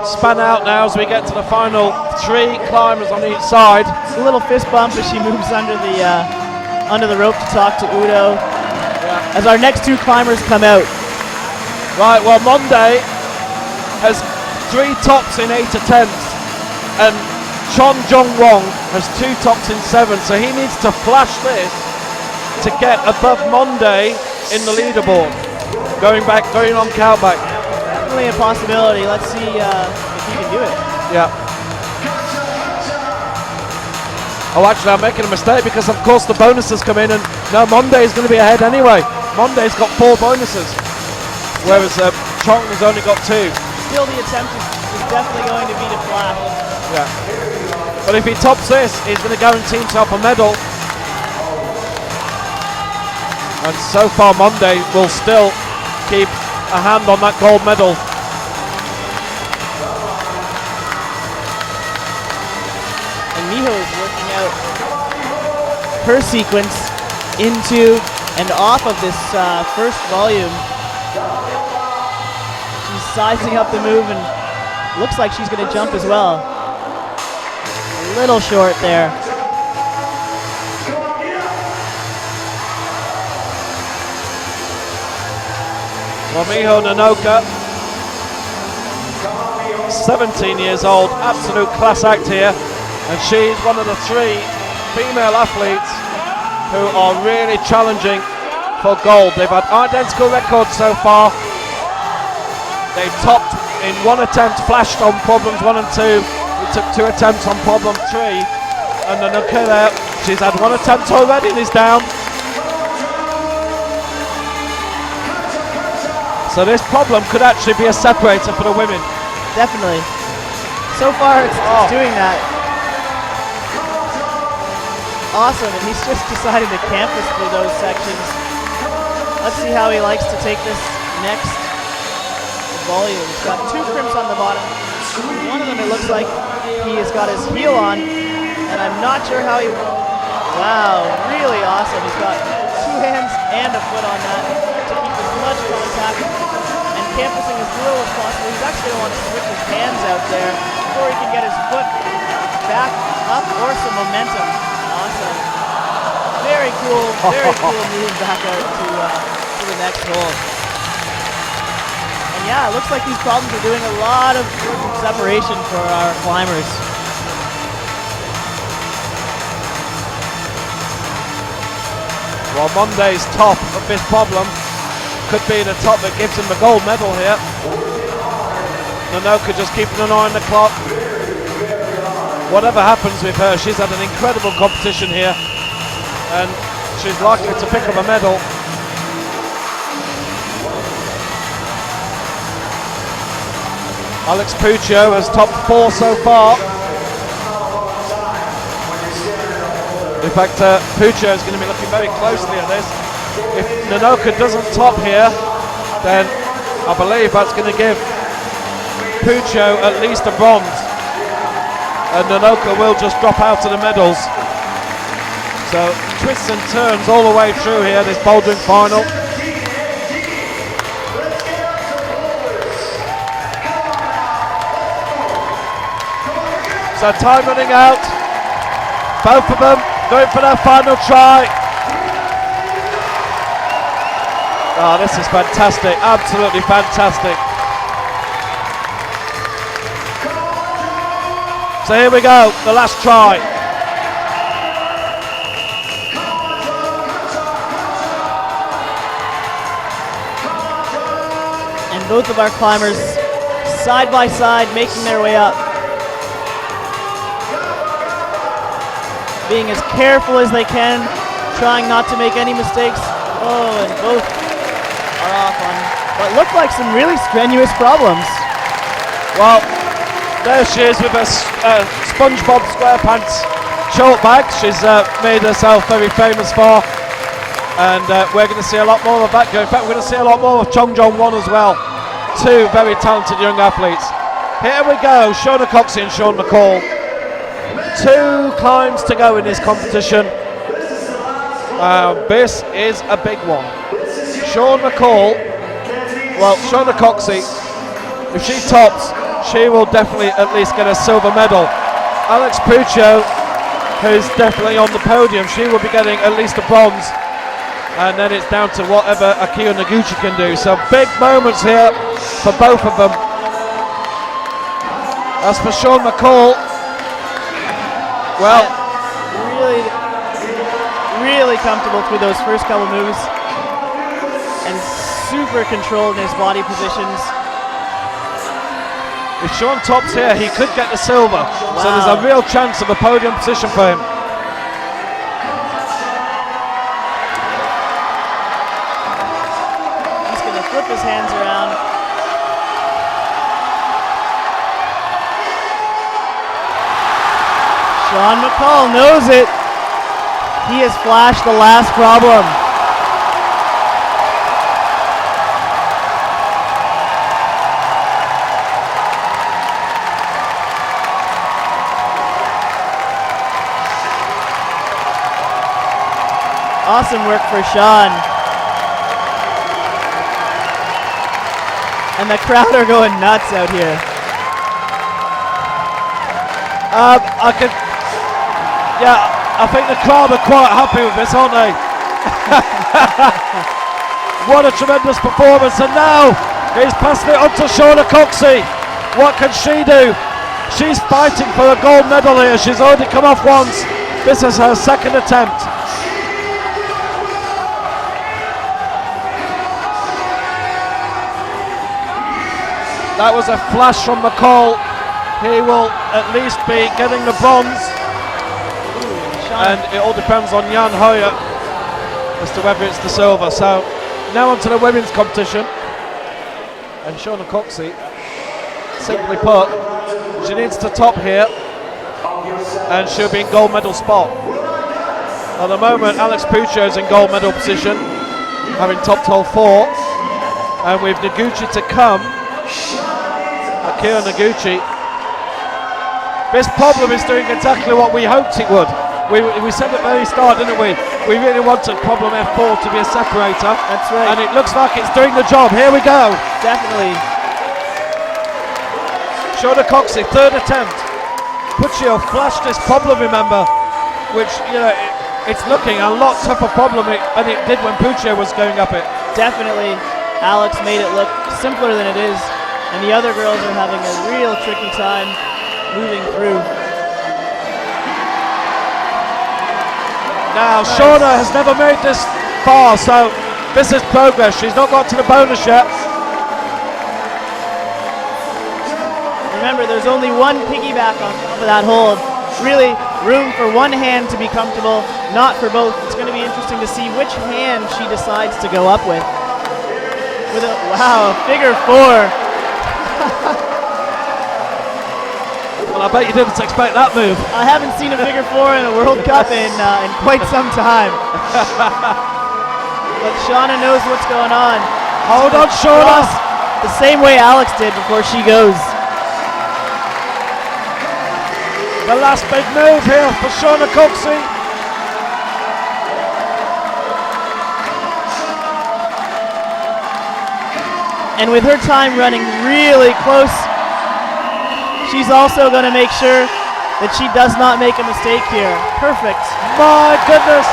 [SPEAKER 9] span out now as we get to the final 3 climbers on each side.
[SPEAKER 7] It's a little fist bump as she moves under the rope to talk to Udo. As our next 2 climbers come out.
[SPEAKER 9] Right, well, Monday has 3 tops in 8 attempts, and Chon Jong Wong has 2 tops in 7, so he needs to flash this to get above Monday in the leaderboard. Going on countback.
[SPEAKER 7] Definitely a possibility. Let's see if he can do it.
[SPEAKER 9] Yeah. Oh, actually, I'm making a mistake because, of course, the bonuses come in, and now Monday's going to be ahead anyway. Monday's got 4 bonuses, whereas Chong has only got 2.
[SPEAKER 7] Still, the attempt is definitely going to be to flash.
[SPEAKER 9] Yeah. But if he tops this, he's going to guarantee himself a medal. And so far, Monday will still keep a hand on that gold medal.
[SPEAKER 7] And Miho is working out her sequence into and off of this first volume. She's sizing up the move and looks like she's going to jump as well. A little short there.
[SPEAKER 9] Well, Miho Nanoka, 17 years old, absolute class act here, and she's one of the 3 female athletes who are really challenging for gold. They've had identical records so far. They've topped in 1 attempt, flashed on problems 1 and 2. We took 2 attempts on problem 3, and Nanoka there, she's had 1 attempt already and is down. So this problem could actually be a separator for the women.
[SPEAKER 7] Definitely. So far it's doing that. Awesome, and he's just decided to campus through those sections. Let's see how he likes to take this next volume. He's got 2 crimps on the bottom. One of them it looks like he has got his heel on, and I'm not sure how he... Wow, really awesome. He's got 2 hands and a foot on that to keep as much contact and campusing as little as possible. He's actually going to want to switch his hands out there before he can get his foot back up or some momentum. Awesome. Very cool move back out to the next hole. And yeah, it looks like these problems are doing a lot of separation for our climbers.
[SPEAKER 9] Well, Monday's top of this problem could be the top that gives him the gold medal here. Nanoka just keeping an eye on the clock. Whatever happens with her, she's had an incredible competition here, and she's likely to pick up a medal. Alex Puccio has topped 4 so far. In fact, Puccio is going to be looking very closely at this. If Nanoka doesn't top here, then I believe that's going to give Puccio at least a bronze. And Nanoka will just drop out of the medals. So twists and turns all the way through here, this bouldering final. So time running out. Both of them going for their final try. Oh, this is fantastic, absolutely fantastic. So here we go, the last try.
[SPEAKER 7] And both of our climbers side by side making their way up. Being as careful as they can, trying not to make any mistakes. Oh, and both are off on what look like some really strenuous problems.
[SPEAKER 9] Well, there she is with her SpongeBob SquarePants short bag. She's made herself very famous for, and we're going to see a lot more of that. In fact, we're going to see a lot more of Chong Jong Won as well. 2 very talented young athletes. Here we go, Shona Coxey and Sean McCall. 2 climbs to go in this competition. This is a big one. Sean McCall Well, Shauna Coxey, if she tops, she will definitely at least get a silver medal. Alex Puccio, who's definitely on the podium, she will be getting at least a bronze. And then it's down to whatever Akio Noguchi can do. So big moments here for both of them. As for Sean McCall, well,
[SPEAKER 7] really comfortable through those first couple moves, and super controlled in his body positions.
[SPEAKER 9] if Sean tops here, he could get the silver. So there's a real chance of a podium position for him.
[SPEAKER 7] He's going to flip his hands around. Sean McCall knows it. He has flashed the last problem. Awesome work for Sean. And the crowd are going nuts out here.
[SPEAKER 9] I think the crowd are quite happy with this, aren't they? What a tremendous performance, and now he's passing it on to Shauna Coxey. What can she do? She's fighting for a gold medal here. She's already come off once. This is her second attempt. That was a flash from McCall. He will at least be getting the bronze. And it all depends on Jan Hoyer as to whether it's the silver. So now on to the women's competition. And Shauna Coxey, simply put, she needs to top here and she'll be in gold medal spot. At the moment, Alex Puccio is in gold medal position, having topped hole 4. And with Noguchi to come, Akira Noguchi. This problem is doing exactly what we hoped it would. We said at the very start, didn't we? We really wanted problem F4 to be a separator.
[SPEAKER 7] That's right.
[SPEAKER 9] And it looks like it's doing the job. Here we go.
[SPEAKER 7] Definitely.
[SPEAKER 9] Shauna Coxey, third attempt. Puccio flashed this problem, remember, which, you know, it's looking a lot tougher problem than it did when Puccio was going up it.
[SPEAKER 7] Definitely. Alex made it look simpler than it is, and the other girls are having a real tricky time moving through.
[SPEAKER 9] Now, Shauna has never made this far, so this is progress. She's not got to the bonus yet.
[SPEAKER 7] Remember, there's only one piggyback on top of that hold. Really room for one hand to be comfortable, not for both. It's going to be interesting to see which hand she decides to go up with. With a, wow, a figure 4.
[SPEAKER 9] Well, I bet you didn't expect that move.
[SPEAKER 7] I haven't seen a figure 4 in a World Cup in quite some time. But Shauna knows what's going on.
[SPEAKER 9] Hold on, Shauna.
[SPEAKER 7] The same way Alex did before she goes.
[SPEAKER 9] The last big move here for Shauna Coxey.
[SPEAKER 7] And with her time running really close, she's also going to make sure that she does not make a mistake here. Perfect.
[SPEAKER 9] My goodness.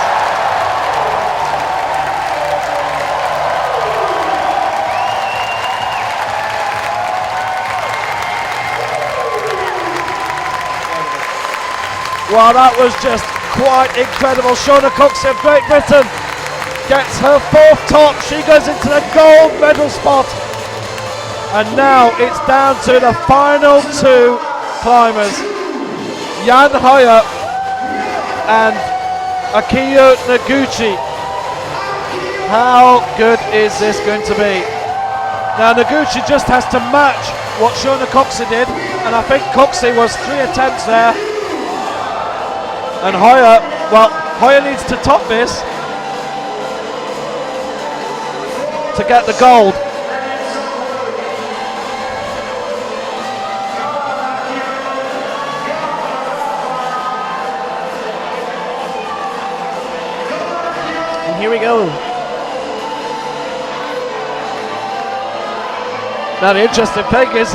[SPEAKER 9] Well, that was just quite incredible. Shauna Coxey of Great Britain gets her 4th top. She goes into the gold medal spot. And now it's down to the final 2 climbers, Jan Hoyer and Akio Noguchi. How good is this going to be? Now Noguchi just has to match what Shauna Coxey did, and I think Coxey was 3 attempts there. And Hoyer, well, Hoyer needs to top this to get the gold.
[SPEAKER 7] And here we go.
[SPEAKER 9] Now the interesting thing is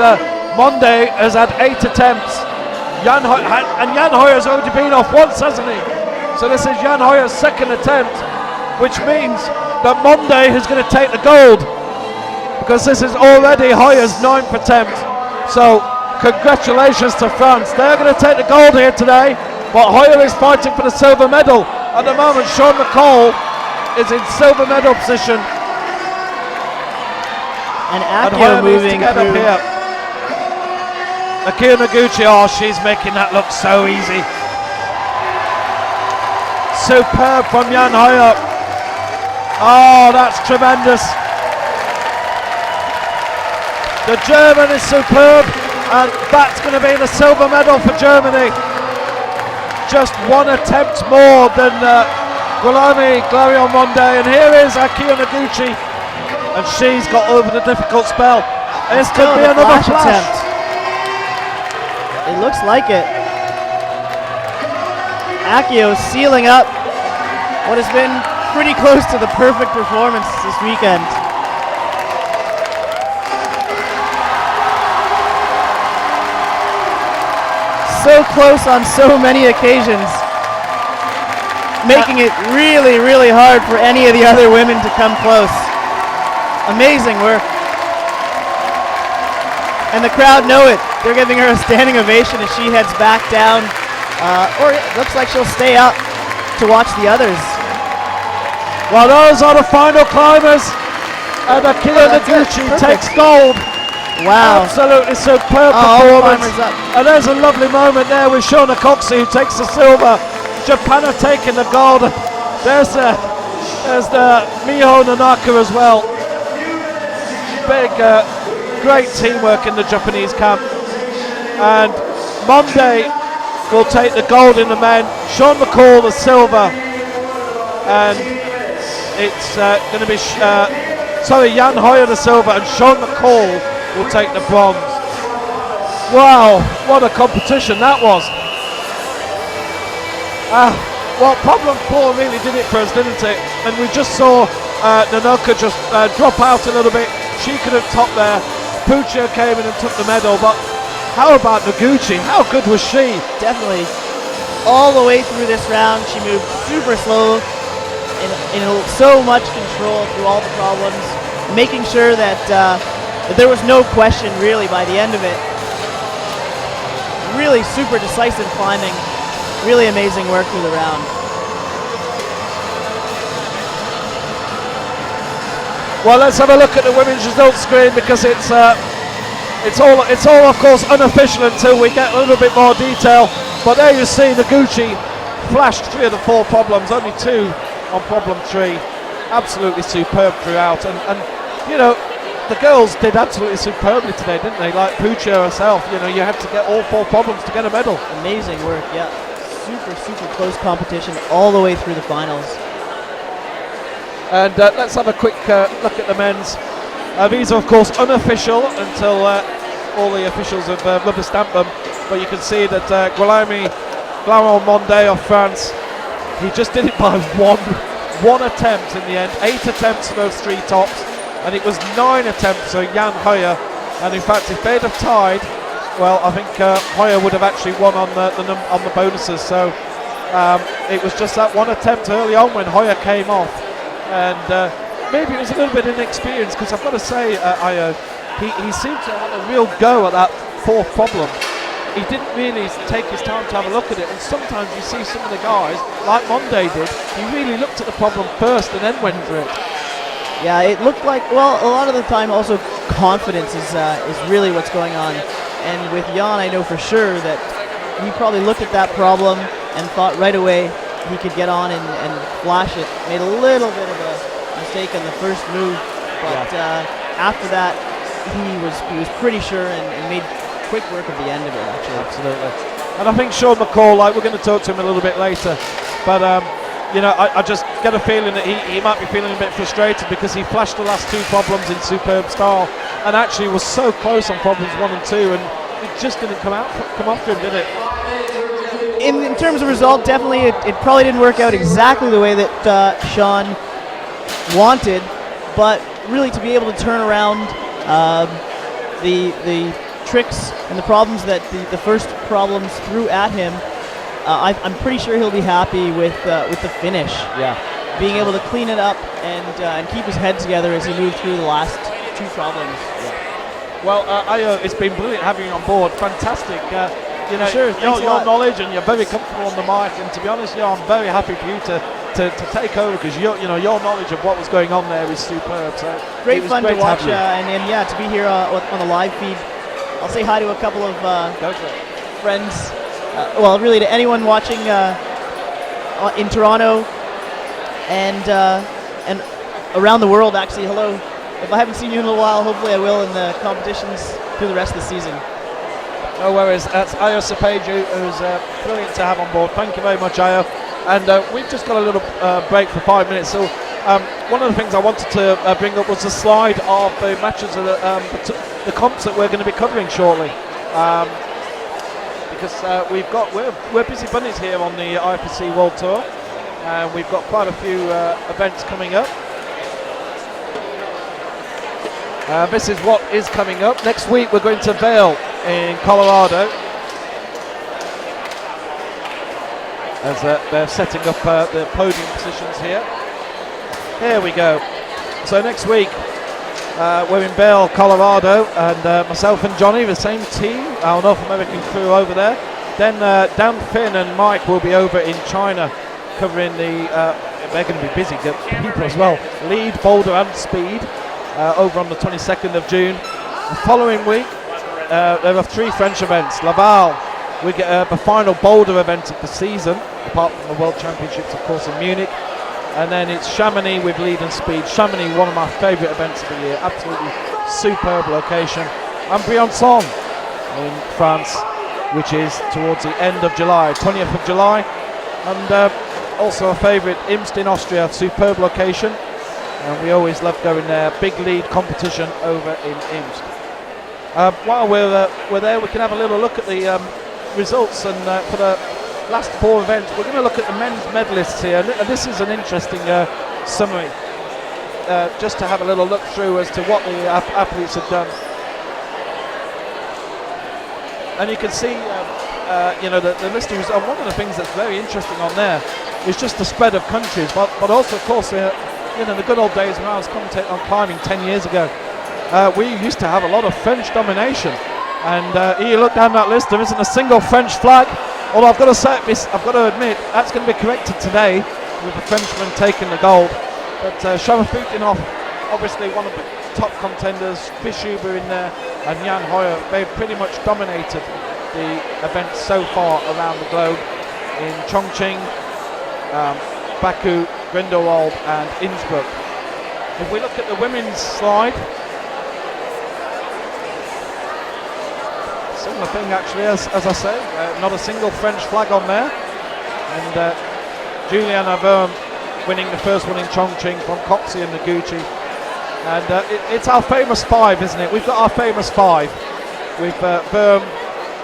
[SPEAKER 9] Monday has had 8 attempts. Jan Hoyer's already been off once, hasn't he? So this is Jan Hoyer's second attempt, which means that Monday is going to take the gold, because this is already Hoyer's 9th attempt. So congratulations to France. They're going to take the gold here today, but Hoyer is fighting for the silver medal. At the moment, Sean McCall is in silver medal position.
[SPEAKER 7] And Akio moving through.
[SPEAKER 9] Here. Akio Noguchi, oh, she's making that look so easy. Superb from Jan Hoyer. Oh, that's tremendous. The German is superb, and that's going to be the silver medal for Germany. Just 1 attempt more than Guilherme Glarion Monday, and here is Akio Noguchi, and she's got over the difficult spell. This could be another flash attempt.
[SPEAKER 7] It looks like it. Akio sealing up what has been pretty close to the perfect performance this weekend. So close on so many occasions, making it really, really hard for any of the other women to come close. Amazing work. And the crowd know it. They're giving her a standing ovation as she heads back down, or it looks like she'll stay up to watch the others.
[SPEAKER 9] Well, those are the final climbers, and Akio Noguchi takes gold.
[SPEAKER 7] Wow.
[SPEAKER 9] Absolutely superb performance. And there's a lovely moment there with Shona Coxey, who takes the silver. Japan are taking the gold. There's the Miho Nanaka as well. Big, great teamwork in the Japanese camp. And Monday will take the gold in the men. Sean McCall the silver. And it's going to be Jan Hoyer the silver, and Sean McCall will take the bronze. Wow, what a competition that was. Well, problem 4 really did it for us, didn't it? And we just saw Nanoka just drop out a little bit. She could have topped there. Puccio came in and took the medal, but how about Noguchi? How good was she?
[SPEAKER 7] Definitely. All the way through this round, she moved super slow, in so much control through all the problems, making sure that there was no question really by the end of it. Really super decisive climbing. Really amazing work through the round.
[SPEAKER 9] Well, let's have a look at the women's results screen, because it's all of course unofficial until we get a little bit more detail. But there you see Noguchi flashed 3 of the 4 problems, only 2 on problem 3. Absolutely superb throughout, and you know, the girls did absolutely superbly today, didn't they? Like Puccio herself, you know, you had to get all 4 problems to get a medal.
[SPEAKER 7] Amazing work, yeah. Super, super close competition all the way through the finals.
[SPEAKER 9] And let's have a quick look at the men's. These are of course unofficial until all the officials have rubber stamped them, but you can see that Guilherme Glarion Monday of France, he just did it by one attempt in the end. 8 attempts for those 3 tops, and it was 9 attempts for Jan Hoyer. And in fact, if they'd have tied, well, I think Hoyer would have actually won on the bonuses. So it was just that 1 attempt early on when Hoyer came off, and maybe it was a little bit inexperienced, because I've got to say, he seemed to have a real go at that 4th problem. He didn't really take his time to have a look at it, and sometimes you see some of the guys, like Monday did, he really looked at the problem first and then went for it.
[SPEAKER 7] Yeah, it looked like, well, a lot of the time also confidence is really what's going on. And with Jan, I know for sure that he probably looked at that problem and thought right away he could get on and flash it. Made a little bit of a mistake on the first move, but after that he was pretty sure and made quick work of the end of it, actually.
[SPEAKER 9] Absolutely. And I think Sean McCall, like, we're going to talk to him a little bit later, but you know, I just get a feeling that he might be feeling a bit frustrated, because he flashed the last 2 problems in superb style and actually was so close on problems 1 and 2, and it just didn't come off for him, did it?
[SPEAKER 7] In terms of result, definitely it probably didn't work out exactly the way that Sean wanted, but really to be able to turn around the tricks and the problems that the first problems threw at him, I'm pretty sure he'll be happy with the finish.
[SPEAKER 9] Yeah.
[SPEAKER 7] Being able to clean it up and keep his head together as he moved through the last two problems.
[SPEAKER 9] Well, Ayo, it's been brilliant having you on board. Fantastic. You know,
[SPEAKER 7] Sure, thanks a
[SPEAKER 9] your
[SPEAKER 7] lot.
[SPEAKER 9] knowledge, and you're very comfortable on the mic. And to be honest, I'm very happy for you to take over, because your knowledge of what was going on there is superb. So
[SPEAKER 7] Great
[SPEAKER 9] it was
[SPEAKER 7] fun
[SPEAKER 9] great
[SPEAKER 7] to watch,
[SPEAKER 9] have you.
[SPEAKER 7] and yeah, to be here on the live feed. I'll say hi to a couple of
[SPEAKER 9] Go for it.
[SPEAKER 7] friends. Well, really to anyone watching in Toronto and around the world. Actually, hello. If I haven't seen you in a little while, hopefully I will in the competitions through the rest of the season.
[SPEAKER 9] No worries. That's Ayo Sepeju, who's brilliant to have on board. Thank you very much, Ayo. And we've just got a little break for 5 minutes. So one of the things I wanted to bring up was the slide of the matches of the comps that we're going to be covering shortly. Because we're busy bunnies here on the IFSC World Tour. We've got quite a few events coming up. This is what is coming up. Next week we're going to Vail in Colorado, as they're setting up the podium positions here. Here we go. So next week we're in Vail, Colorado, and myself and Johnny, the same team, our North American crew over there. Then Dan, Finn and Mike will be over in China covering the, they're going to be busy, the people as well, lead, boulder and speed. Over on the 22nd of June. The following week, there are 3 French events. Laval, we get the final boulder event of the season, apart from the World Championships, of course, in Munich. And then it's Chamonix with lead and speed. Chamonix, one of my favourite events of the year, absolutely superb location. And Briançon in France, which is towards the end of July, 20th of July. And also a favourite, Imst in Austria, superb location. And we always love going there. Big lead competition over in Imst. While we're there, we can have a little look at the results. And for the last 4 events, we're going to look at the men's medalists here. And this is an interesting summary, just to have a little look through as to what the athletes have done. And you can see, the list of results. One of the things that's very interesting on there is just the spread of countries, but also, of course, in the good old days when I was commentating on climbing 10 years ago, we used to have a lot of French domination. And you look down that list, there isn't a single French flag. Although I've got to admit, that's going to be corrected today with the Frenchman taking the gold. But Sharafutinov, obviously one of the top contenders, Fischuber in there, and Jan Hoyer, they've pretty much dominated the events so far around the globe in Chongqing, Baku, Grindelwald and Innsbruck. If we look at the women's slide, similar thing actually, as I say, not a single French flag on there. And Juliana Verm winning the first one in Chongqing from Coxey and Noguchi. And it's our famous 5, isn't it? We've got our famous 5 with Verm,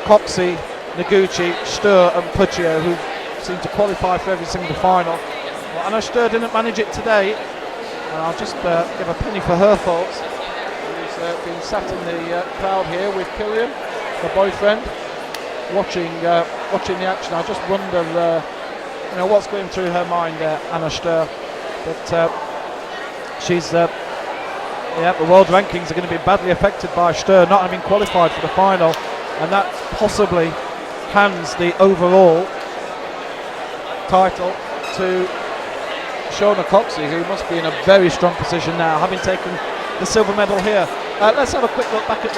[SPEAKER 9] Coxey, Noguchi, Stur and Puccio, who seem to qualify for every single final. Well, Anna Stur didn't manage it today, and I'll just give a penny for her thoughts. She's been sat in the crowd here with Killian, her boyfriend, watching the action. I just wonder, what's going through her mind there, Anna Stur. But she's, the world rankings are going to be badly affected by Stur not having qualified for the final, and that possibly hands the overall title to Shauna Coxey, who must be in a very strong position now, having taken the silver medal here. Let's have a quick look back at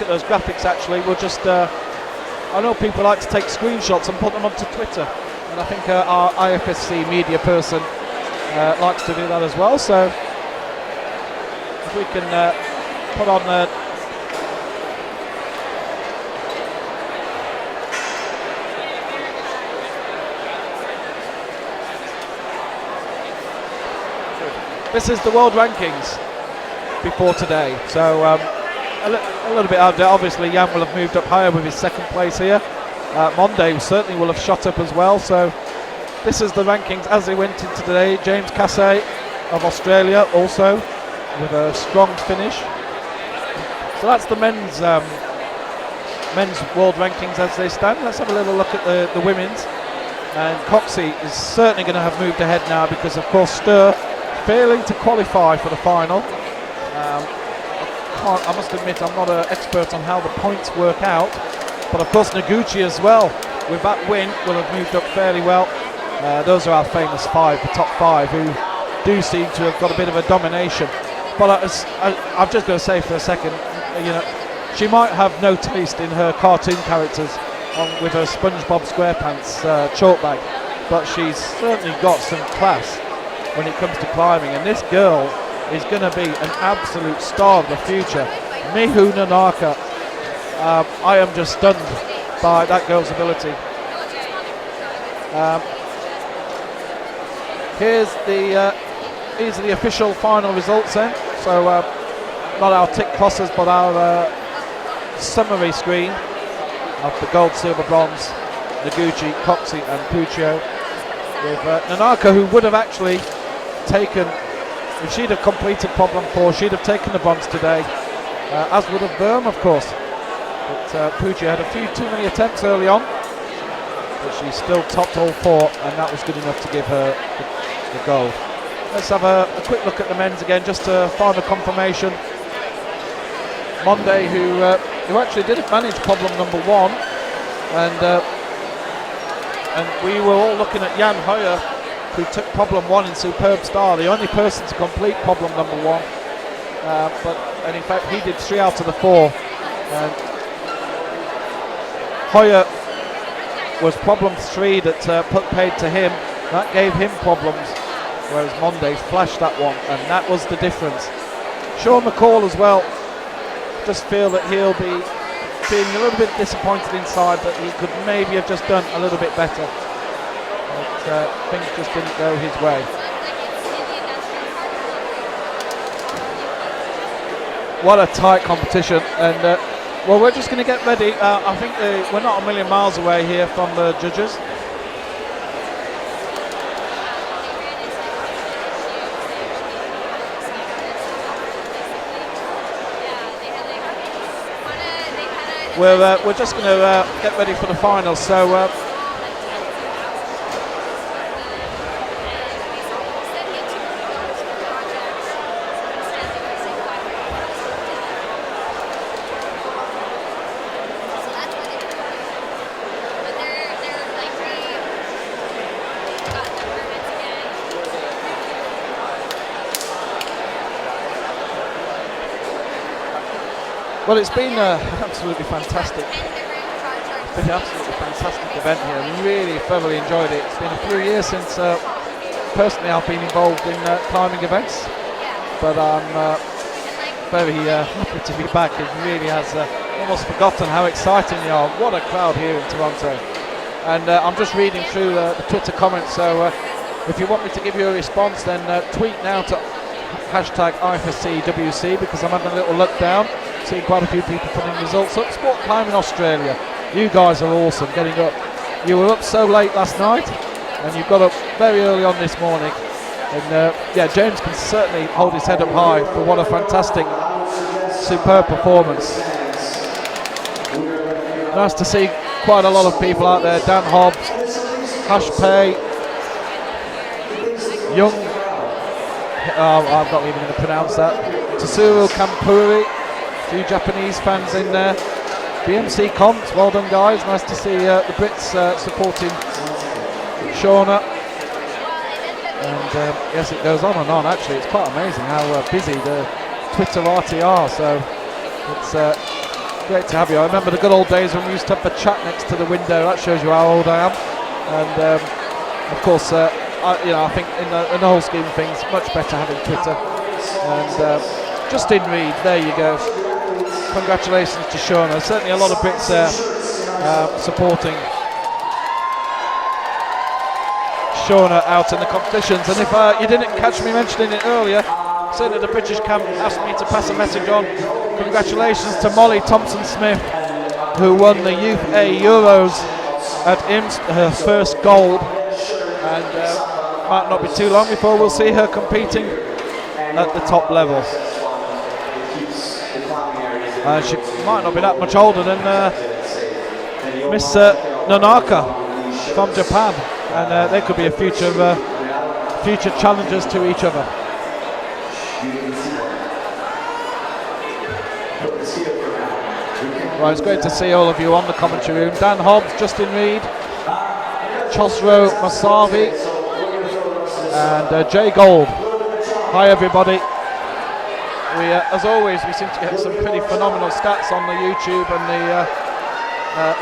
[SPEAKER 9] those graphics. Actually, we'll just. I know people like to take screenshots and put them onto Twitter, and I think our IFSC media person likes to do that as well. So if we can put on. This is the world rankings before today. So a little bit out there. Obviously, Jan will have moved up higher with his 2nd place here. Monde certainly will have shot up as well. So this is the rankings as they went into today. James Cassay of Australia also with a strong finish. So that's the men's world rankings as they stand. Let's have a little look at the women's. And Coxey is certainly going to have moved ahead now because, of course, Sturr failing to qualify for the final. I must admit I'm not an expert on how the points work out, but of course Noguchi as well, with that win, will have moved up fairly well. Those are our famous five, the top five, who do seem to have got a bit of a domination. But I'm just going to say for a second, she might have no taste in her cartoon characters with her SpongeBob SquarePants chalk bag, but she's certainly got some class when it comes to climbing, and this girl is going to be an absolute star of the future. Mihu Nanaka, I am just stunned by that girl's ability. These are the official final results then. So not our tick crosses, but our summary screen of the gold, silver, bronze, Noguchi, Coxey and Puccio, with Nanaka, who would have actually taken, if she'd have completed problem 4, she'd have taken the bronze today, as would have Böhm, of course. But Puccio had a few too many attempts early on, but she still topped all 4, and that was good enough to give her the gold. Let's have a quick look at the men's again, just a final confirmation. Monday, who actually didn't manage problem number 1, and we were all looking at Jan Hoyer, who took problem 1 in superb style, the only person to complete problem number 1. And in fact, he did 3 out of the 4. And Hoyer was problem 3 that paid to him. That gave him problems, whereas Monday flashed that one, and that was the difference. Sean McCall as well. Just feel that he'll be feeling a little bit disappointed inside, that he could maybe have just done a little bit better. But things just didn't go his way. What a tight competition, and well, we're just going to get ready. I think we're not a million miles away here from the judges. We're just going to get ready for the final. So well, it's been absolutely fantastic. It's been an absolutely fantastic event here. We really thoroughly enjoyed it. It's been a few years since, personally, I've been involved in climbing events, but I'm very happy to be back. It really has almost forgotten how exciting they are. What a crowd here in Toronto. And I'm just reading through the Twitter comments, so if you want me to give you a response, then tweet now to hashtag IFSCWC, because I'm having a little look down. Seeing quite a few people putting results up. Sport Climbing Australia, you guys are awesome getting up. You were up so late last night, and you got up very early on this morning. And yeah, James can certainly hold his head up high for what a fantastic, superb performance. Nice to see quite a lot of people out there. Dan Hobbs, Hash Pei, Young, I'm not even going to pronounce that, Tsuru Kampuri. Few Japanese fans in there. BMC Comps, well done guys. Nice to see the Brits supporting Shauna. And yes, it goes on and on. Actually, it's quite amazing how busy the Twitterati are. So it's great to have you. I remember the good old days when we used to have the chat next to the window. That shows you how old I am. And of course, I think in the whole scheme of things, much better having Twitter. And Justin Reed, there you go. Congratulations to Shauna. Certainly a lot of Brits there supporting Shauna out in the competitions. And if you didn't catch me mentioning it earlier, certainly the British camp asked me to pass a message on. Congratulations to Molly Thompson-Smith, who won the Youth A Euros at IMSS, her first gold. And might not be too long before we'll see her competing at the top level. She might not be that much older than Miss Nonaka from Japan, and they could be a future challengers to each other. Right, it's great to see all of you on the commentary room. Dan Hobbs, Justin Reed, Chosro Masavi, and Jay Gold. Hi everybody. As always, we seem to get some pretty phenomenal stats on the YouTube and the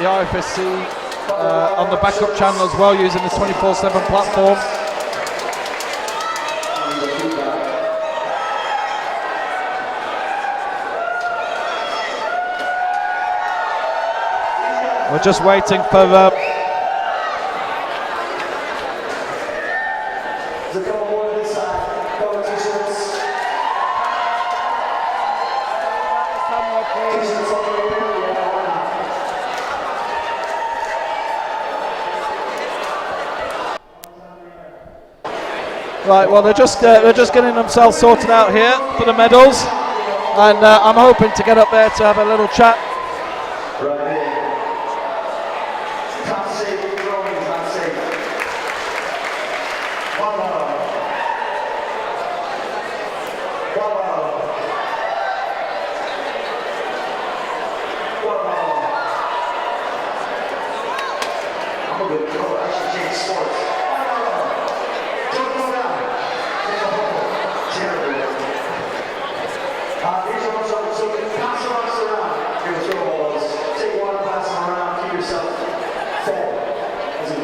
[SPEAKER 9] IFSC on the backup channel as well, using the 24/7 platform. We're just waiting for right, well they're just getting themselves sorted out here for the medals, and I'm hoping to get up there to have a little chat.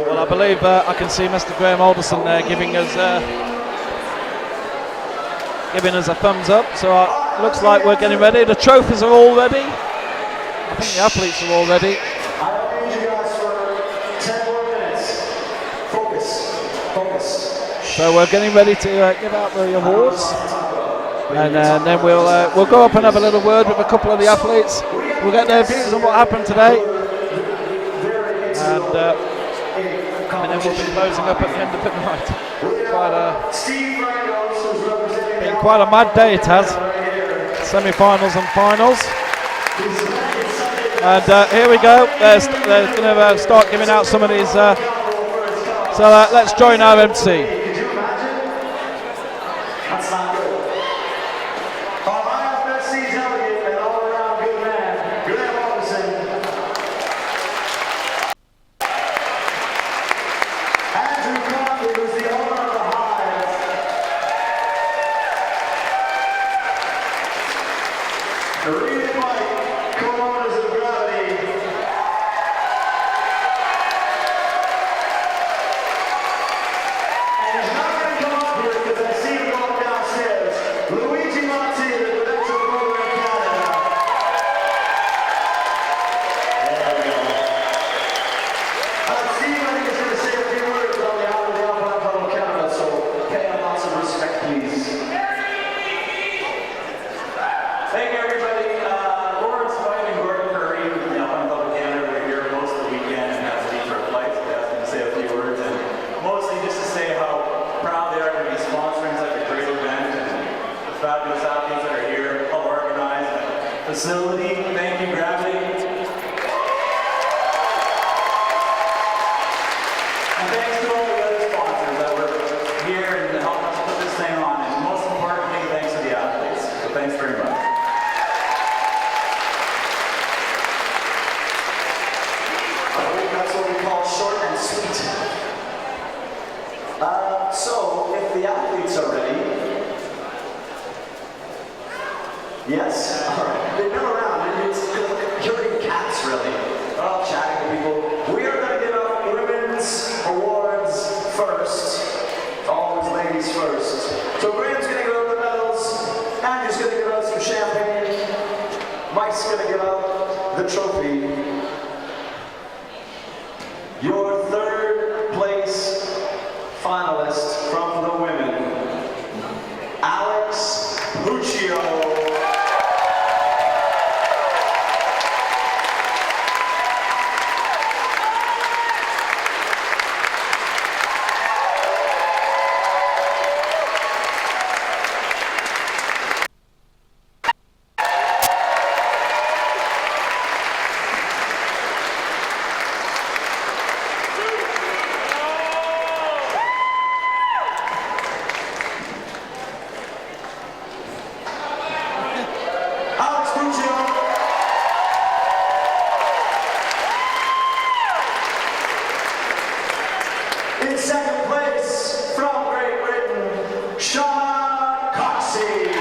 [SPEAKER 9] Well, I believe I can see Mr. Graham Alderson there giving us a thumbs up. So looks like we're getting ready. The trophies are all ready. I think the athletes are all ready.
[SPEAKER 6] I need you guys for 10 more minutes. Focus.
[SPEAKER 9] So we're getting ready to give out the awards, and then we'll go up and have a little word with a couple of the athletes. We'll get their views on what happened today, and then we'll be closing up at the end of the night. Been quite a mad day it has. Semi-finals and finals. And here we go. They're going to start giving out some of these. So let's join our MC.
[SPEAKER 6] That's not good. Our IFSC delegate and all-around good man, Graham Alderson. Andrew Conley, who's the owner of the Hive. Reed and Mike, co-owners of Gravity. And he's not going to come up here because I see him walk downstairs. Luigi Monti, the director of Boulder in Canada. There we go. Steve, I think, is going to say a few words on the Alpine Club of Canada, so pay him lots of respect, please.
[SPEAKER 10] Thank you, everybody. Lawrence White and Gordon Curry from the Alpine Club of Canada were here most of the weekend and have to leave for a flight. They asked me to say a few words, and mostly just to say how proud they are to be sponsoring such a great event and the fabulous athletes that are here, well organized, facility. Thank you, Gravity. And thanks to all the other sponsors that were here and helped us put this thing on. And most importantly, thanks to the athletes. So thanks very much.
[SPEAKER 6] I think that's what we call short and sweet. So, if the athletes are ready. Yes? Alright. They've been around, and it's curing cats, really. They're all chatting to people. We are going to give out women's awards first. It's always ladies first. So, Graham's going to give out the medals. Andrew's going to give out some champagne. Mike's going to give out the trophy. Your third place finalist from the women, Alex Puccio. In second place from Great Britain, Sean Coxey.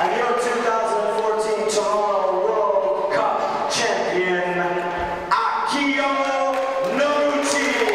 [SPEAKER 6] And your 2014 Toronto World Cup champion, Akio Noguchi.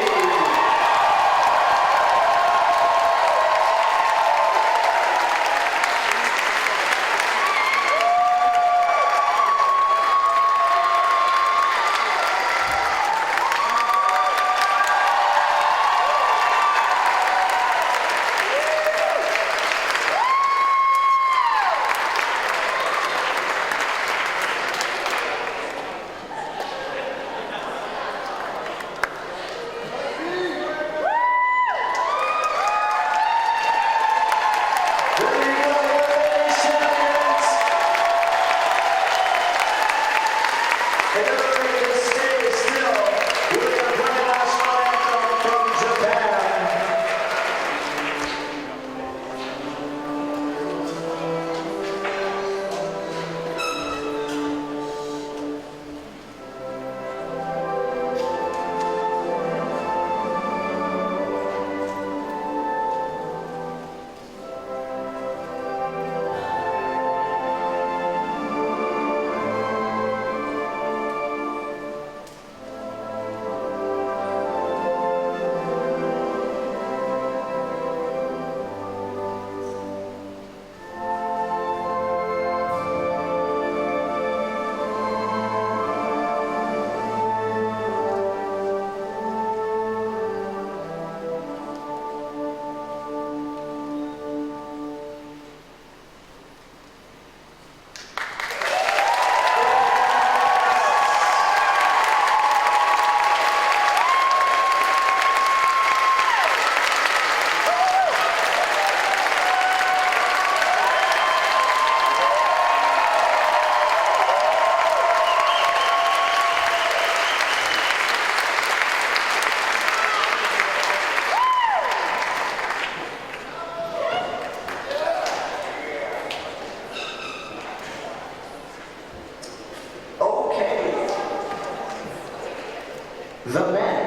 [SPEAKER 6] The men.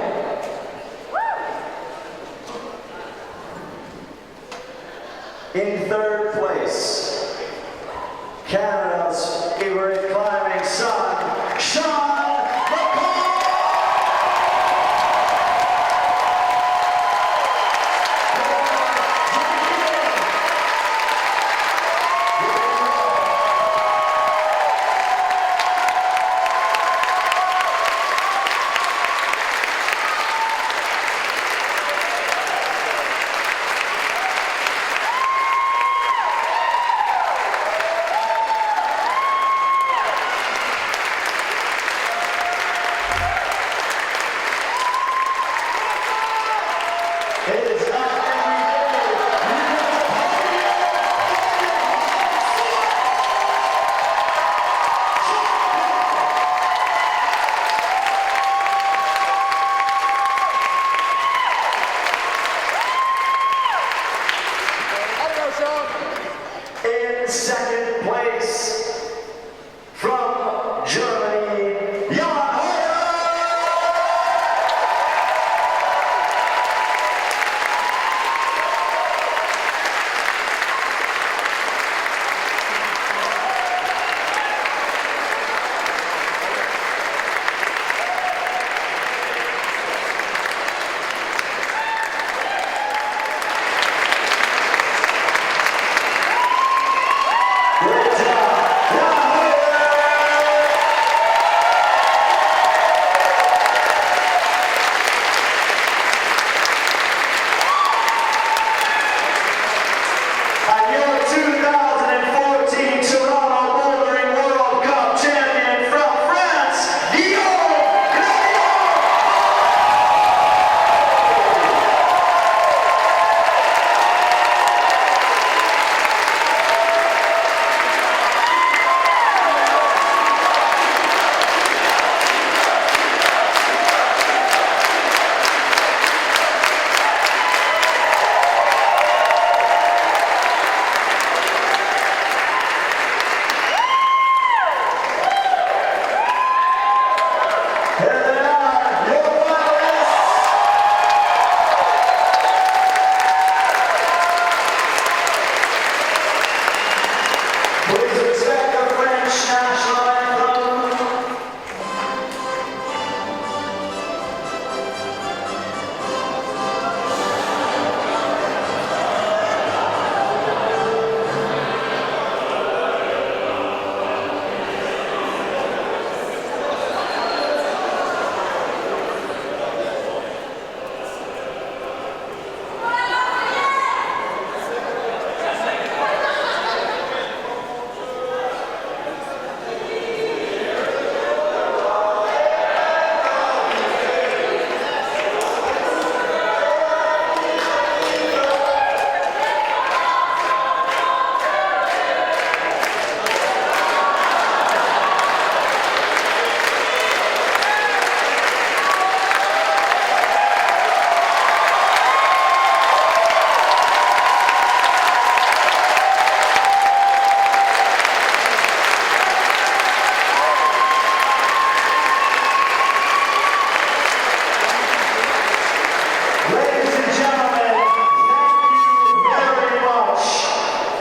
[SPEAKER 6] In third place, Canada's favorite climbing son, Sean McCall. In second place, from Germany, Jan Hoyer.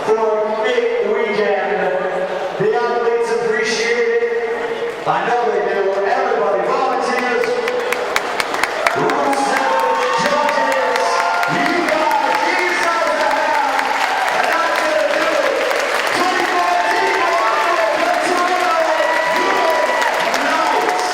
[SPEAKER 6] for the weekend. The athletes appreciate it. I know they do. Everybody, volunteers, rules judges, you guys, give yourselves a hand. And that's going to do it. 2014 World Cup, nice.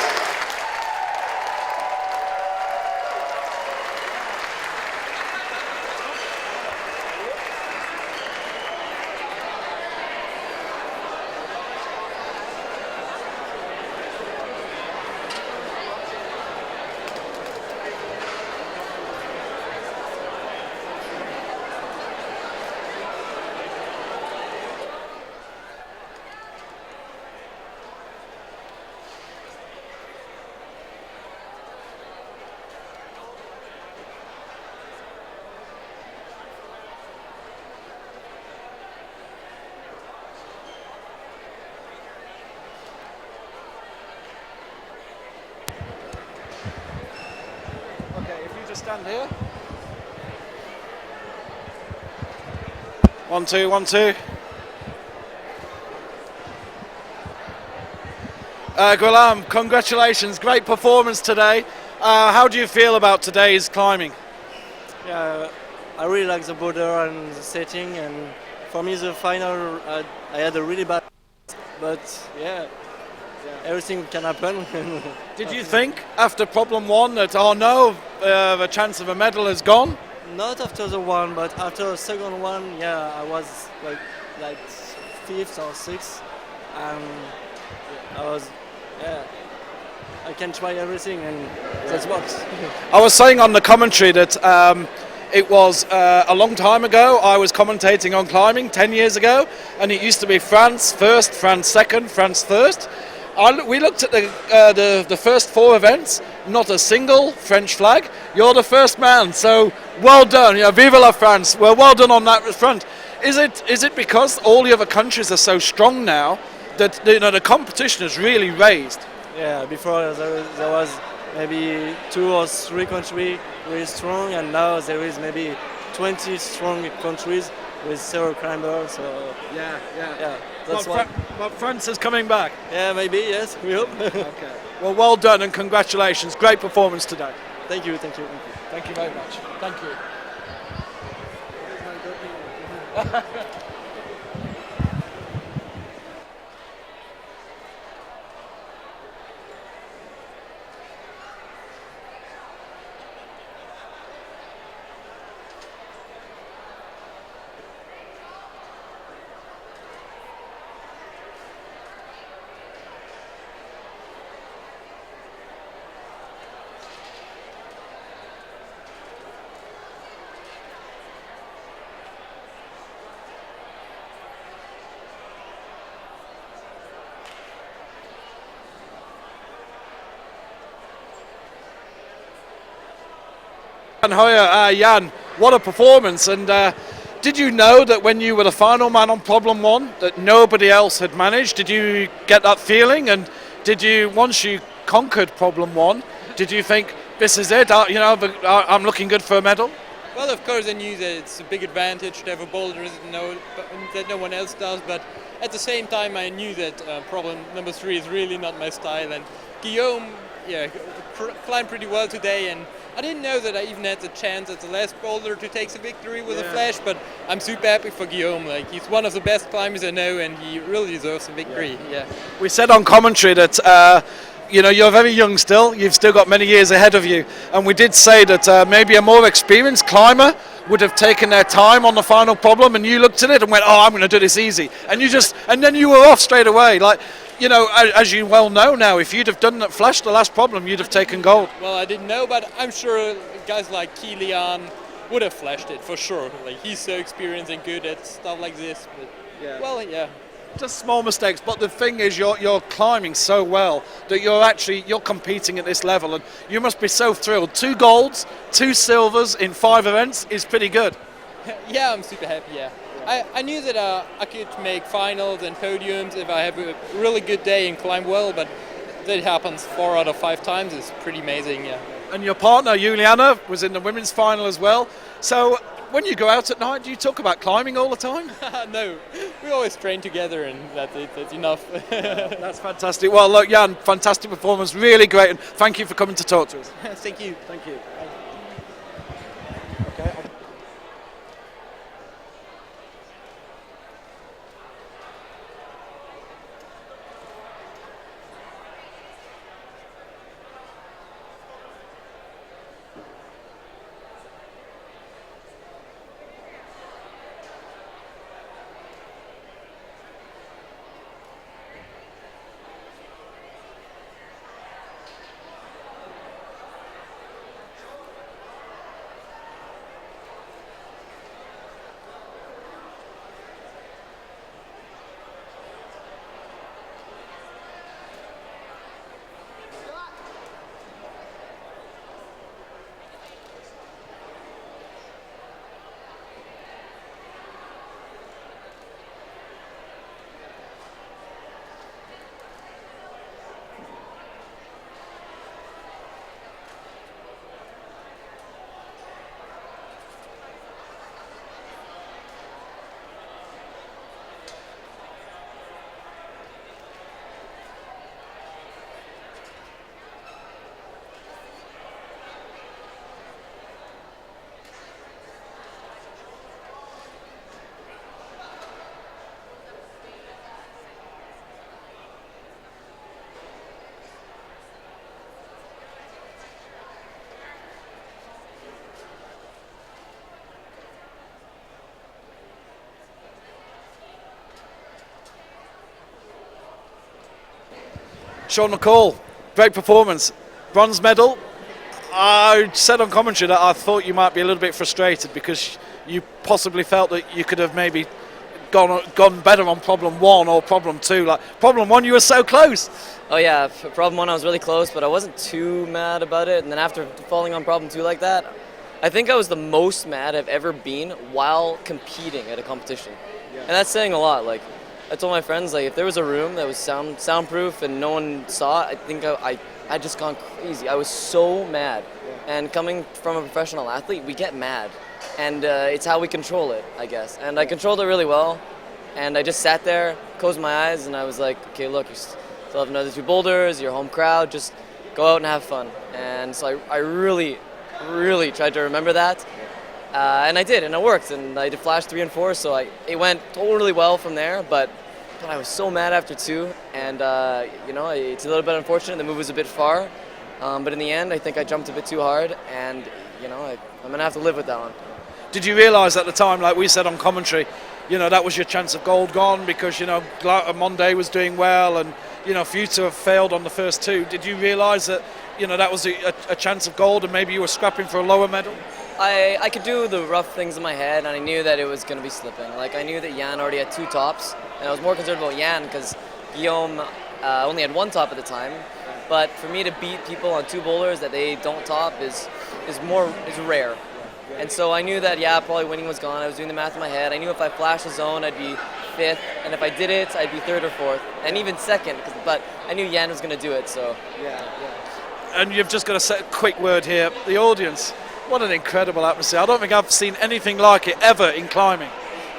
[SPEAKER 5] Okay, if you just stand here. 1, 2, 1, 2. Gulam, congratulations, great performance today. How do you feel about today's climbing?
[SPEAKER 11] Yeah, I really like the Boulder and the setting, and for me the final, I had a really bad, but yeah, everything can happen.
[SPEAKER 5] Did you think after problem 1 that, oh no, the chance of a medal is gone?
[SPEAKER 11] Not after the one, but after the second one, yeah, I was like 5th or 6th, and I was, yeah, I can try everything, and that works.
[SPEAKER 5] I was saying on the commentary that it was a long time ago. I was commentating on climbing 10 years ago, and it used to be France first, France second, France third. We looked at the first 4 events, not a single French flag. You're the first man, so well done. Yeah, vive la France. Well done on that front. Is it because all the other countries are so strong now that the competition has really raised?
[SPEAKER 11] Yeah, before there was maybe 2 or 3 countries really strong, and now there is maybe 20 strong countries with 0 climbers. So
[SPEAKER 5] yeah.
[SPEAKER 11] That's why.
[SPEAKER 5] But France is coming back.
[SPEAKER 11] Yeah, maybe, yes, we hope.
[SPEAKER 5] Okay. Well done and congratulations. Great performance today.
[SPEAKER 11] Thank you.
[SPEAKER 5] Thank you very much. Thank you. Jan, what a performance. And did you know that when you were the final man on problem 1 that nobody else had managed? Did you get that feeling? And did you, once you conquered problem 1, did you think, this is it, I'm looking good for a medal?
[SPEAKER 12] Well, of course I knew that it's a big advantage to have a boulder that no one else does, but at the same time I knew that problem number 3 is really not my style, and Guillaume climbed pretty well today, and I didn't know that I even had the chance at the last boulder to take the victory with a flash, but I'm super happy for Guillaume. Like, he's one of the best climbers I know, and he really deserves the victory. Yeah.
[SPEAKER 5] We said on commentary that you're very young still. You've still got many years ahead of you, and we did say that maybe a more experienced climber would have taken their time on the final problem, and you looked at it and went, "Oh, I'm going to do this easy," and then you were off straight away. Like, as you well know now, if you'd have done that flash the last problem, you'd have taken gold.
[SPEAKER 12] Well, I didn't know, but I'm sure guys like Kilian would have flashed it for sure. Like, he's so experienced and good at stuff like this. But yeah.
[SPEAKER 5] Just small mistakes, but the thing is, you're climbing so well that you're competing at this level, and you must be so thrilled. 2 golds, 2 silvers in 5 events is pretty good.
[SPEAKER 12] Yeah, I'm super happy. Yeah. I knew that I could make finals and podiums if I have a really good day and climb well, but that happens 4 out of 5 times. It's pretty amazing. Yeah.
[SPEAKER 5] And your partner Juliana was in the women's final as well. So when you go out at night, do you talk about climbing all the time?
[SPEAKER 12] No, we always train together, and that's it. That's enough.
[SPEAKER 5] That's fantastic. Well, look, Jan, fantastic performance, really great, and thank you for coming to talk to us.
[SPEAKER 12] Thank you.
[SPEAKER 5] Thank you. Sean McCall, great performance. Bronze medal. I said on commentary that I thought you might be a little bit frustrated because you possibly felt that you could have maybe gone better on problem 1 or problem 2. Like problem 1, you were so close.
[SPEAKER 4] Oh yeah, for problem 1 I was really close, but I wasn't too mad about it. And then after falling on problem 2 like that, I think I was the most mad I've ever been while competing at a competition. Yeah. And that's saying a lot. Like I told my friends, like if there was a room that was soundproof and no one saw it, I think I'd just gone crazy. I was so mad. Yeah. And coming from a professional athlete, we get mad. And it's how we control it, I guess. And I controlled it really well. And I just sat there, closed my eyes, and I was like, okay, look, you still have another 2 boulders, your home crowd, just go out and have fun. And so I really, really tried to remember that. And I did, and it worked. And I did flash 3 and 4, so it went totally well from there. But I was so mad after 2, and it's a little bit unfortunate. The move was a bit far, but in the end, I think I jumped a bit too hard, and I'm gonna have to live with that one.
[SPEAKER 5] Did you realise at the time, like we said on commentary, that was your chance of gold gone because Monday was doing well, and for you to have failed on the first 2, did you realise that that was a chance of gold, and maybe you were scrapping for a lower medal?
[SPEAKER 4] I could do the rough things in my head, and I knew that it was going to be slipping. Like I knew that Jan already had 2 tops, and I was more concerned about Jan because Guillaume only had 1 top at the time. But for me to beat people on 2 boulders that they don't top is rare. And so I knew that probably winning was gone. I was doing the math in my head. I knew if I flashed the zone, I'd be 5th, and if I did it, I'd be 3rd or 4th, and even 2nd. But I knew Jan was going to do it. So
[SPEAKER 5] And you've just got to say a quick word here. The audience. What an incredible atmosphere. I don't think I've seen anything like it ever in climbing.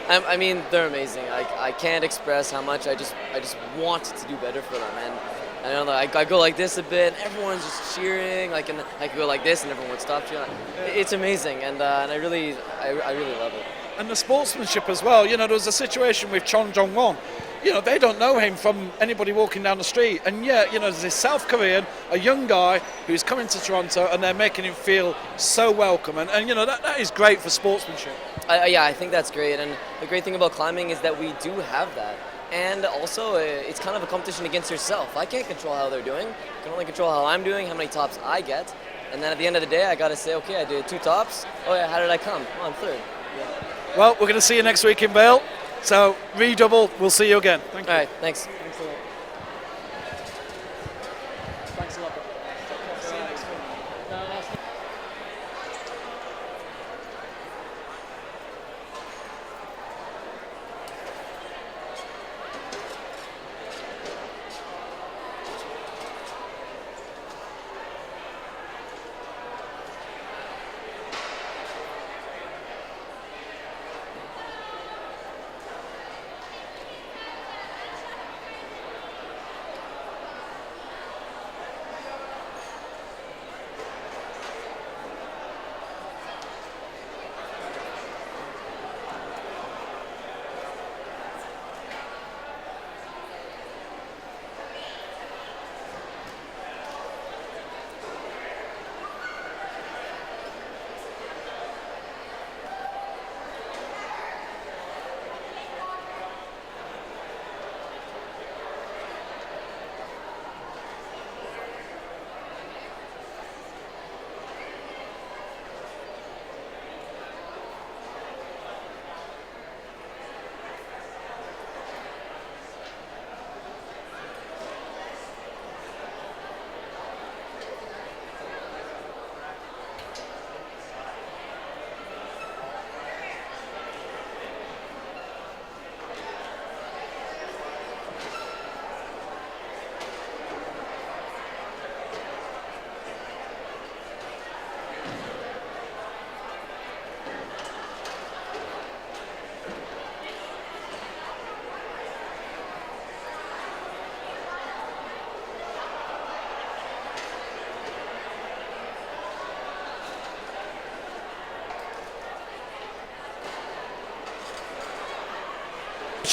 [SPEAKER 4] I mean, they're amazing. I can't express how much I just want to do better for them. And I don't know, I go like this a bit, everyone's just cheering, and I could go like this and everyone would stop cheering. It's amazing, and I really love it.
[SPEAKER 5] And the sportsmanship as well. There was a situation with Chon Jong-won. They don't know him from anybody walking down the street, and yet, there's this South Korean, a young guy who's coming to Toronto, and they're making him feel so welcome, and that is great for sportsmanship.
[SPEAKER 4] I think that's great, and the great thing about climbing is that we do have that, and also it's kind of a competition against yourself. I can't control how they're doing, I can only control how I'm doing, how many tops I get, and then at the end of the day, I got to say, okay, I did 2 tops, oh yeah, how did I come? Oh, I'm 3rd. Yeah.
[SPEAKER 5] Well, we're going to see you next week in Vail. So, redouble, we'll see you again. Thank you.
[SPEAKER 4] All right, thanks.
[SPEAKER 5] Thanks a lot. Thanks a lot. See you next week.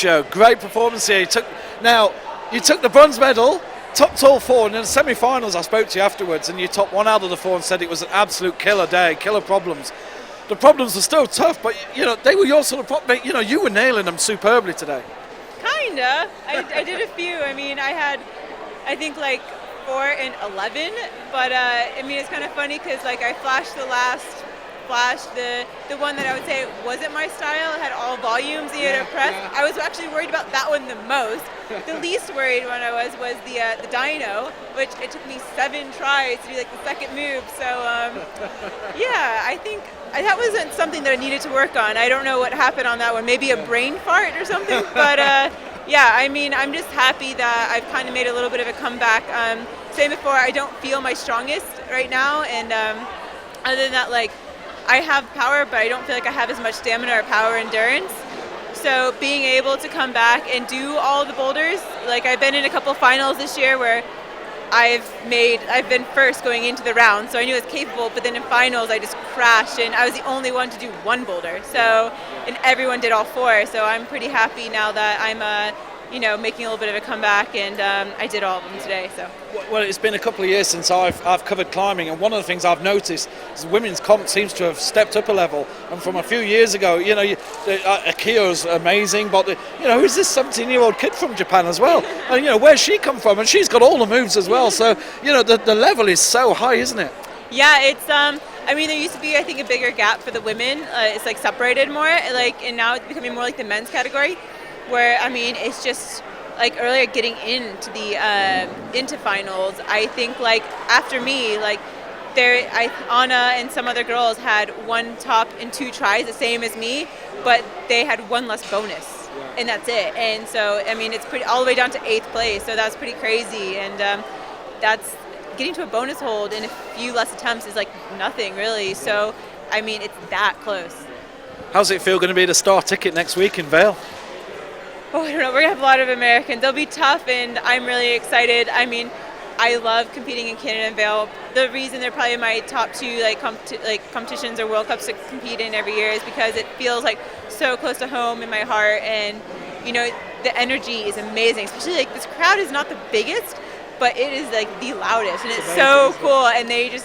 [SPEAKER 5] Guccio, great performance here. You took the bronze medal, topped all four, and in the semi-finals I spoke to you afterwards, and you topped one out of the four and said it was an absolute killer day, killer problems. The problems were still tough, but they were your sort of problems. You were nailing them superbly today.
[SPEAKER 13] Kinda. I did a few. I mean, I had, I think, like 4 and 11, but I mean, it's kind of funny because like I flashed the one that I would say wasn't my style. It had all volumes, you had a press. I was actually worried about that one the most. The least worried one I was the dyno, which it took me 7 tries to do like the second move. So yeah, I think that wasn't something that I needed to work on. I don't know what happened on that one. Maybe a brain fart or something. But yeah, I mean, I'm just happy that I've kind of made a little bit of a comeback. Same before, I don't feel my strongest right now, and other than that, like, I have power, but I don't feel like I have as much stamina or power endurance. So being able to come back and do all the boulders, like I've been in a couple finals this year where I've been first going into the round, so I knew I was capable, but then in finals I just crashed and I was the only one to do one boulder. So, and everyone did all 4, so I'm pretty happy now that I'm making a little bit of a comeback, and I did all of them today. So.
[SPEAKER 5] Well, it's been a couple of years since I've covered climbing, and one of the things I've noticed is women's comp seems to have stepped up a level. And from a few years ago, Akio's amazing, but who's this 17-year-old kid from Japan as well? And where's she come from? And she's got all the moves as well. So the level is so high, isn't it?
[SPEAKER 13] Yeah, it's I mean, there used to be, I think, a bigger gap for the women. It's like separated more, and now it's becoming more like the men's category, where I mean, it's just like earlier getting into the into finals. I think like after me, like Anna and some other girls had 1 top and 2 tries, the same as me, but they had 1 less bonus, and that's it. And so I mean, it's pretty all the way down to 8th place, so that's pretty crazy. And that's getting to a bonus hold in a few less attempts is like nothing really. So I mean, it's that close.
[SPEAKER 5] How's it feel going to be the star ticket next week in Vail?
[SPEAKER 13] Oh, I don't know. We're going to have a lot of Americans. They'll be tough, and I'm really excited. I mean, I love competing in Canada and Vail. The reason they're probably my top 2 competitions or World Cups to compete in every year is because it feels like so close to home in my heart, and the energy is amazing. Especially like this crowd is not the biggest, but it is like the loudest, and it's so cool. And they're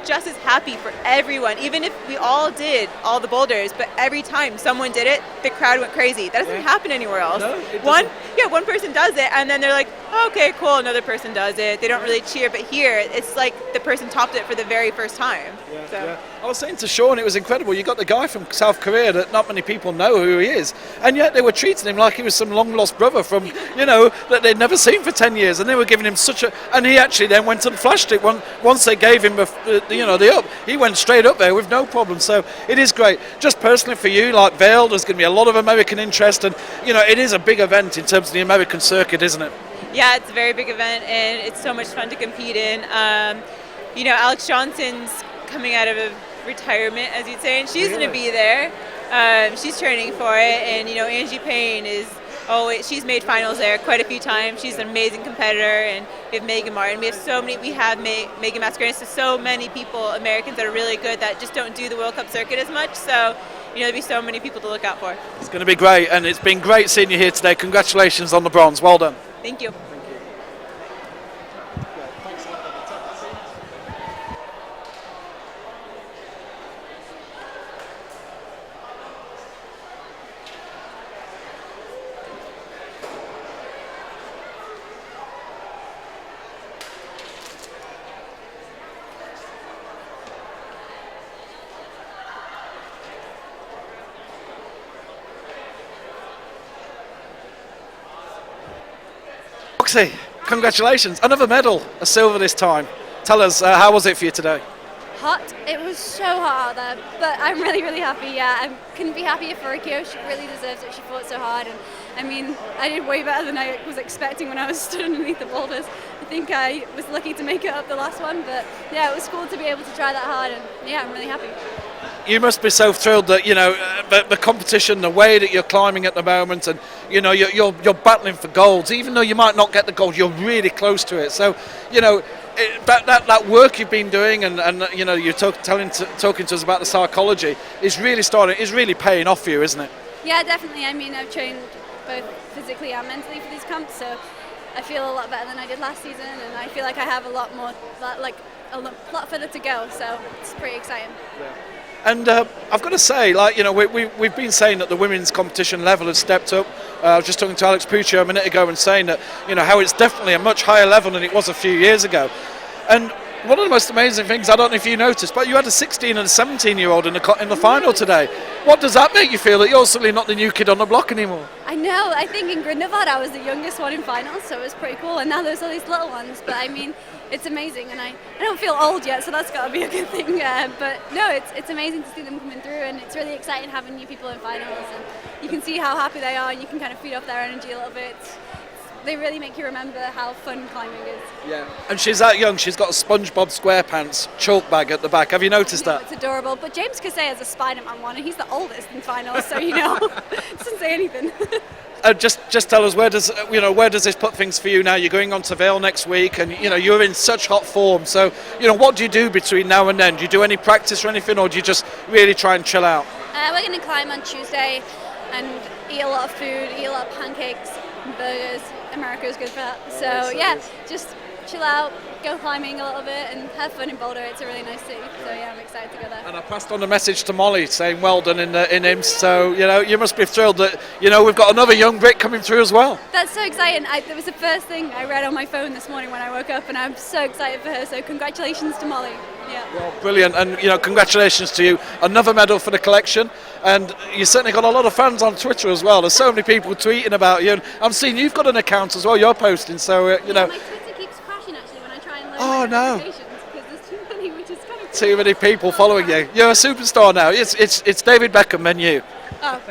[SPEAKER 13] just as happy for everyone, even if we all did all the boulders, but every time someone did it, the crowd went crazy. That doesn't happen anywhere else.
[SPEAKER 5] No, it doesn't.
[SPEAKER 13] One person does it, and then they're like, oh, okay, cool, another person does it. They don't really cheer, but here, it's like the person topped it for the very first time.
[SPEAKER 5] Yeah. I was saying to Sean, it was incredible. You got the guy from South Korea that not many people know who he is, and yet they were treating him like he was some long-lost brother from, that they'd never seen for 10 years, and they were giving him and he actually then went and flashed it. Once they gave him the up, he went straight up there with no problem. So it is great. Just personally for you, like Vail, there's going to be a lot of American interest, and it is a big event in terms of the American circuit, isn't it?
[SPEAKER 13] Yeah, it's a very big event, and it's so much fun to compete in. Alex Johnson's coming out of a retirement, as you'd say, and she's going to be there. She's training for it, and Angie Payne is she's made finals there quite a few times. She's an amazing competitor, and we have Megan Martin. We have Megan Mascarenas. So many people, Americans, that are really good that just don't do the World Cup circuit as much. So there'll be so many people to look out for.
[SPEAKER 5] It's going to be great, and it's been great seeing you here today. Congratulations on the bronze. Well done.
[SPEAKER 13] Thank you.
[SPEAKER 5] Roxy, congratulations. Another medal, a silver this time. Tell us, how was it for you today?
[SPEAKER 14] Hot. It was so hot out there, but I'm really, really happy. Yeah, I couldn't be happier for Akio. She really deserves it. She fought so hard, and I mean, I did way better than I was expecting when I was stood underneath the boulders. I think I was lucky to make it up the last one, but yeah, it was cool to be able to try that hard, and yeah, I'm really happy.
[SPEAKER 5] You must be so thrilled that the competition, the way that you're climbing at the moment, and you're battling for golds. Even though you might not get the gold, you're really close to it. So that work you've been doing, and you're talking to us about the psychology is really paying off for you, isn't it?
[SPEAKER 14] Yeah, definitely. I mean, I've trained both physically and mentally for these comps. So I feel a lot better than I did last season, and I feel like I have a lot lot further to go. So it's pretty exciting.
[SPEAKER 5] And I've got to say, like, you know, we've been saying that the women's competition level has stepped up. I was just talking to Alex Puccio a minute ago and saying that, you know, how it's definitely a much higher level than it was a few years ago. And one of the most amazing things, I don't know if you noticed, but you had a 16 and a 17-year-old in the final today. What does that make you feel, that you're suddenly not the new kid on the block anymore?
[SPEAKER 14] I know. I think in Grindelwald I was the youngest one in finals, so it was pretty cool. And now there's all these little ones. But I mean, it's amazing, and I don't feel old yet, so that's got to be a good thing. But no, it's amazing to see them coming through, and it's really exciting having new people in finals. And you can see how happy they are, and you can kind of feed off their energy a little bit. They really make you remember how fun climbing is.
[SPEAKER 5] Yeah. And she's that young. She's got a SpongeBob SquarePants chalk bag at the back. Have you noticed that?
[SPEAKER 14] It's adorable. But James Casey has a Spider-Man one, and he's the oldest in finals, so you know, doesn't say anything.
[SPEAKER 5] Just tell us, where does this put things for you now? You're going on to Vail next week, and you know you're in such hot form. So you know, what do you do between now and then? Do you do any practice or anything, or do you just really try and chill out?
[SPEAKER 14] We're going to climb on Tuesday and eat a lot of food, eat a lot of pancakes, and burgers. America is good for that. So yeah, just chill out, go climbing a little bit, and have fun in Boulder. It's a really nice city. So yeah, I'm excited to go there.
[SPEAKER 5] And I passed on a message to Molly saying well done in IMS. So you know, you must be thrilled that you know we've got another young Brit coming through as well.
[SPEAKER 14] That's so exciting. That was the first thing I read on my phone this morning when I woke up, and I'm so excited for her. So congratulations to Molly. Yeah.
[SPEAKER 5] Well, brilliant, and you know, congratulations to you. Another medal for the collection, and you certainly got a lot of fans on Twitter as well. There's so many people tweeting about you, and I'm seeing you've got an account as well. You're posting, so you know.
[SPEAKER 14] My Twitter keeps crashing actually when I try and
[SPEAKER 5] load
[SPEAKER 14] notifications because there's too many, which is kind of
[SPEAKER 5] too many people following you. You're a superstar now. It's David Beckham, then you.
[SPEAKER 14] Oh,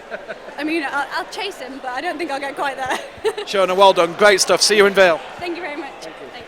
[SPEAKER 14] I mean, I'll chase him, but I don't think I'll get quite there.
[SPEAKER 5] Shona, well done. Great stuff. See you in Vail.
[SPEAKER 14] Thank you very much. Thanks.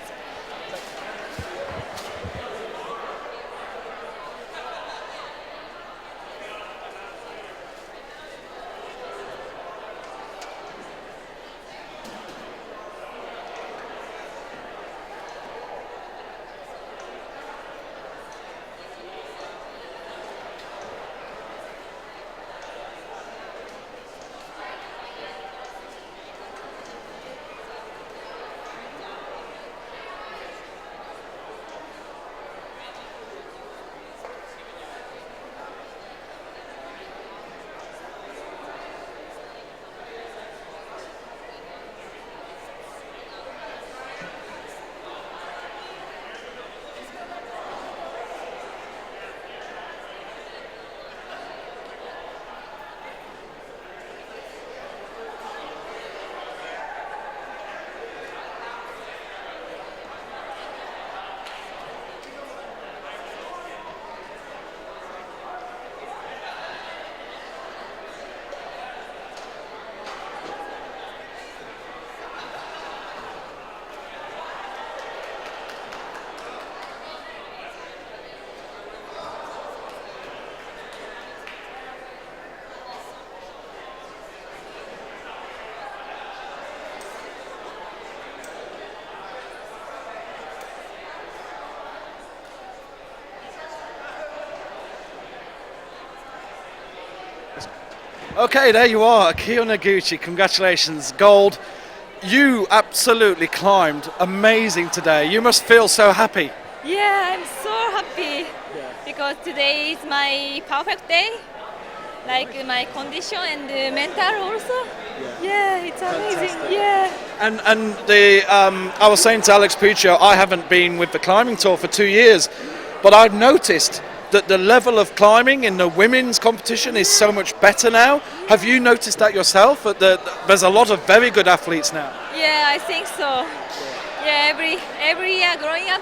[SPEAKER 5] Okay, there you are, Akio Noguchi. Congratulations, gold. You absolutely climbed amazing today. You must feel so happy.
[SPEAKER 15] Yeah, I'm so happy because today is my perfect day. Like my condition and mental also. Yeah, it's amazing.
[SPEAKER 5] Fantastic.
[SPEAKER 15] Yeah.
[SPEAKER 5] And I was saying to Alex Puccio, I haven't been with the climbing tour for 2 years, but I've noticed that the level of climbing in the women's competition is so much better now. Have you noticed that yourself? That there's a lot of very good athletes now.
[SPEAKER 15] Yeah, I think so. Yeah, every year growing up.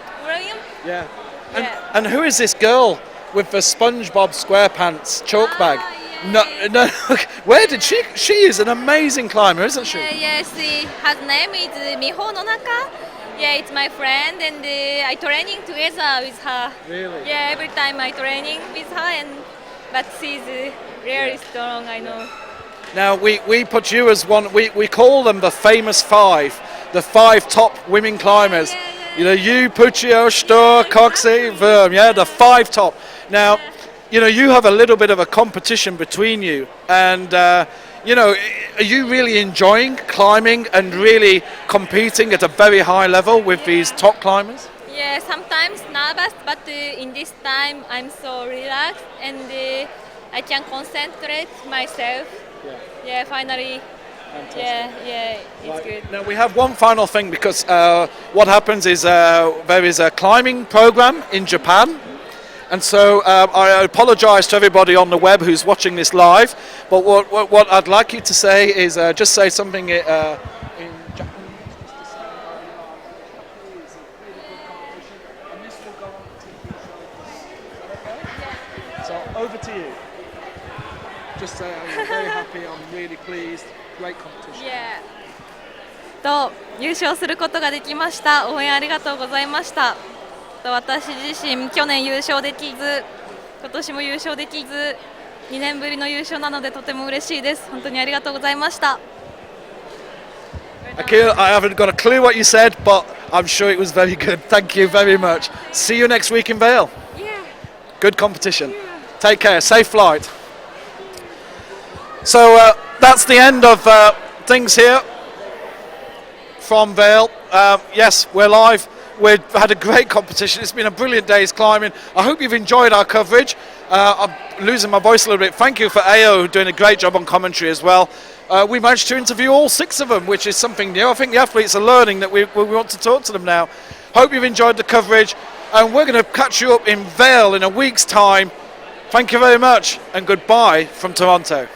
[SPEAKER 5] Yeah. And who is this girl with the SpongeBob SquarePants chalk bag? No. Where did she? She is an amazing climber, isn't she?
[SPEAKER 15] Yes, her name is Miho Nonaka. Yeah, it's my friend, and I training together with her.
[SPEAKER 5] Really?
[SPEAKER 15] Yeah, every time I training with her, but she's really strong, I know.
[SPEAKER 5] Now we put you as one. We call them the famous five, the 5 top women climbers. You know, you, Puccio, Sturr, Coxey, Verm. Yeah, the 5 top. Now, you know, you have a little bit of a competition between you, and are you really enjoying climbing and really competing at a very high level with these top climbers?
[SPEAKER 15] Yeah, sometimes nervous, but in this time I'm so relaxed and I can concentrate myself. Yeah, finally. Yeah, it's good.
[SPEAKER 5] Now we have one final thing because what happens is there is a climbing program in Japan. And so I apologise to everybody on the web who's watching this live, but what I'd like you to say is just say something in Japanese.
[SPEAKER 9] So over to you. Just say I'm very happy, I'm really pleased, great competition.
[SPEAKER 15] Yeah. と優勝することができました。応援ありがとうございました。私自身去年優勝できず、今年も優勝できず、2年ぶりの優勝なのでとても嬉しいです。本当にありがとうございました。
[SPEAKER 5] Akira, I haven't got a clue what you said, but I'm sure it was very good. Thank you very much. See you next week in Vale.
[SPEAKER 15] Yeah.
[SPEAKER 5] Good competition. Take care. Safe flight. So that's the end of things here from Vale. Yes, we're live. We've had a great competition. It's been a brilliant day's climbing. I hope you've enjoyed our coverage. I'm losing my voice a little bit. Thank you for AO doing a great job on commentary as well. We managed to interview all 6 of them, which is something new. I think the athletes are learning that we want to talk to them now. Hope you've enjoyed the coverage, and we're going to catch you up in Vale in a week's time. Thank you very much, and goodbye from Toronto.